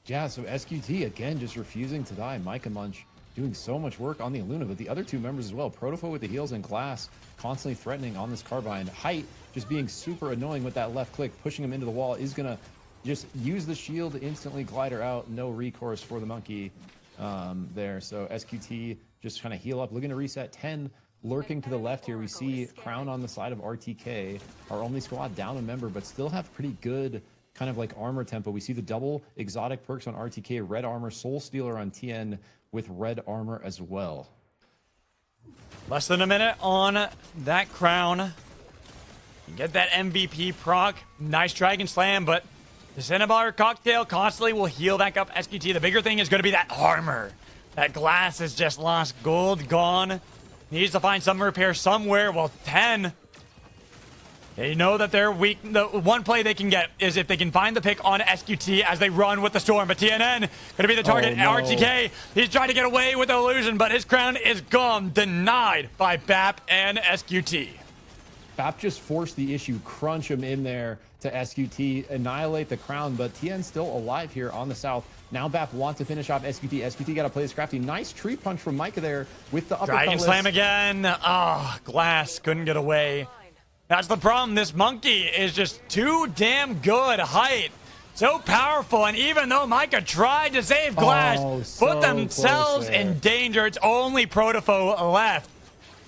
Yeah, so SQT, again, just refusing to die. Micah Munch doing so much work on the Illuna, but the other 2 members as well. Protofo with the heals and Glass constantly threatening on this Carbine. Height just being super annoying with that left click, pushing him into the wall, is going to just use the shield to instantly glide her out. No recourse for the monkey there. So SQT just kind of heal up, looking to reset. 10 lurking to the left here. We see Crown on the side of RTK, our only squad down a member, but still have pretty good kind of like armor tempo. We see the double exotic perks on RTK, red armor, soul stealer on TN with red armor as well. Less than a minute on that crown. You get that MVP proc. Nice Dragon Slam, but the Cinnabar Cocktail constantly will heal back up SQT. The bigger thing is going to be that armor. That glass is just lost. Gold gone. Needs to find some repair somewhere. Well, 10. They know that they're weak. The one play they can get is if they can find the pick on SQT as they run with the Storm. But TNN going to be the target. Oh, no. RTK, he's trying to get away with the illusion, but his crown is gone. Denied by BAP and SQT. BAP just forced the issue, crunch him in there to SQT, annihilate the crown, but TN's still alive here on the south. Now BAP wants to finish off SQT. SQT got to play this crafty. Nice tree punch from Micah there with the upper Dragon Slam again. Ah, Glass couldn't get away. That's the problem. This monkey is just too damn good. Height. So powerful. And even though Micah tried to save Glass, so put themselves close there. in danger. It's only Protofo left.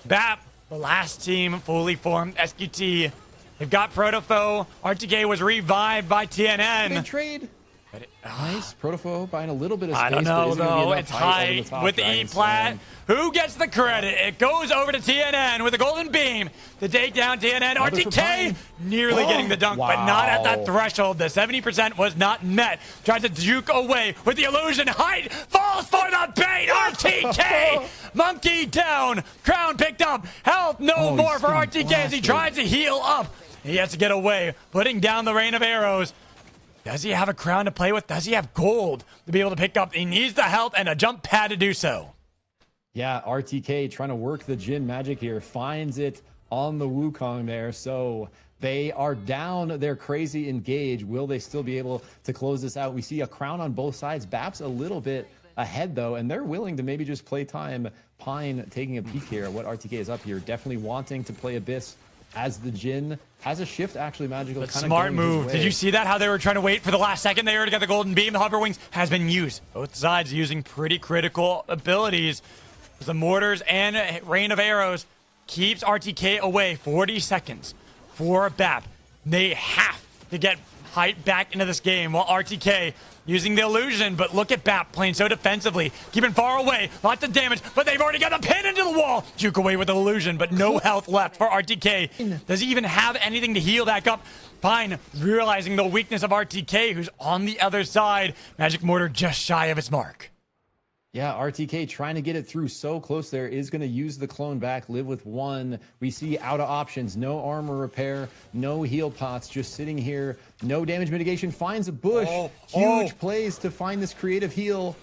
BAP, the last team fully formed. SQT, they've got Protofo. RTK was revived by They TNN. trade. Nice. Protofo buying a little bit of space. I don't but know, isn't gonna be though. enough It's height over the Height top. with the Dragon E-plat. Slam. Who gets the credit? It goes over to TNN with the golden beam to take down TNN. Another for RTK Pine. nearly Oh, getting the dunk, but not at that wow. threshold. The 70% was not met. Tried to juke away with the illusion. Height falls for the bait. RTK! Monkey down. Crown picked up. Health no Oh, more he's for getting RTK as he blasted. tries to heal up. He has to get away, putting down the rain of arrows. Does he have a crown to play with? Does he have gold to be able to pick up? He needs the health and a jump pad to do so. Yeah, RTK trying to work the Jin magic here. Finds it on the Wukong there. So they are down. They're crazy engaged. Will they still be able to close this out? We see a crown on both sides. BAP's a little bit ahead, though, and they're willing to maybe just play time. Pine taking a peek here at what RTK is up here. Definitely wanting to play Abyss as the Jin has a shift, actually, Magical. But kinda smart going his move. way. Did you see that? How they were trying to wait for the last second there to get the golden beam. The hover wings has been used. Both sides using pretty critical abilities. The mortars and rain of arrows keeps RTK away. 40 seconds for BAP. They have to get Height back into this game while RTK using the illusion, but look at BAP playing so defensively, keeping far away, lots of damage, but they've already got the pin into the wall. Juke away with the illusion, but no health left for RTK. Does he even have anything to heal back up? Pine realizing the weakness of RTK, who's on the other side. Magic Mortar just shy of its mark. Yeah, RTK trying to get it through so close there is going to use the clone back, live with one. We see out of options, no armor repair, no heal pots, just sitting here. No damage mitigation, finds a bush. Huge plays to find this creative heal.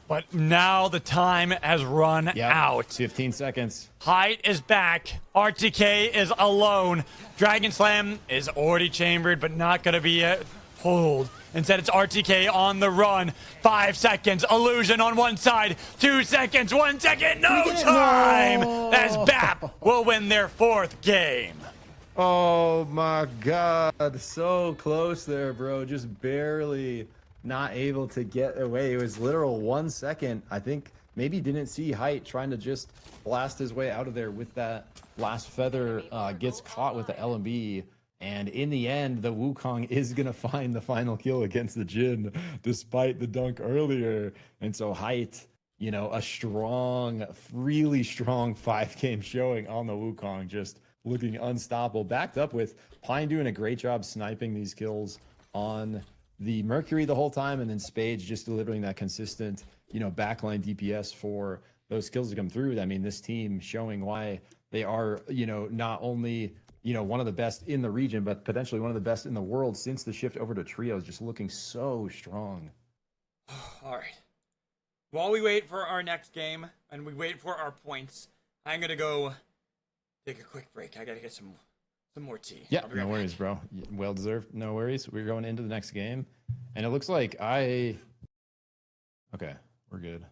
But now the time has run out. 15 seconds. Height is back. RTK is alone. Dragon Slam is already chambered, but not going to be a hold. Instead, it's RTK on the run. 5 seconds. Illusion on one side. 2 seconds. 1 second. No time. As BAP will win their 4th game. Oh my god, so close there, bro. Just barely not able to get away. It was literal 1 second. I think maybe didn't see Height trying to just blast his way out of there with that last feather. Gets caught with the LMB. And in the end, the Wukong is going to find the final kill against the Jin, despite the dunk earlier. And so Height, you know, a strong, really strong 5-game showing on the Wukong, just looking unstoppable. Backed up with Pine doing a great job sniping these kills on the Mercury the whole time, and then Spades just delivering that consistent, you know, backline DPS for those kills to come through. I mean, this team showing why they are, you know, not only, you know, one of the best in the region, but potentially one of the best in the world since the shift over to trios, just looking so strong. All right. While we wait for our next game and we wait for our points, I'm going to go take a quick break. I got to get some more tea. Yeah, no worries, bro. Well deserved. No worries. We're going into the next game. And it looks like okay, we're good.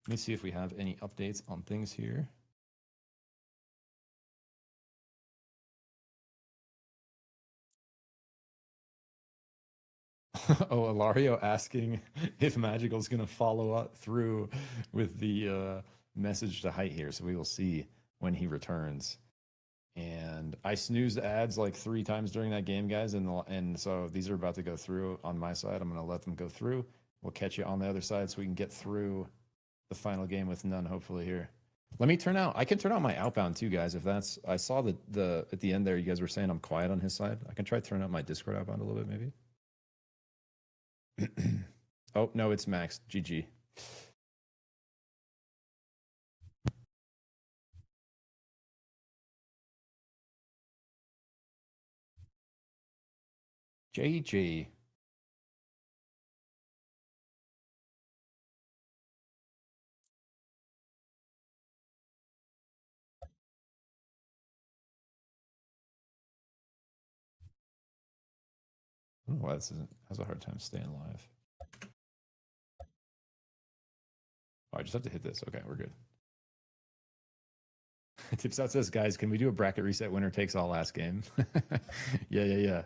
Let me see if we have any updates on things here. Oh, Ilario asking if Magical's going to follow up through with the message to Height here. So we will see when he returns And I snoozed ads like 3 times during that game, guys. And so these are about to go through on my side. I'm going to let them go through. We'll catch you on the other side so we can get through the final game with none, hopefully, here. Let me turn out. I can turn out my outbound too, guys. If that's, I saw the at the end there, you guys were saying I'm quiet on his side. I can try to turn out my Discord outbound a little bit, maybe. Oh, no, it's maxed. GG. JG. I don't know why this isn't, has a hard time staying live. Oh, I just have to hit this. Okay, we're good. Tips out says, guys, can we do a bracket reset? Winner takes all last game. Yeah.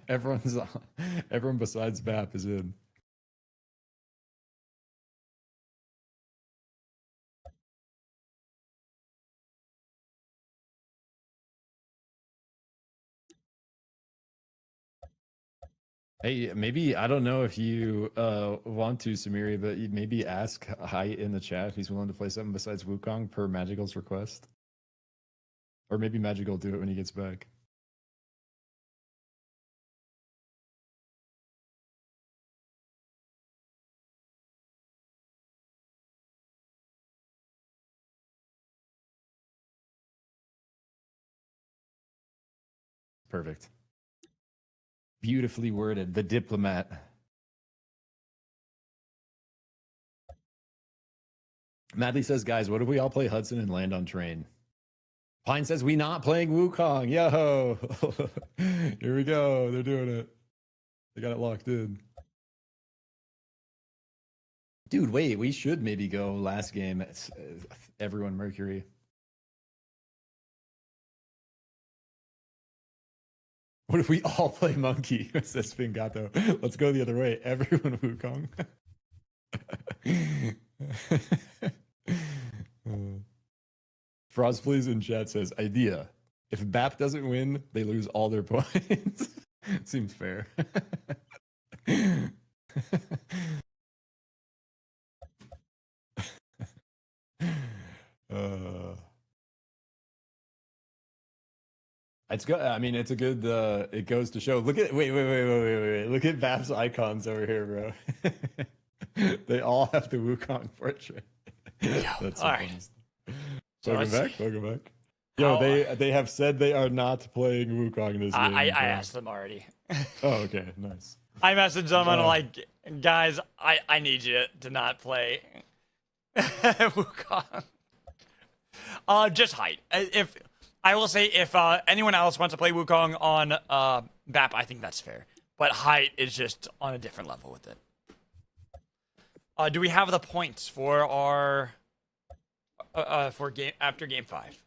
Everyone besides BAP is in. Hey, maybe, I don't know if you want to, Samiri, but you maybe ask Height in the chat if he's willing to play something besides Wukong per Magical's request. Or maybe Magical will do it when he gets back. Perfect. Beautifully worded. The diplomat. Madly says, guys, what if we all play Hudson and land on train? Pine says, we not playing Wukong. Yo. Here we go. They're doing it. They got it locked in. Dude, wait. We should maybe go last game. It's, everyone Mercury. What if we all play Monkey? Says Fingato. Let's go the other way. Everyone Wukong. Frost Please in chat says, idea. If BAP doesn't win, they lose all their points. Seems fair. It's good. I mean, it's a good. It goes to show. Look at wait. Look at BAP's icons over here, bro. They all have the Wukong portrait. That's so all right. So Welcome back. Yo, they have said they are not playing Wukong this game. I asked them already. Oh, okay, nice. I messaged them and I'm like, guys, I need you to not play Wukong. Just Height. If I will say, if anyone else wants to play Wukong on BAP, I think that's fair. But Height is just on a different level with it. Do we have the points for our for game after game 5?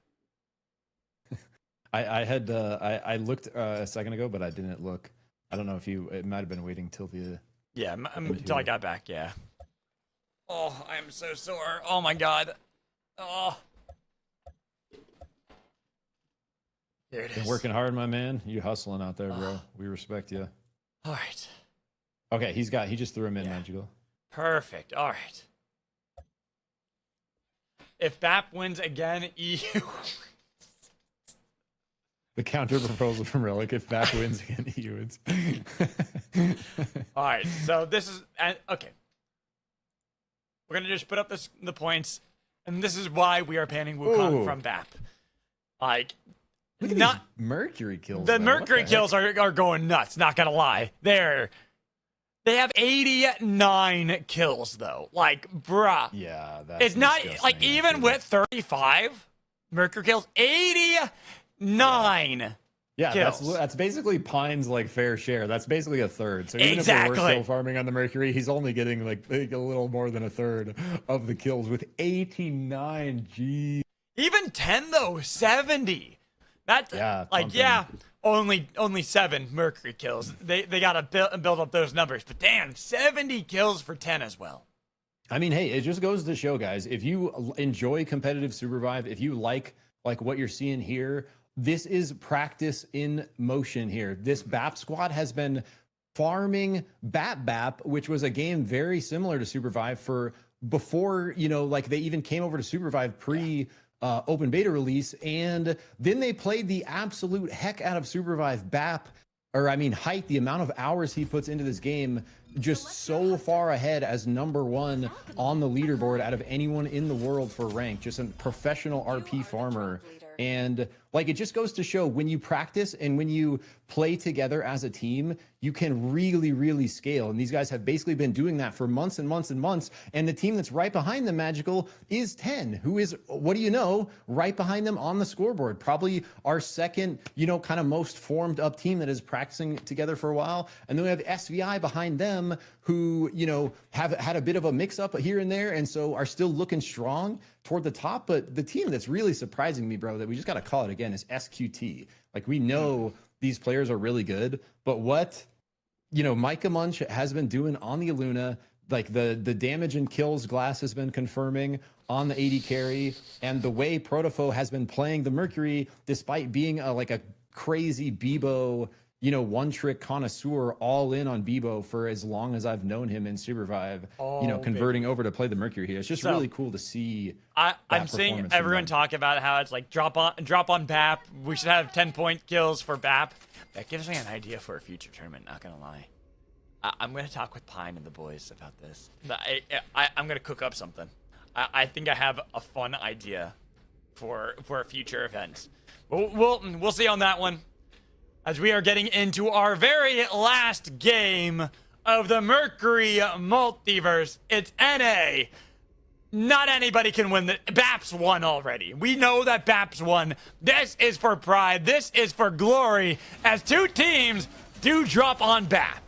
I had I looked a second ago, but I didn't look. I don't know if you. It might have been waiting till the. Yeah, until I got back. Yeah. Oh, I'm so sore. Oh my god. Oh. There it is. Been working hard, my man. You hustling out there, bro. We respect you. All right. Okay, he just threw him in, Magical. Perfect. All right. If BAP wins again, EU. The counter proposal from Relic: if BAP wins again, EU wins. All right. So this is okay. We're gonna just put up the points, and this is why we are banning Wukong from BAP. Like. Look at not these Mercury kills. The though. Mercury kills are going nuts. Not gonna lie, they have 89 kills though. Like, bruh. Yeah, that's it's not disgusting, like even actually. with 35 Mercury kills, 89. Yeah, kills. that's basically Pine's like fair share. That's basically a third. So even if we're still farming on the Mercury, he's only getting like a little more than a third of the kills with 89. Gee. Even 10 though, 70. That's only 7 Mercury kills. They gotta build up those numbers. But damn, 70 kills for 10 as well. I mean, hey, it just goes to show, guys, if you enjoy competitive Supervive, if you like what you're seeing here, this is practice in motion here. This BAP squad has been farming BAP, which was a game very similar to Supervive for before, you know, like they even came over to Supervive pre open beta release. And then they played the absolute heck out of Supervive BAP, or I mean, Height, the amount of hours he puts into this game, just so far ahead as #1 on the leaderboard out of anyone in the world for rank, just a professional RP farmer. And like, it just goes to show when you practice and when you play together as a team, you can really, really scale. And these guys have basically been doing that for months and months and months. And the team that's right behind them, Magical, is 10, who is, what do you know, right behind them on the scoreboard. Probably our second, you know, kind of most formed up team that is practicing together for a while. And then we have SVI behind them who, you know, have had a bit of a mix up here and there. And so are still looking strong toward the top. But the team that's really surprising me, bro, that we just got to call it again is SQT. Like, we know these players are really good, but what, you know, Micah Munch has been doing on the Aluna, like the damage and kills Glass has been confirming on the AD carry, and the way Protofo has been playing the Mercury, despite being like a crazy Bebo, you know, one trick connoisseur, all in on Bebo for as long as I've known him in Supervive, you know, converting over to play the Mercury here. It's just really cool to see. I'm seeing everyone talk about how it's like drop on BAP. We should have 10-point kills for BAP. That gives me an idea for a future tournament, not gonna lie. I'm gonna talk with Pine and the boys about this. I'm gonna cook up something. I think I have a fun idea for a future event. We'll see on that one, as we are getting into our very last game of the Mercury Multiverse. It's NA. Not anybody can win. BAP's won already. We know that BAP's won. This is for pride. This is for glory, as two teams do drop on BAP.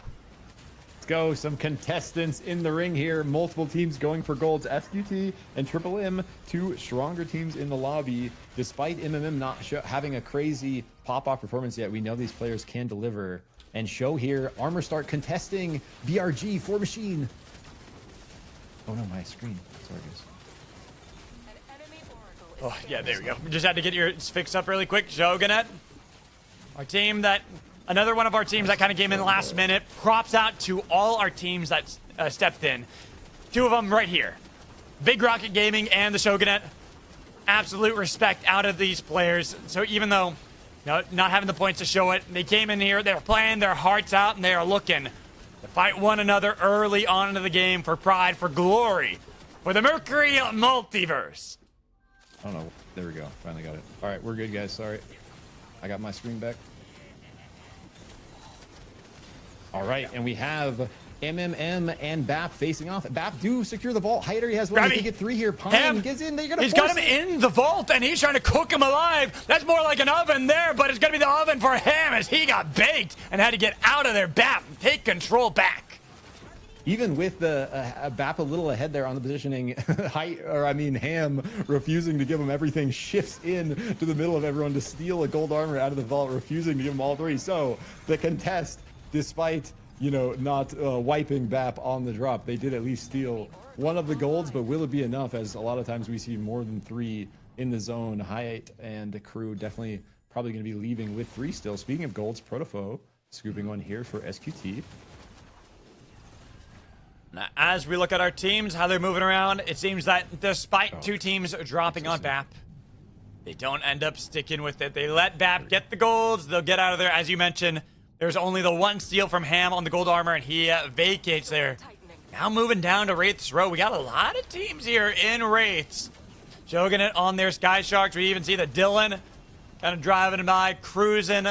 Let's go. Some contestants in the ring here. Multiple teams going for golds. SQT and Triple M, two stronger teams in the lobby. Despite MMM not having a crazy pop-off performance yet, we know these players can deliver. And show here, Armor start contesting BRG for Machine. Oh no, my screen. Sorry, guys. Oh, yeah, there we go. We just had to get yours fixed up really quick. Shogunette, our team that, another one of our teams that kind of came in last minute. Props out to all our teams that stepped in. Two of them right here. Big Rocket Gaming and the Shogunette. Absolute respect out of these players. So even though, you know, not having the points to show it, they came in here, they're playing their hearts out, and they are looking to fight one another early on into the game for pride, for glory, for the Mercury Multiverse. Oh no, there we go. Finally got it. All right, we're good, guys. Sorry. I got my screen back. All right, and we have MMM and BAP facing off. BAP do secure the vault. Hyder has one. They can get 3 here. Pine gets in. They're gonna He's got him in the vault, and he's trying to cook him alive. That's more like an oven there, but it's gonna be the oven for him, as he got baked and had to get out of there. BAP, take control back. Even with the BAP a little ahead there on the positioning, Ham refusing to give him everything, shifts in to the middle of everyone to steal a gold armor out of the vault, refusing to give him all 3. So the contest, despite, you know, not wiping BAP on the drop, they did at least steal one of the golds, but will it be enough? As a lot of times we see more than 3 in the zone. Hyatt and crew definitely probably going to be leaving with 3 still. Speaking of golds, Protofo scooping one here for SQT. Now, as we look at our teams, how they're moving around, it seems that despite 2 teams dropping on BAP, they don't end up sticking with it. They let BAP get the golds. They'll get out of there. As you mentioned, there's only the 1 steal from Ham on the gold armor, and he vacates there. Now moving down to Wraith's Row. We got a lot of teams here in Wraiths. Shogunate on their Sky Sharks. We even see the Dylan kind of driving by, cruising.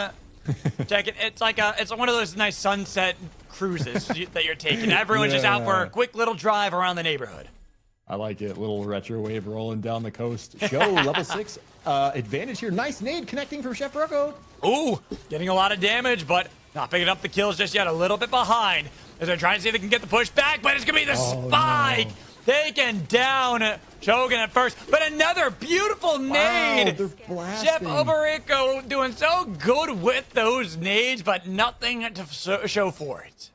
Check it. It's like it's one of those nice sunset cruises that you're taking. Everyone's just out for a quick little drive around the neighborhood. I like it. Little retro wave rolling down the coast. Show level 6 advantage here. Nice nade connecting from Chef Rocco. Ooh, getting a lot of damage, but not picking up the kills just yet. A little bit behind as they're trying to see if they can get the push back, but it's going to be the spike. No. Taken down Shogun at first, but another beautiful nade. Chef Oberico doing so good with those nades, but nothing to show for it.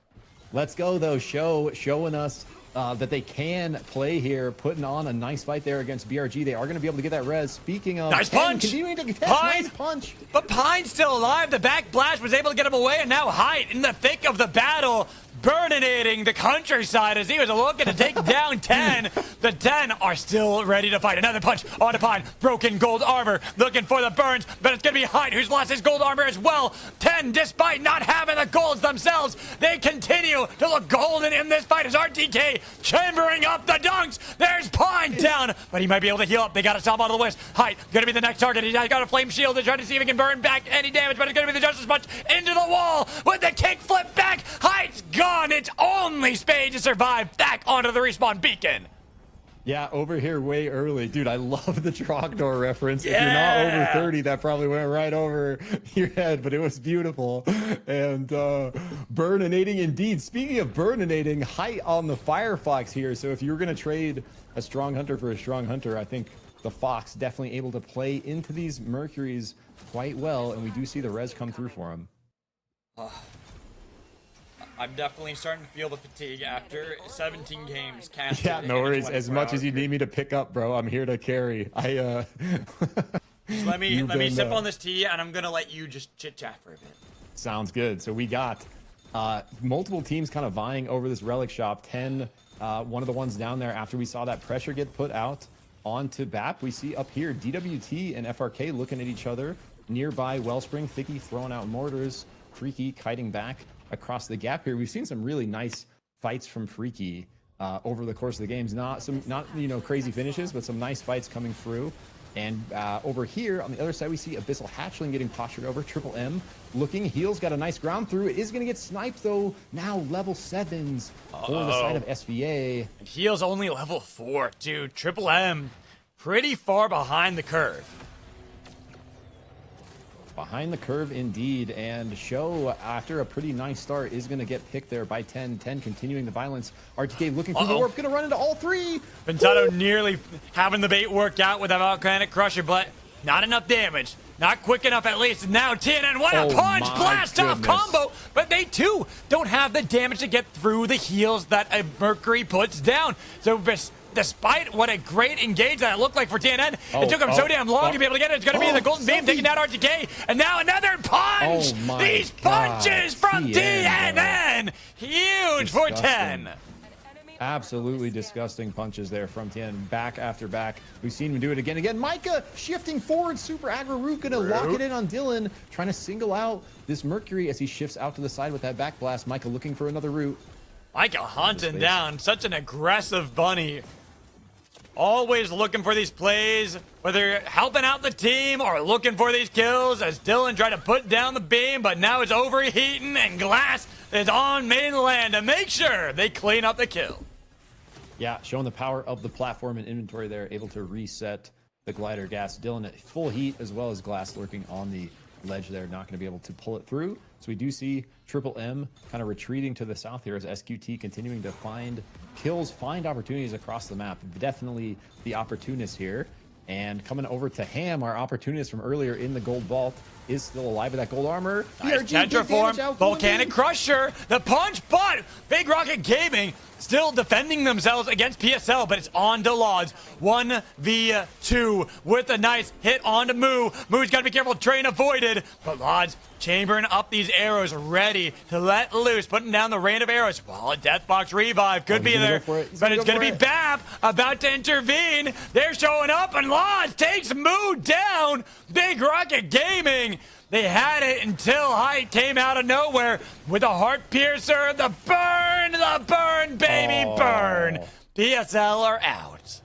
Let's go, though. Showing us that they can play here, putting on a nice fight there against BRG. They are going to be able to get that res. Speaking of Nice Ken punch! continuing to test, Pine! nice punch. But Pine's still alive. The back blast was able to get him away, and now Height in the thick of the battle, burninating the countryside as he was looking to take down 10. The 10 are still ready to fight. Another punch onto Pine. Broken gold armor, looking for the burns, but it's going to be Height who's lost his gold armor as well. 10, despite not having the golds themselves, they continue to look golden in this fight as RTK chambering up the dunks. There's Pine down, but he might be able to heal up. They got to stop out of the west. Height going to be the next target. He's got a flame shield to try to see if he can burn back any damage, but it's going to be the Justice Punch into the wall with the kick flip back. Height's gone. It's only Spade to survive back onto the respawn beacon. Yeah, over here way early. Dude, I love the Trogdor reference. If you're not over 30, that probably went right over your head, but it was beautiful. And burninating indeed. Speaking of burninating, Height on the Firefox here. So if you're going to trade a strong hunter for a strong hunter, I think the Fox definitely able to play into these Mercuries quite well. And we do see the res come through for him. I'm definitely starting to feel the fatigue after 17 games casted. Yeah, no in a worries. As much as you 24-hour need me to pick up, bro, I'm here to carry. Just let me sip on this tea, and I'm gonna let you just chit chat for a bit. Sounds good. So we got multiple teams kind of vying over this relic shop. 10, one of the ones down there after we saw that pressure get put out onto BAP. We see up here DWT and FRK looking at each other. Nearby Wellspring, Thicky throwing out mortars, Freaky kiting back across the gap here. We've seen some really nice fights from Freaky over the course of the games. Not crazy finishes, but some nice fights coming through. And over here on the other side, we see Abyssal Hatchling getting postured over. Triple M looking. Heel's got a nice ground through. It is going to get sniped, though. Now level 7s for the side of SVA. And Heel's only level 4, too. Triple M pretty far behind the curve. Behind the curve indeed, and Show, after a pretty nice start, is going to get picked there by 10. 10 continuing the violence. RTK looking for the warp, going to run into all three. Pensato nearly having the bait work out with a Volcanic Crusher, but not enough damage. Not quick enough at least. Now TNN, what a punch! Blast off combo! But they too don't have the damage to get through the heals that a Mercury puts down. So despite what a great engage that it looked like for TNN, it took him so damn long to be able to get it. It's going to be the Golden Beam taking down RTK, and now another punch! These punches from TNN! Huge for 10! Absolutely disgusting punches there from TNN, back after back. We've seen him do it again. Micah shifting forward, super aggro root, gonna lock it in on Dylan, trying to single out this Mercury as he shifts out to the side with that back blast. Micah looking for another root. Micah hunting down, such an aggressive bunny. Always looking for these plays, whether helping out the team or looking for these kills as Dylan tried to put down the beam, but now it's overheating and Glass is on mainland to make sure they clean up the kill. Yeah, showing the power of the platform and inventory there, able to reset the glider gas. Dylan at full heat as well as Glass lurking on the ledge there, not going to be able to pull it through. So we do see Triple M kind of retreating to the south here as SQT continuing to find kills, find opportunities across the map. Definitely the opportunist here. And coming over to Ham, our opportunist from earlier in the gold vault, is still alive with that gold armor. Nice Tetraform, Volcanic Crusher, the punch, but Big Rocket Gaming still defending themselves against PSL, but it's on to Lods. 1v2 with a nice hit on to Moo. Moo's got to be careful, train avoided, but Lods chambering up these arrows, ready to let loose, putting down the rain of arrows. While a Deathbox revive could be there, but it's going to be Bap about to intervene. They're showing up, and Lods takes Moo down. Big Rocket Gaming, they had it until Height came out of nowhere with a heart piercer. The burn, baby, burn. PSL are out.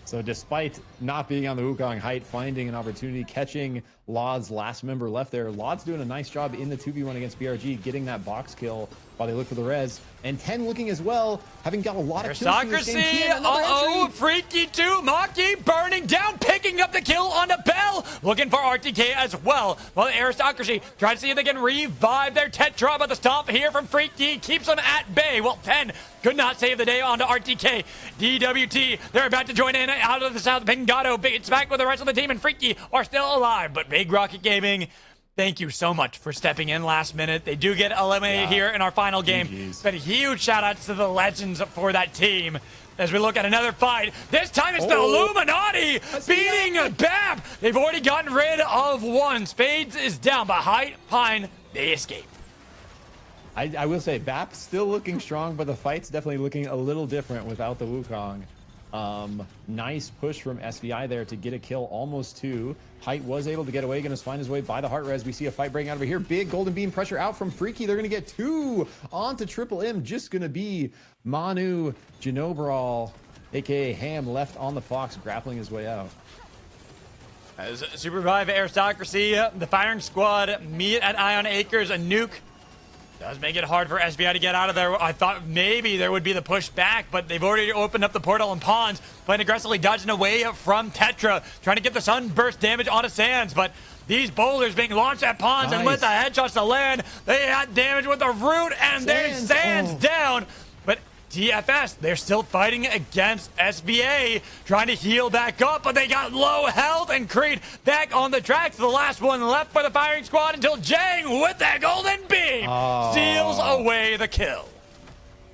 So despite not being on the Wukong, Height finding an opportunity, catching Lod's last member left there. Lod's doing a nice job in the 2v1 against BRG, getting that box kill while they look for the res. And 10 looking as well, having got a lot of kills in this game. Uh-oh, Freaky too. Maki burning down, picking up the kill on the Bell. Looking for RTK as well. While Aristocracy trying to see if they can revive their Tetra, but the stomp here from Freaky keeps them at bay. Well, 10 could not save the day onto RTK. DWT, they're about to join in out of the south. Pingato, it's back with the rest of the team, and Freaky are still alive. But Big Rocket Gaming thank you so much for stepping in last minute. They do get eliminated here in our final game. GGs. But huge shout outs to the legends for that team. As we look at another fight, this time it's the Illuminati beating BAP. They've already gotten rid of one. Spades is down, but Pine, they escape. I will say, BAP still looking strong, but the fight's definitely looking a little different without the Wukong. Nice push from SVI there to get a kill, almost 2. Height was able to get away, going to find his way by the heart res. We see a fight breaking out over here. Big golden beam pressure out from Freaky. They're going to get 2 onto Triple M. Just going to be Manu Genobral, aka Ham, left on the Fox, grappling his way out. As Supervive Aristocracy, the firing squad meet at Ion Acres. A nuke does make it hard for SBI to get out of there. I thought maybe there would be the push back, but they've already opened up the portal and pawns, playing aggressively, dodging away from Tetra, trying to get the sunburst damage onto Sands, but these boulders being launched at pawns, and with the headshots to land, they had damage with the root, and there's Sands down. But TFS, they're still fighting against SBA, trying to heal back up, but they got low health, and Creed back on the tracks. The last one left for the firing squad until Jang with that golden beam steals away the kill.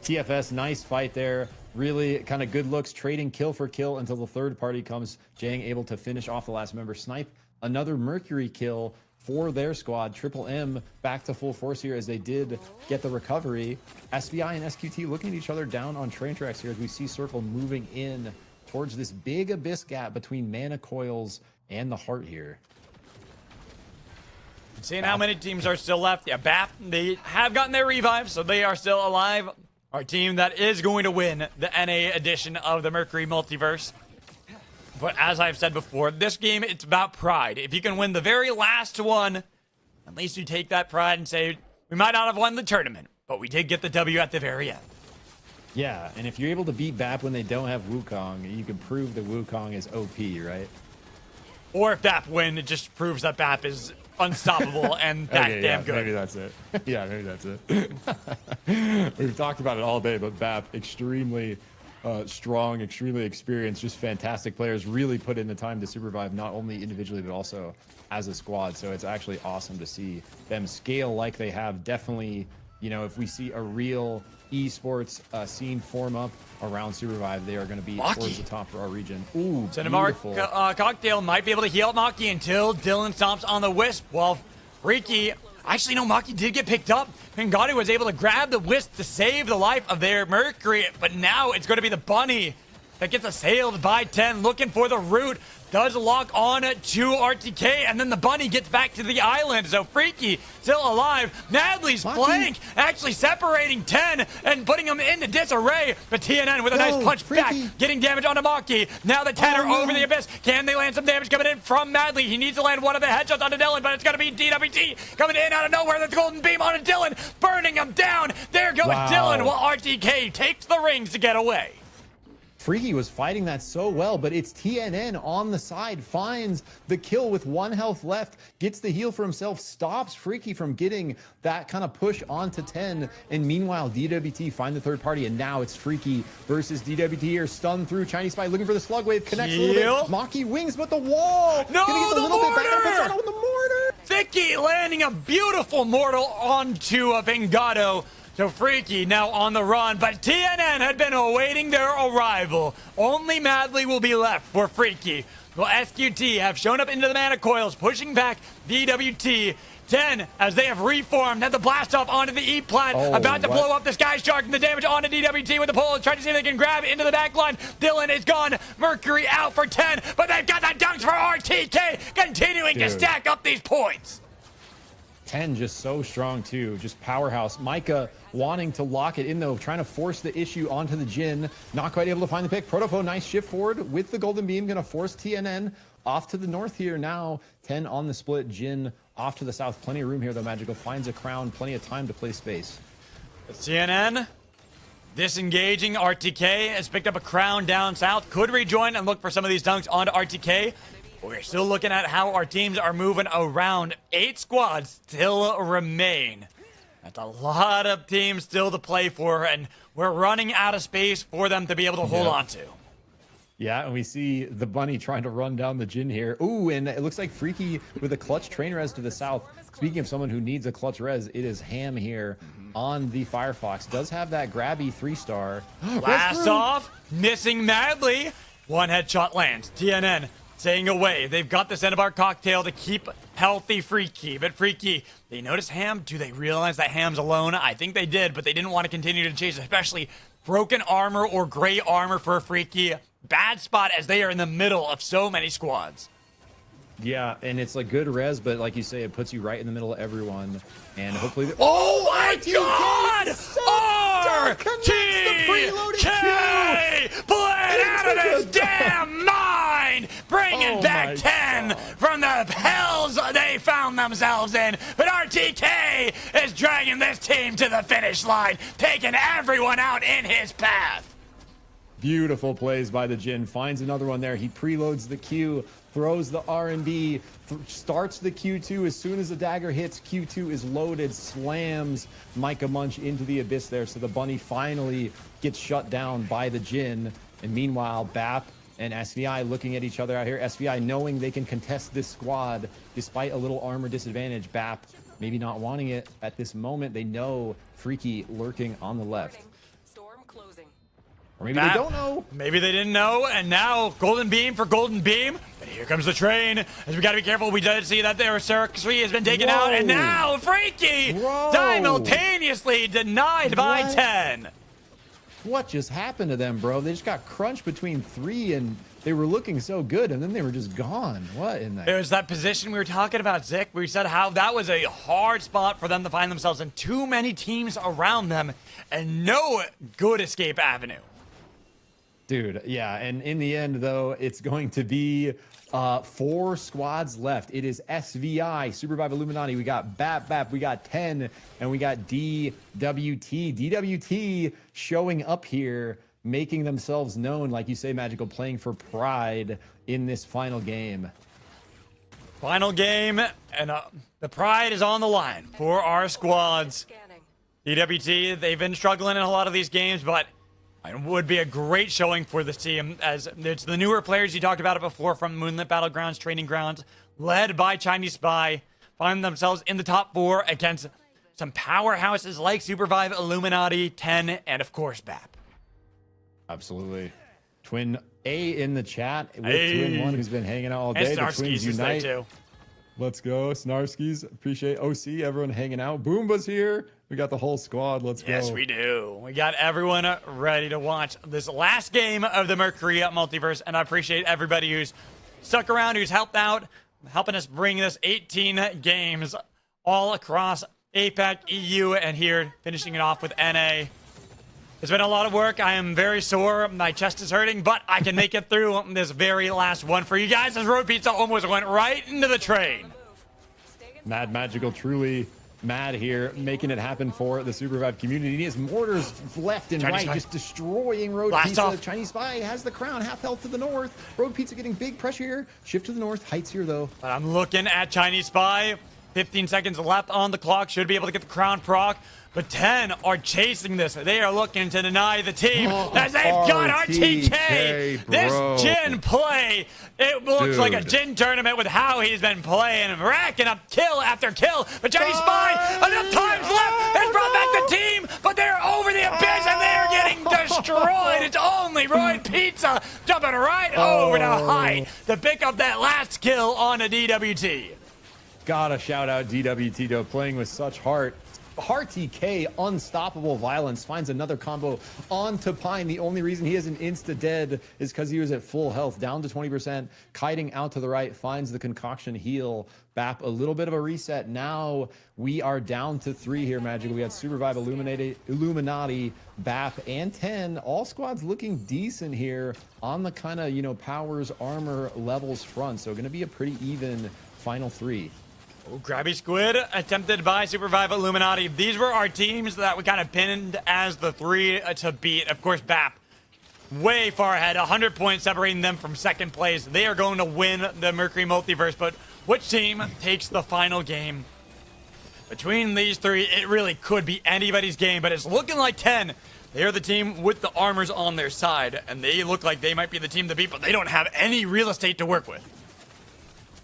TFS, nice fight there. Really kind of good looks, trading kill for kill until the third party comes. Jang able to finish off the last member. Snipe another Mercury kill for their squad. Triple M back to full force here as they did get the recovery. SVI and SQT looking at each other down on train tracks here as we see Circle moving in towards this big abyss gap between mana coils and the heart here. Seeing how many teams are still left. Yeah, BAP, they have gotten their revive, so they are still alive. Our team that is going to win the NA edition of the Mercury Multiverse. But as I've said before, this game, it's about pride. If you can win the very last one, at least you take that pride and say, we might not have won the tournament, but we did get the W at the very end. Yeah, and if you're able to beat BAP when they don't have Wukong, you can prove that Wukong is OP, right? Or if BAP win, it just proves that BAP is unstoppable and that damn good. Maybe that's it. Yeah, maybe that's it. We've talked about it all day, but BAP, extremely strong, extremely experienced, just fantastic players, really put in the time to survive, not only individually, but also as a squad. So it's actually awesome to see them scale like they have. Definitely, you know, if we see a real esports scene form up around Survive, they are going to be towards the top for our region. Ooh, beautiful. Cocktail might be able to heal up Maki until Dylan stomps on the Wisp, while Freaky... Actually, no, Maki did get picked up. Pingati was able to grab the Wisp to save the life of their Mercury, but now it's going to be the Bunny that gets assailed by 10, looking for the root. Does lock on to RTK, and then the Bunny gets back to the island. So Freaky still alive. Madly's flank actually separating 10 and putting him into disarray. But TNN with a nice punch back, getting damage onto Maki. Now the 10 are over the abyss. Can they land some damage coming in from Madly? He needs to land one of the headshots onto Dylan, but it's going to be DWT coming in out of nowhere. That's golden beam onto Dylan, burning him down. There goes Dylan, while RTK takes the rings to get away. Freaky was fighting that so well, but it's TNN on the side, finds the kill with 1 health left, gets the heal for himself, stops Freaky from getting that kind of push onto 10, and meanwhile, DWT find the third party, and now it's Freaky versus DWT here, stunned through, Chinese Spy looking for the slug wave, connects a little bit, Maki wings, but the wall! No, gonna get the little mortar! bit back up with the mortar! Vicky landing a beautiful mortal onto a Vengato. So Freaky now on the run, but TNN had been awaiting their arrival. Only Madly will be left for Freaky. Well, SQT have shown up into the mana coils, pushing back DWT. 10, as they have reformed, had the blast off onto the E-plat, about to blow up the Sky Shark, and the damage onto DWT with the pull, trying to see if they can grab into the back line. Dylan is gone, Mercury out for 10, but they've got the dunks for RTK, continuing to stack up these points. 10 just so strong too, just powerhouse. Micah wanting to lock it in though, trying to force the issue onto the Jin. Not quite able to find the pick. Protofo, nice shift forward with the golden beam, gonna force TNN off to the north here now. 10 on the split, Jin off to the south. Plenty of room here though, Magical finds a crown, plenty of time to play space. TNN disengaging. RTK has picked up a crown down south, could rejoin and look for some of these dunks onto RTK. We're still looking at how our teams are moving around. 8 squads still remain. That's a lot of teams still to play for, and we're running out of space for them to be able to hold on to. Yeah, and we see the bunny trying to run down the Jin here. Ooh, and it looks like Freaky with a clutch train res to the south. Speaking of someone who needs a clutch res, it is Ham here on the Firefox. Does have that grabby 3-star. Blast off, missing madly. One headshot lands. TNN staying away. They've got the Centaur cocktail to keep healthy Freaky. But Freaky, they notice Ham. Do they realize that Ham's alone? I think they did, but they didn't want to continue to chase, especially broken armor or gray armor for Freaky. Bad spot as they are in the middle of so many squads. Yeah, and it's like good res, but like you say, it puts you right in the middle of everyone. And hopefully... Oh my God! RTK! Blade out of his damn mind! Bringing back 10 from the hells they found themselves in. But RTK is dragging this team to the finish line, taking everyone out in his path. Beautiful plays by the Jin. Finds another one there. He preloads the Q, throws the R&D, starts the Q2. As soon as the dagger hits, Q2 is loaded, slams Micah Munch into the abyss there. So the bunny finally gets shut down by the Jin. And meanwhile, BAP and SVI looking at each other out here. SVI knowing they can contest this squad despite a little armor disadvantage. BAP maybe not wanting it at this moment. They know Freaky lurking on the left. Storm closing. Or maybe they don't know. Maybe they didn't know, and now Golden Beam for Golden Beam. And here comes the train. As we gotta be careful, we did see that their circuitry has been taken out, and now Freaky simultaneously denied by 10. What just happened to them, bro? They just got crunched between 3, and they were looking so good, and then they were just gone. What in the... It was that position we were talking about, Zick. We said how that was a hard spot for them to find themselves in. Too many teams around them, and no good escape avenue. Dude, yeah, and in the end, though, it's going to be 4 squads left. It is SVI, Supervive Illuminati. We got BAP, we got 10, and we got DWT. DWT showing up here, making themselves known, like you say, Magical, playing for pride in this final game. Final game, and the pride is on the line for our squads. Scanning. DWT, they've been struggling in a lot of these games, but it would be a great showing for this team, as it's the newer players, you talked about it before, from Moonlit Battlegrounds, Training Grounds, led by Chinese Spy, find themselves in the top 4 against some powerhouses like Supervive, Illuminati, 10, and of course BAP. Absolutely. Twin A in the chat with Hey. Twin 1, who's been hanging out all day. And The Snarskis Twins is there unite. too. Let's go, Snarskis. Appreciate OC, everyone hanging out. Boomba's here. We got the whole squad. Let's go. Yes, we do. We got everyone ready to watch this last game of the Mercury Multiverse, and I appreciate everybody who's stuck around, who's helped out, helping us bring this 18 games all across APAC, EU, and here finishing it off with NA. It's been a lot of work. I am very sore. My chest is hurting, but I can make it through this very last one for you guys, as Road Pizza almost went right into the train. Mad Magical, truly mad here, making it happen for the Supervive community. He has mortars left and Chinese right, Spy. just destroying Road Blast Pizza. off. Chinese Spy has the crown, half health to the north. Road Pizza getting big pressure here. Shift to the north, heights here though. But I'm looking at Chinese Spy. 15 seconds left on the clock. Should be able to get the crown proc. But 10 are chasing this. They are looking to deny the team as they've got RTK. bro. This Jin play, it looks like a Jin tournament with how he's been playing and racking up kill after kill. But Chinese Spy, enough times left, has brought back the team, but they're over the abyss and they're getting destroyed. It's only Roy Pizza jumping right over to Height to pick up that last kill on a DWT. Gotta shout out DWT though, playing with such heart. RTK, unstoppable violence, finds another combo onto Pine. The only reason he isn't insta-dead is because he was at full health, down to 20%. Kiting out to the right, finds the concoction heal. BAP, a little bit of a reset. Now we are down to 3 here, Magical. We got Supervive, Illuminati, BAP, and 10. All squads looking decent here on the kind of, powers, armor levels front. So going to be a pretty even final 3. Oh, Grabby Squid attempted by Supervive Illuminati. These were our teams that we kind of pinned as the 3 to beat. Of course, BAP way far ahead, 100 points separating them from second place. They are going to win the Mercury Multiverse, but which team takes the final game? Between these 3, it really could be anybody's game, but it's looking like 10. They are the team with the armors on their side, and they look like they might be the team to beat, but they don't have any real estate to work with.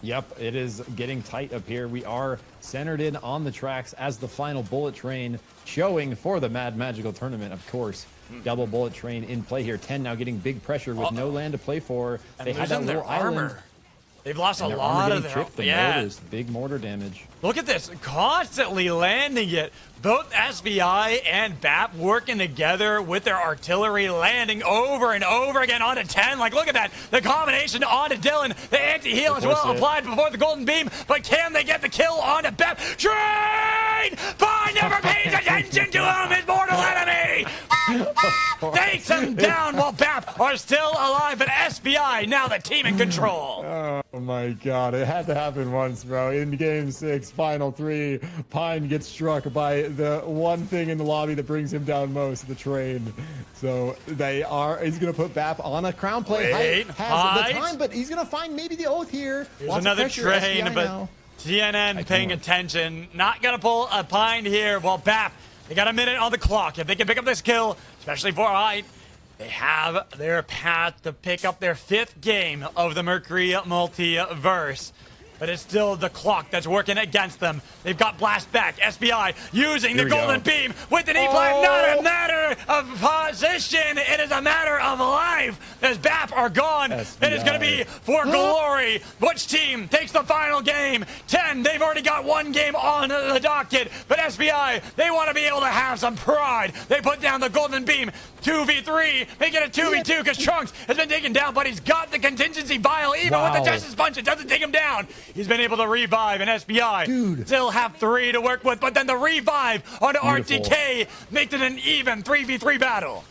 Yep, it is getting tight up here. We are centered in on the tracks as the final bullet train showing for the Mad Magical Tournament, of course. Double bullet train in play here. 10 now getting big pressure with no land to play for. And they had that losing their little island. armor. They've lost a And their lot armor of getting their chipped, the yeah. mortars, big mortar damage. Look at this, constantly landing it. Both SVI and BAP working together with their artillery, landing over and over again onto 10. Like, look at that. The combination onto Dylan. The anti-heal as well applied before the golden beam. But can they get the kill onto BAP? Train! Pine never pays attention to him, his mortal enemy! Takes him down while BAP are still alive, but SVI now the team in control. Oh my god, it had to happen once, bro. In game 6, final 3, Pine gets struck by the one thing in the lobby that brings him down most, the train. So he's gonna put BAP on a crown plate. Wait, has the time, but he's gonna find maybe the oath here. Here's Lots of another pressure, train, SBI but now. TNN paying attention. Not gonna pull a Pine here. While BAP, they got a minute on the clock. If they can pick up this kill, especially for height, they have their path to pick up their 5th game of the Mercury Multiverse. But it's still the clock that's working against them. They've got blast back. SBI using the golden beam with an E-plat. Not a matter of position. It is a matter of life. As BAP are gone, it is going to be for glory. Which team takes the final game? 10, they've already got 1 game on the docket. But SBI, they want to be able to have some pride. They put down the golden beam. 2v3, make it a 2v2 because Trunks has been taken down, but he's got the contingency vial. Even with the Justice Punch, it doesn't take him down. He's been able to revive, and SBI still have 3 to work with, but then the revive onto RTK makes it an even 3v3 battle.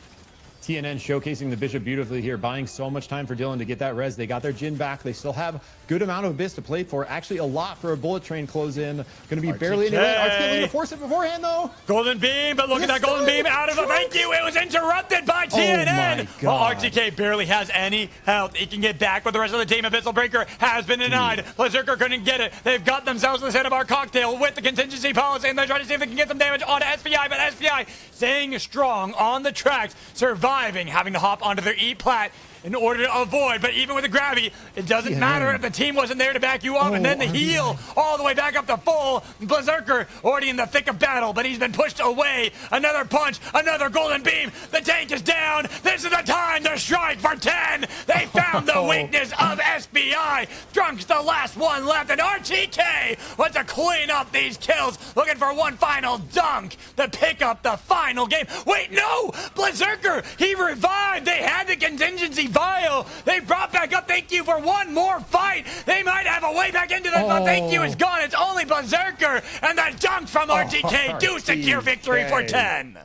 TNN showcasing the Bishop beautifully here, buying so much time for Dylan to get that res. They got their Jin back. They still have good amount of abyss to play for. Actually, a lot for a bullet train close in. Going to be barely any way. RTK to force it beforehand, though. Golden beam, but look at that golden beam out of the thank you. It was interrupted by TNN. my Well, God. RTK barely has any health. He can get back with the rest of the team. Abyssal Breaker has been denied. Berserker couldn't get it. They've got themselves the Santa Bar cocktail with the contingency policy, and they're trying to see if they can get some damage onto SPI, but SPI staying strong on the tracks, surviving, having to hop onto their E-plat in order to avoid, but even with the gravity, it doesn't matter if the team wasn't there to back you up, and then the heal all the way back up to full. Berserker already in the thick of battle, but he's been pushed away. Another punch, another golden beam. The tank is down. This is the time to strike for 10. They found the weakness of SBI. Drunk's the last one left, and RTK wants to clean up these kills, looking for one final dunk to pick up the final game. Wait, no! Berserker, he revived. They had the contingency vial. They brought back up. Thank you for one more fight. They might have a way back into this, but thank you is gone. It's only Berserker, and the dunk from RTK do secure victory for 10.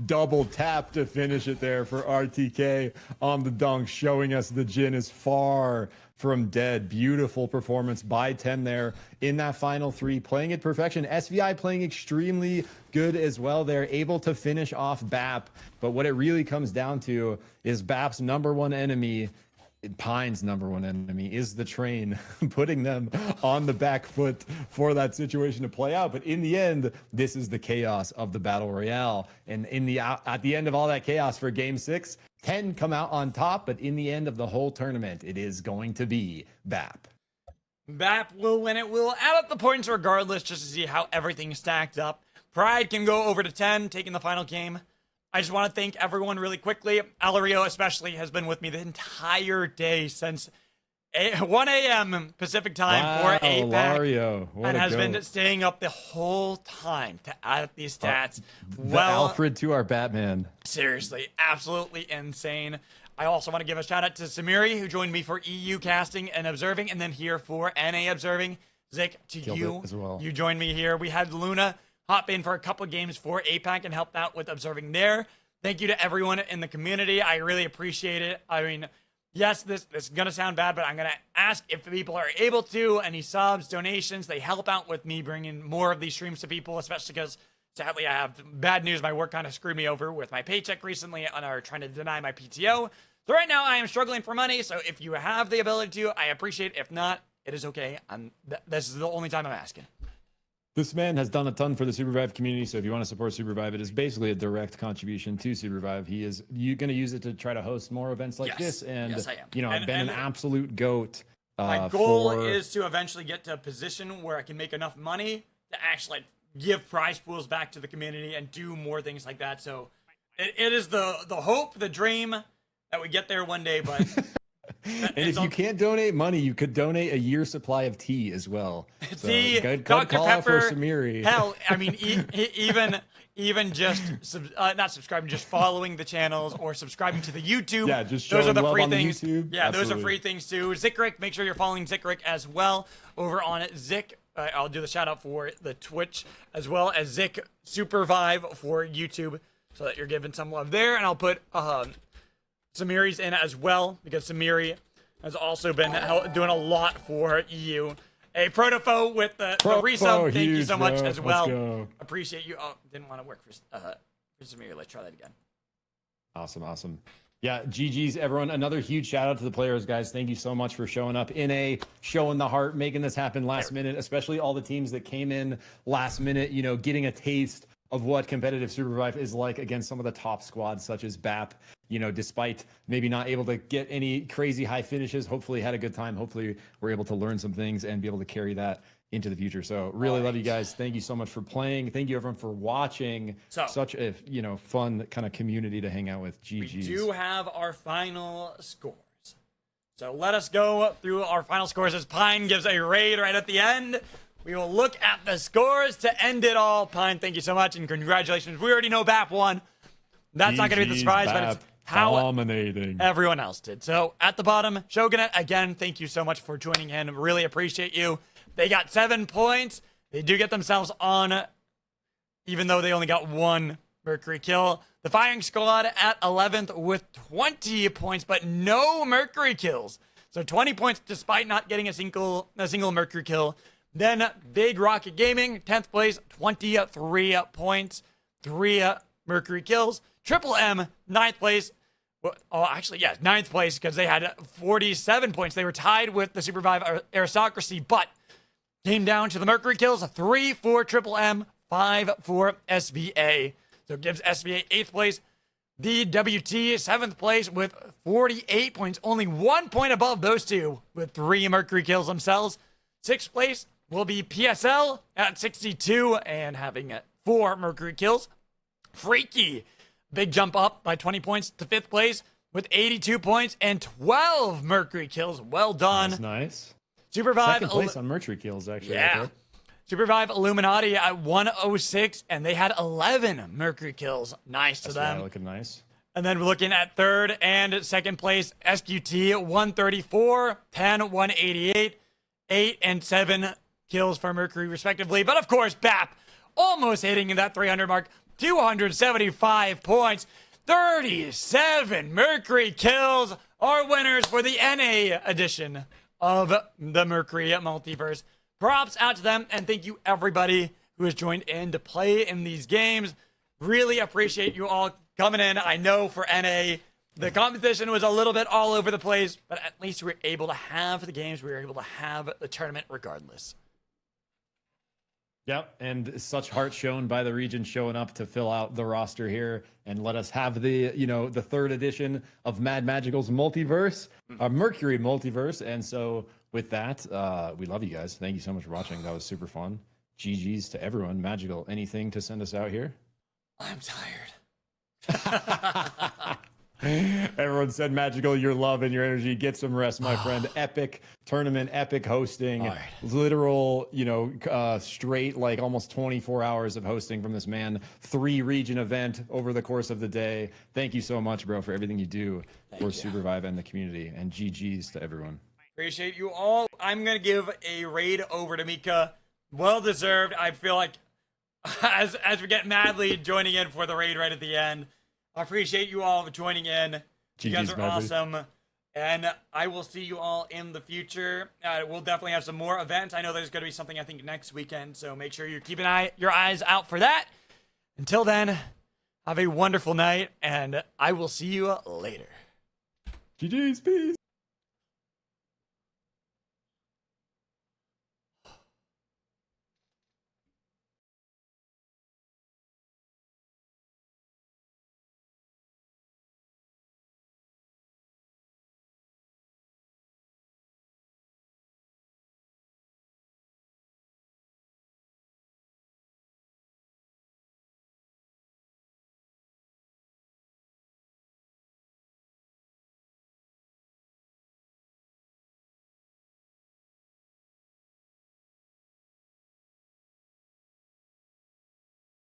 Double tap to finish it there for RTK on the dunk, showing us the Jin is far from dead. Beautiful performance by 10 there in that final 3, playing it perfection. SVI playing extremely good as well. They're able to finish off BAP, but what it really comes down to is BAP's #1 enemy, Pine's #1 enemy, is the train, putting them on the back foot for that situation to play out. But in the end, this is the chaos of the Battle Royale. And at the end of all that chaos for Game 6, 10 come out on top, but in the end of the whole tournament, it is going to be BAP. BAP will win it. We'll add up the points regardless just to see how everything stacked up. Pride can go over to 10, taking the final game. I just want to thank everyone really quickly. Alario especially has been with me the entire day since 1 a.m. Pacific time for APAC. Alario, And has been staying up the whole time to add up these stats. The Alfred to our Batman. Seriously, absolutely insane. I also want to give a shout out to Samiri, who joined me for EU casting and observing, and then here for NA observing. Zik, to Killed you it as well. You joined me here. We had Luna hop in for a couple games for APAC and helped out with observing there. Thank you to everyone in the community. I really appreciate it. I mean, yes, this is going to sound bad, but I'm going to ask if people are able to, any subs, donations. They help out with me bringing more of these streams to people, especially because sadly I have bad news. My work kind of screwed me over with my paycheck recently and are trying to deny my PTO. So right now I am struggling for money. So if you have the ability to, I appreciate it. If not, it is okay. This is the only time I'm asking. This man has done a ton for the Supervive community, so if you want to support Supervive, it is basically a direct contribution to Supervive. He is going to use it to try to host more events like Yes. this, and Yes, I am. you know, And- been an and- absolute goat. My goal for... is to eventually get to a position where I can make enough money to actually give prize pools back to the community and do more things like that. So it is the hope, the dream that we get there one day. But and if you can't donate money, you could donate a year's supply of tea as well. So tea, good Dr. call out for Pepper, Samiri. hell, I mean, even just not subscribing, just following the channels or subscribing to the YouTube. Yeah, just those are showing the love free on the things. YouTube. Yeah, those are Absolutely. free things too. Zikrick, make sure you're following Zikrick as well over on Zik. I'll do the shout out for the Twitch as well as Zik Supervive for YouTube, so that you're giving some love there. And I'll put Samiri's in as well, because Samiri has also been doing a lot for EU. A Protofo with the resub. Thank you so much bro. as well. Let's go. Appreciate you. Oh, didn't want to work for Samiri. Let's try that again. Awesome. Yeah, GG's, everyone. Another huge shout out to the players, guys. Thank you so much for showing up. Showing the heart, making this happen last minute, especially all the teams that came in last minute, you know, getting a taste of what competitive Supervive is like against some of the top squads, such as BAP. You know, despite maybe not able to get any crazy high finishes, hopefully had a good time. Hopefully we're able to learn some things and be able to carry that into the future. So really love you guys. Thank you so much for playing. Thank you everyone for watching. So, such a fun kind of community to hang out with. GG's. We do have our final scores. So let us go through our final scores as Pine gives a raid right at the end. We will look at the scores to end it all. Pine, thank you so much and congratulations. We already know BAP won. That's not going to be the surprise, but it's how dominating everyone else did. So at the bottom, Shogunette, again, thank you so much for joining in. Really appreciate you. They got 7 points. They do get themselves on, even though they only got 1 Mercury kill. The Firing Squad at 11th with 20 points, but no Mercury kills. So 20 points despite not getting a single Mercury kill. Then Big Rocket Gaming, 10th place, 23 points, 3 Mercury kills. Triple M, 9th place. Well, oh, actually, yeah, 9th place because they had 47 points. They were tied with the Supervive Aristocracy, but came down to the Mercury kills, 3 for Triple M, 5 for SVA. So it gives SVA 8th place. The WT 7th place with 48 points, only 1 point above those two with 3 Mercury kills themselves. 6th place will be PSL at 62 and having 4 Mercury kills. Freaky, big jump up by 20 points to 5th place with 82 points and 12 Mercury kills. Well done. That's nice. Supervive. Second place on Mercury kills, actually. Yeah. Right there. Supervive Illuminati at 106, and they had 11 Mercury kills. Nice to That's them. looking nice. And then we're looking at 3rd and 2nd place, SQT 134, 10, 188, 8 and 7 kills for Mercury, respectively. But of course, BAP almost hitting that 300 mark, 275 points, 37 Mercury kills. Our winners for the NA edition of the Mercury Multiverse. Props out to them, and thank you everybody who has joined in to play in these games. Really appreciate you all coming in. I know for NA, the competition was a little bit all over the place, but at least we were able to have the games. We were able to have the tournament regardless. Yep, and such heart shown by the region showing up to fill out the roster here and let us have the, the 3rd edition of Mad Magical's Multiverse, Mercury Multiverse. And so with that, we love you guys. Thank you so much for watching. That was super fun. GG's to everyone. Magical, anything to send us out here? I'm tired. Everyone said Magical, your love and your energy. Get some rest, my friend. Epic tournament, epic hosting. All right. Literal, straight like almost 24 hours of hosting from this man. 3 region event over the course of the day. Thank you so much, bro, for everything you do for Supervive and the community. And GG's to everyone. Appreciate you all. I'm going to give a raid over to Mika. Well deserved. I feel like as we get madly joining in for the raid right at the end. I appreciate you all for joining in. You guys are awesome. And I will see you all in the future. We'll definitely have some more events. I know there's going to be something, I think, next weekend. So make sure you keep your eyes out for that. Until then, have a wonderful night. And I will see you later. GG's, peace.